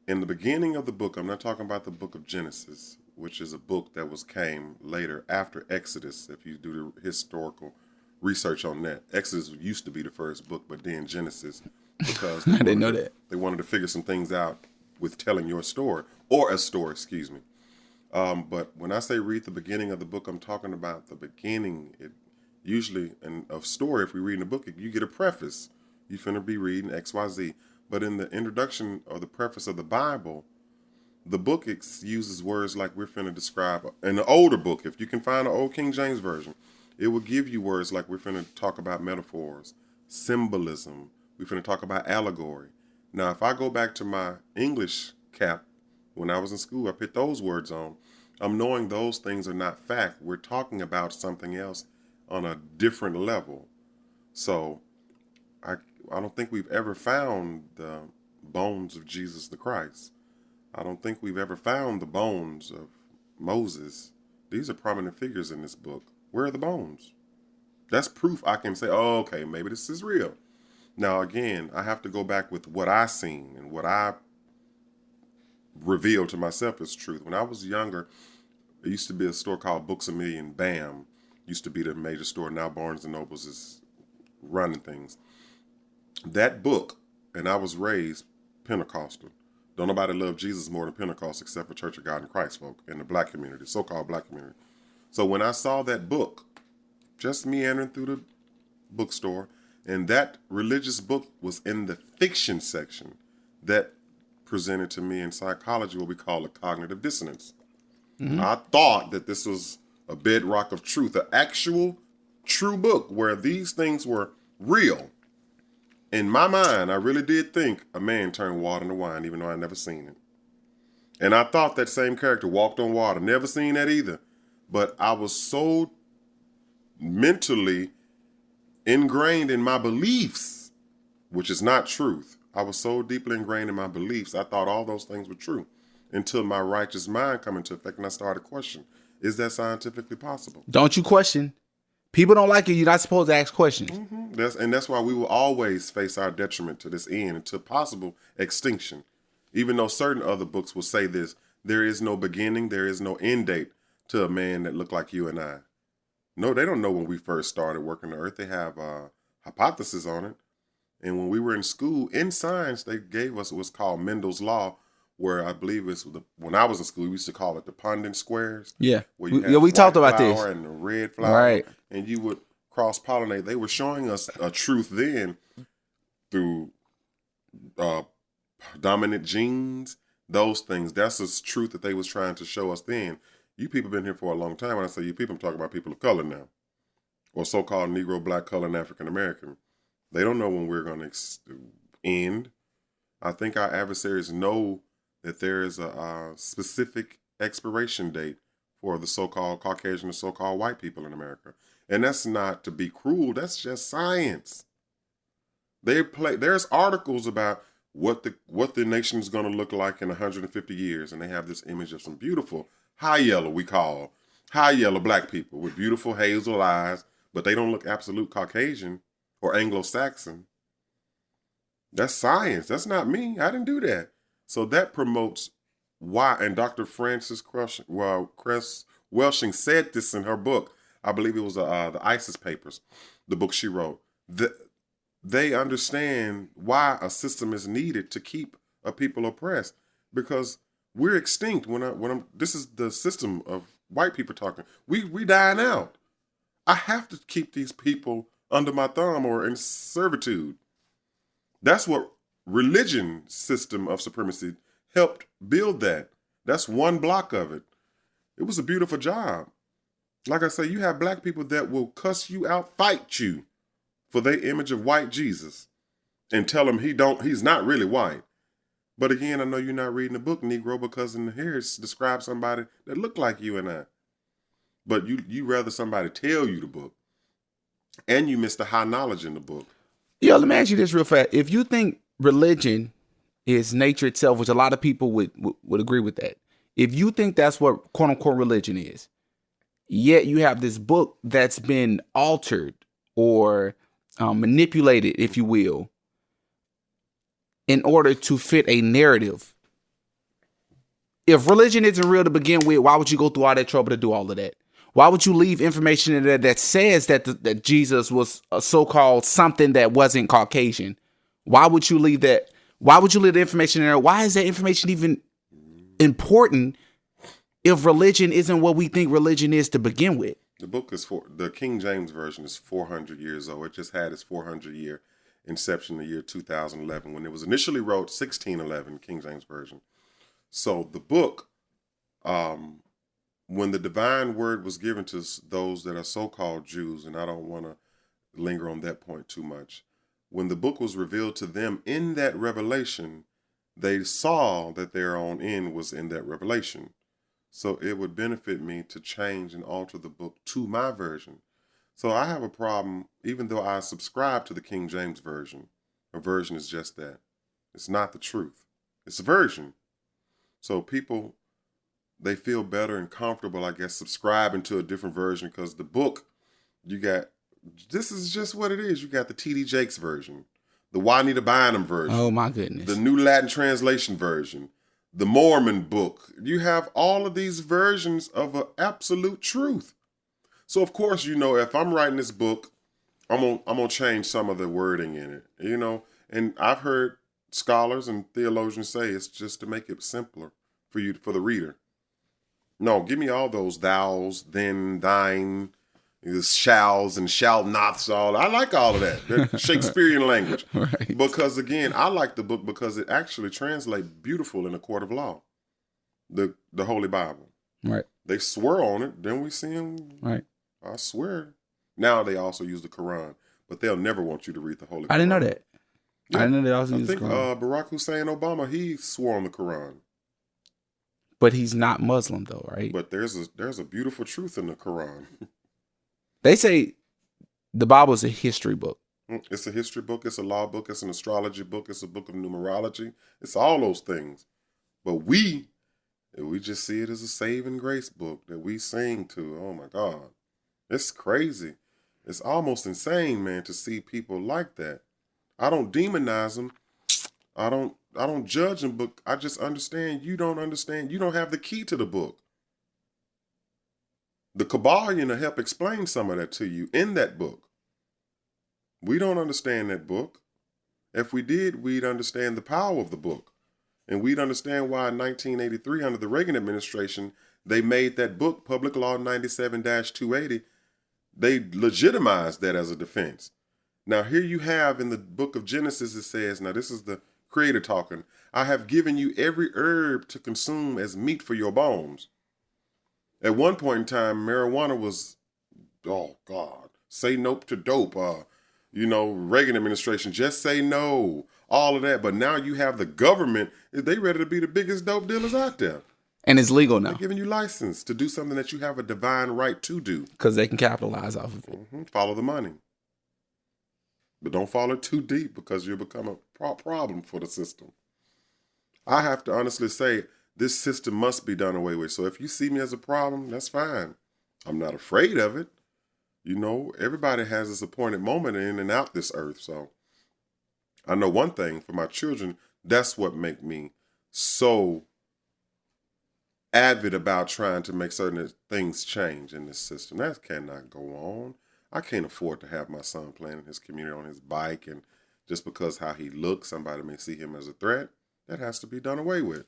[SPEAKER 2] In the beginning of the book, I'm not talking about the book of Genesis, which is a book that came later after Exodus, if you do the historical research on that. Exodus used to be the first book, but then Genesis, because
[SPEAKER 1] I didn't know that.
[SPEAKER 2] They wanted to figure some things out with telling your story, or a story, excuse me. But when I say read the beginning of the book, I'm talking about the beginning. Usually in a story, if we read in a book, you get a preface. You finna be reading XYZ. But in the introduction or the preface of the Bible, the book uses words like we're finna describe. In the older book, if you can find an old King James Version, it will give you words like we're finna talk about metaphors, symbolism. We're finna talk about allegory. Now, if I go back to my English cap, when I was in school, I put those words on. I'm knowing those things are not fact. We're talking about something else on a different level. So I don't think we've ever found the bones of Jesus the Christ. I don't think we've ever found the bones of Moses. These are prominent figures in this book. Where are the bones? That's proof I can say, oh, okay, maybe this is real. Now, again, I have to go back with what I seen and what I revealed to myself as truth. When I was younger, there used to be a store called Books A Million, BAM. Used to be the major store. Now Barnes & Nobles is running things. That book, and I was raised Pentecostal. Don't nobody love Jesus more than Pentecost except for Church of God in Christ folk in the black community, so-called black community. So when I saw that book, just meandering through the bookstore, and that religious book was in the fiction section, that presented to me in psychology what we call a cognitive dissonance. Mm-hmm. I thought that this was a bedrock of truth, an actual true book where these things were real. In my mind, I really did think a man turned water into wine, even though I never seen it. And I thought that same character walked on water. Never seen that either. But I was so mentally ingrained in my beliefs, which is not truth. I was so deeply ingrained in my beliefs, I thought all those things were true until my righteous mind come into effect and I started questioning, is that scientifically possible?
[SPEAKER 1] Don't you question. People don't like it. You're not supposed to ask questions.
[SPEAKER 2] Mm-hmm. That's why we will always face our detriment to this end and to possible extinction. Even though certain other books will say this, there is no beginning, there is no end date to a man that looked like you and I. No, they don't know when we first started working the earth. They have hypothesis on it. And when we were in school, in science, they gave us what's called Mendel's Law, where I believe when I was in school, we used to call it the Punnett squares.
[SPEAKER 1] Yeah.
[SPEAKER 2] Where you
[SPEAKER 1] Yeah, we
[SPEAKER 2] had
[SPEAKER 1] talked
[SPEAKER 2] white
[SPEAKER 1] about this.
[SPEAKER 2] flower and the red flower.
[SPEAKER 1] Right.
[SPEAKER 2] And you would cross-pollinate. They were showing us a truth then through dominant genes, those things. That's a truth that they was trying to show us then. You people been here for a long time. When I say you people, I'm talking about people of color now, or so-called Negro, Black, color, and African American. They don't know when we're going to end. I think our adversaries know that there is a specific expiration date for the so-called Caucasian and so-called white people in America. And that's not to be cruel. That's just science. There's articles about what the nation is going to look like in 150 years. And they have this image of some beautiful high yellow, we call high yellow black people with beautiful hazel eyes, but they don't look absolute Caucasian or Anglo-Saxon. That's science. That's not me. I didn't do that. So that promotes why, and Dr. Frances Welshing said this in her book. I believe it was the ISIS Papers, the book she wrote. They understand why a system is needed to keep a people oppressed, because we're extinct. This is the system of white people talking. We dying out. I have to keep these people under my thumb or in servitude. That's what religion system of supremacy helped build that. That's one block of it. It was a beautiful job. Like I say, you have black people that will cuss you out, fight you for their image of white Jesus and tell him he's not really white. But again, I know you're not reading the book, Negro, because in here it describes somebody that looked like you and I. But you rather somebody tell you the book, and you miss the high knowledge in the book.
[SPEAKER 1] Yo, let me ask you this real fast. If you think religion is nature itself, which a lot of people would agree with that. If you think that's what quote unquote religion is, yet you have this book that's been altered or manipulated, if you will, in order to fit a narrative. If religion isn't real to begin with, why would you go through all that trouble to do all of that? Why would you leave information in there that says that Jesus was a so-called something that wasn't Caucasian? Why would you leave that? Why would you leave the information in there? Why is that information even important if religion isn't what we think religion is to begin with?
[SPEAKER 2] The book is the King James Version is 400 years old. It just had its 400-year inception in the year 2011 when it was initially wrote 1611, King James Version. So the book, when the divine word was given to those that are so-called Jews, and I don't want to linger on that point too much, when the book was revealed to them in that revelation, they saw that their own end was in that revelation. So it would benefit me to change and alter the book to my version. So I have a problem, even though I subscribe to the King James Version. A version is just that. It's not the truth. It's a version. So people, they feel better and comfortable, I guess, subscribing to a different version, because the book, this is just what it is. You got the T.D. Jakes version, the Juanita Bynum version.
[SPEAKER 1] Oh, my goodness.
[SPEAKER 2] The New Latin Translation version, the Mormon book. You have all of these versions of an absolute truth. So, of course, if I'm writing this book, I'm gonna change some of the wording in it, and I've heard scholars and theologians say it's just to make it simpler for the reader. No, give me all those thous, then, thine, shalls and shall nots, all. I like all of that Shakespearean language.
[SPEAKER 1] Right.
[SPEAKER 2] Because again, I like the book because it actually translates beautiful in a court of law. The Holy Bible.
[SPEAKER 1] Right.
[SPEAKER 2] They swear on it, then we see them.
[SPEAKER 1] Right.
[SPEAKER 2] I swear. Now they also use the Quran, but they'll never want you to read the Holy Quran.
[SPEAKER 1] I didn't know that.
[SPEAKER 2] Yeah.
[SPEAKER 1] I didn't know they also use the
[SPEAKER 2] think
[SPEAKER 1] Quran.
[SPEAKER 2] Barack Hussein Obama, he swore on the Quran.
[SPEAKER 1] But he's not Muslim though, right?
[SPEAKER 2] But there's a beautiful truth in the Quran.
[SPEAKER 1] They say the Bible is a history book.
[SPEAKER 2] It's a history book. It's a law book. It's an astrology book. It's a book of numerology. It's all those things. But we just see it as a saving grace book that we sing to. Oh my God. It's crazy. It's almost insane, man, to see people like that. I don't demonize them. I don't judge them, but I just understand you don't understand. You don't have the key to the book. The Kabbalion will help explain some of that to you in that book. We don't understand that book. If we did, we'd understand the power of the book. And we'd understand why in 1983, under the Reagan administration, they made that book, Public Law 97-280. They legitimized that as a defense. Now, here you have in the book of Genesis, it says, now this is the Creator talking, I have given you every herb to consume as meat for your bones. At one point in time, marijuana was, oh God, say nope to dope. Reagan administration, just say no, all of that. But now you have the government, they ready to be the biggest dope dealers out there.
[SPEAKER 1] And it's legal now.
[SPEAKER 2] They're giving you license to do something that you have a divine right to do.
[SPEAKER 1] Because they can capitalize off of it.
[SPEAKER 2] Follow the money. But don't follow it too deep because you'll become a problem for the system. I have to honestly say, this system must be done away with. So if you see me as a problem, that's fine. I'm not afraid of it. Everybody has this appointed moment in and out this earth. So I know one thing for my children, that's what make me so avid about trying to make certain things change in this system. That cannot go on. I can't afford to have my son playing in his community on his bike, and just because how he looks, somebody may see him as a threat. That has to be done away with.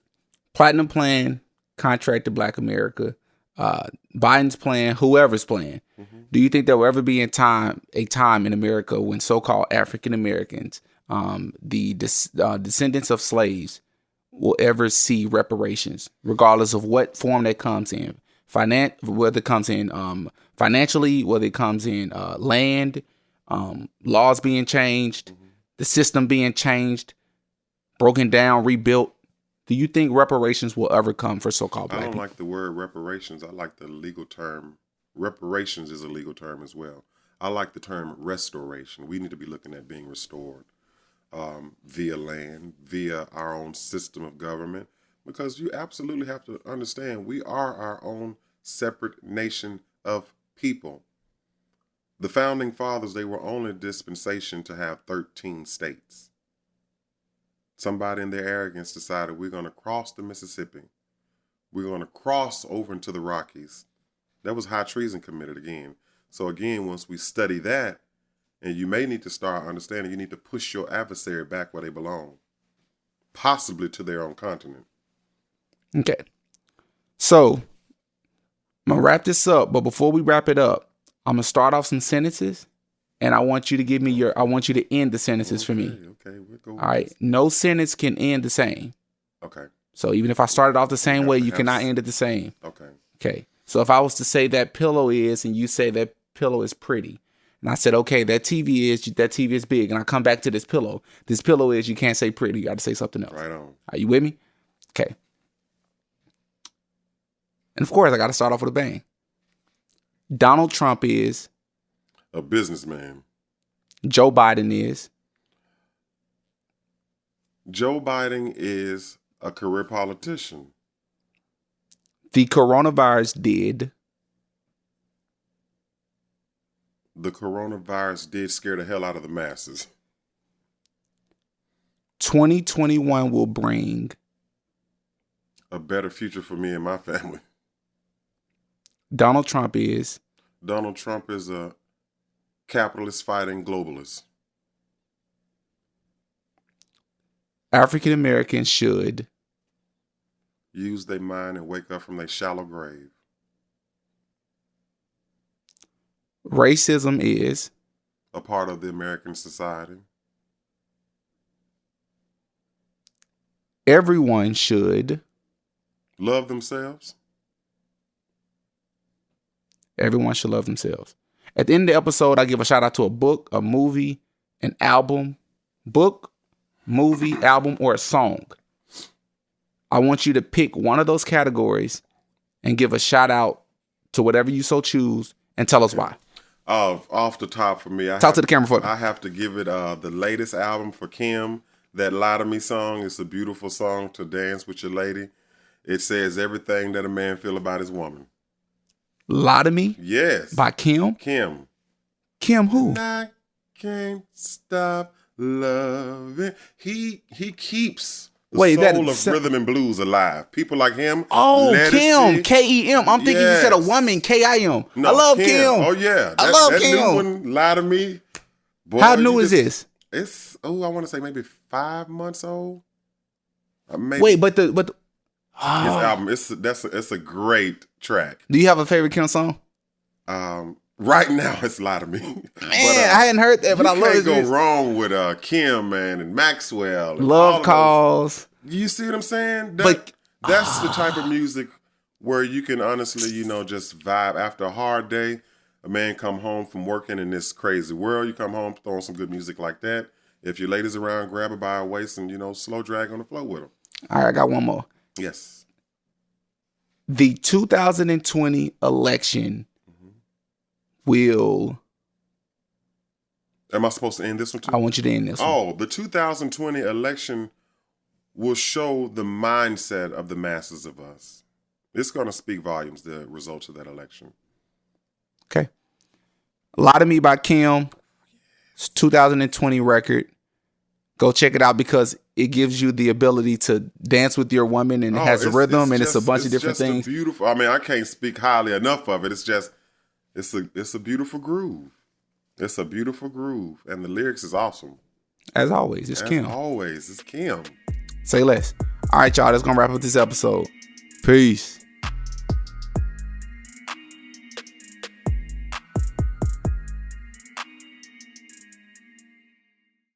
[SPEAKER 1] Platinum plan, contract to Black America, Biden's plan, whoever's plan. Mm-hmm. Do you think there will ever be a time in America when so-called African Americans, the descendants of slaves, will ever see reparations, regardless of what form that comes in? Whether it comes in financially, whether it comes in land, laws being changed, the system being changed, broken down, rebuilt. Do you think reparations will ever come for so-called Black people?
[SPEAKER 2] I don't like the word reparations. I like the legal term. Reparations is a legal term as well. I like the term restoration. We need to be looking at being restored via land, via our own system of government, because you absolutely have to understand we are our own separate nation of people. The founding fathers, they were only a dispensation to have 13 states. Somebody in their arrogance decided we're going to cross the Mississippi. We're going to cross over into the Rockies. That was high treason committed again. So again, once we study that, and you may need to start understanding, you need to push your adversary back where they belong, possibly to their own continent.
[SPEAKER 1] Okay. So I'm going to wrap this up, but before we wrap it up, I'm going to start off some sentences, and I want you to give me I want you to end the sentences for me.
[SPEAKER 2] Okay, we'll go.
[SPEAKER 1] All right. No sentence can end the same.
[SPEAKER 2] Okay.
[SPEAKER 1] So even if I started off the same way, you cannot end it the same.
[SPEAKER 2] Okay.
[SPEAKER 1] Okay. So if I was to say that pillow is, and you say that pillow is pretty, and I said, okay, that TV is big, and I come back to this pillow. This pillow is, you can't say pretty. You got to say something else.
[SPEAKER 2] Right on.
[SPEAKER 1] Are you with me? Okay. And of course, I got to start off with a bang. Donald Trump is
[SPEAKER 2] a businessman.
[SPEAKER 1] Joe Biden is
[SPEAKER 2] a career politician.
[SPEAKER 1] The coronavirus
[SPEAKER 2] did scare the hell out of the masses.
[SPEAKER 1] 2021 will bring
[SPEAKER 2] a better future for me and my family.
[SPEAKER 1] Donald Trump is
[SPEAKER 2] a capitalist fighting globalist.
[SPEAKER 1] African Americans should
[SPEAKER 2] use their mind and wake up from their shallow grave.
[SPEAKER 1] Racism is
[SPEAKER 2] a part of the American society.
[SPEAKER 1] Everyone should
[SPEAKER 2] love themselves.
[SPEAKER 1] Everyone should love themselves. At the end of the episode, I give a shout out to a book, a movie, an album, book, movie, album, or a song. I want you to pick one of those categories and give a shout out to whatever you so choose and tell us why.
[SPEAKER 2] Off the top for me,
[SPEAKER 1] talk to the camera for me.
[SPEAKER 2] I have to give it the latest album for Kim. That Lie to Me song is a beautiful song to dance with your lady. It says everything that a man feel about his woman.
[SPEAKER 1] Lie to Me?
[SPEAKER 2] Yes.
[SPEAKER 1] By Kim?
[SPEAKER 2] Kim.
[SPEAKER 1] Kim who?
[SPEAKER 2] And I can't stop loving. He keeps the soul of rhythm and blues alive. People like him.
[SPEAKER 1] Oh, Kim. K-E-M. I'm thinking you said a woman. K-I-M.
[SPEAKER 2] No,
[SPEAKER 1] I love Kim.
[SPEAKER 2] Oh, yeah.
[SPEAKER 1] I love Kim.
[SPEAKER 2] New one, Lie to Me. Boy,
[SPEAKER 1] How new is this?
[SPEAKER 2] It's I want to say maybe 5 months old. Maybe.
[SPEAKER 1] Wait, but the
[SPEAKER 2] His album, it's a great track.
[SPEAKER 1] do you have a favorite Kim song?
[SPEAKER 2] Right now, it's a lot of me.
[SPEAKER 1] Man, I hadn't heard that, but I love
[SPEAKER 2] You
[SPEAKER 1] his
[SPEAKER 2] can't go
[SPEAKER 1] music.
[SPEAKER 2] wrong with Kim, man, and Maxwell. And all
[SPEAKER 1] Love
[SPEAKER 2] of
[SPEAKER 1] Calls.
[SPEAKER 2] those. You see what I'm saying?
[SPEAKER 1] But-
[SPEAKER 2] That's the type of music where you can honestly, just vibe after a hard day. A man come home from working in this crazy world. You come home throwing some good music like that. If your ladies around, grab her by her waist and slow drag on the floor with them.
[SPEAKER 1] All right, I got one more.
[SPEAKER 2] Yes.
[SPEAKER 1] The 2020 election will.
[SPEAKER 2] Am I supposed to end this one too?
[SPEAKER 1] I want you to end this one.
[SPEAKER 2] Oh, the 2020 election will show the mindset of the masses of us. It's going to speak volumes, the results of that election.
[SPEAKER 1] Okay. A Lot of Me by Kim. It's 2020 record. Go check it out because it gives you the ability to dance with your woman and it has a rhythm and it's a bunch of different things.
[SPEAKER 2] Beautiful. I mean, I can't speak highly enough of it. It's just, it's a beautiful groove. It's a beautiful groove. And the lyrics is awesome.
[SPEAKER 1] As always, it's Kim.
[SPEAKER 2] As always, it's Kim.
[SPEAKER 1] Say less. All right, y'all. That's going to wrap up this episode. Peace.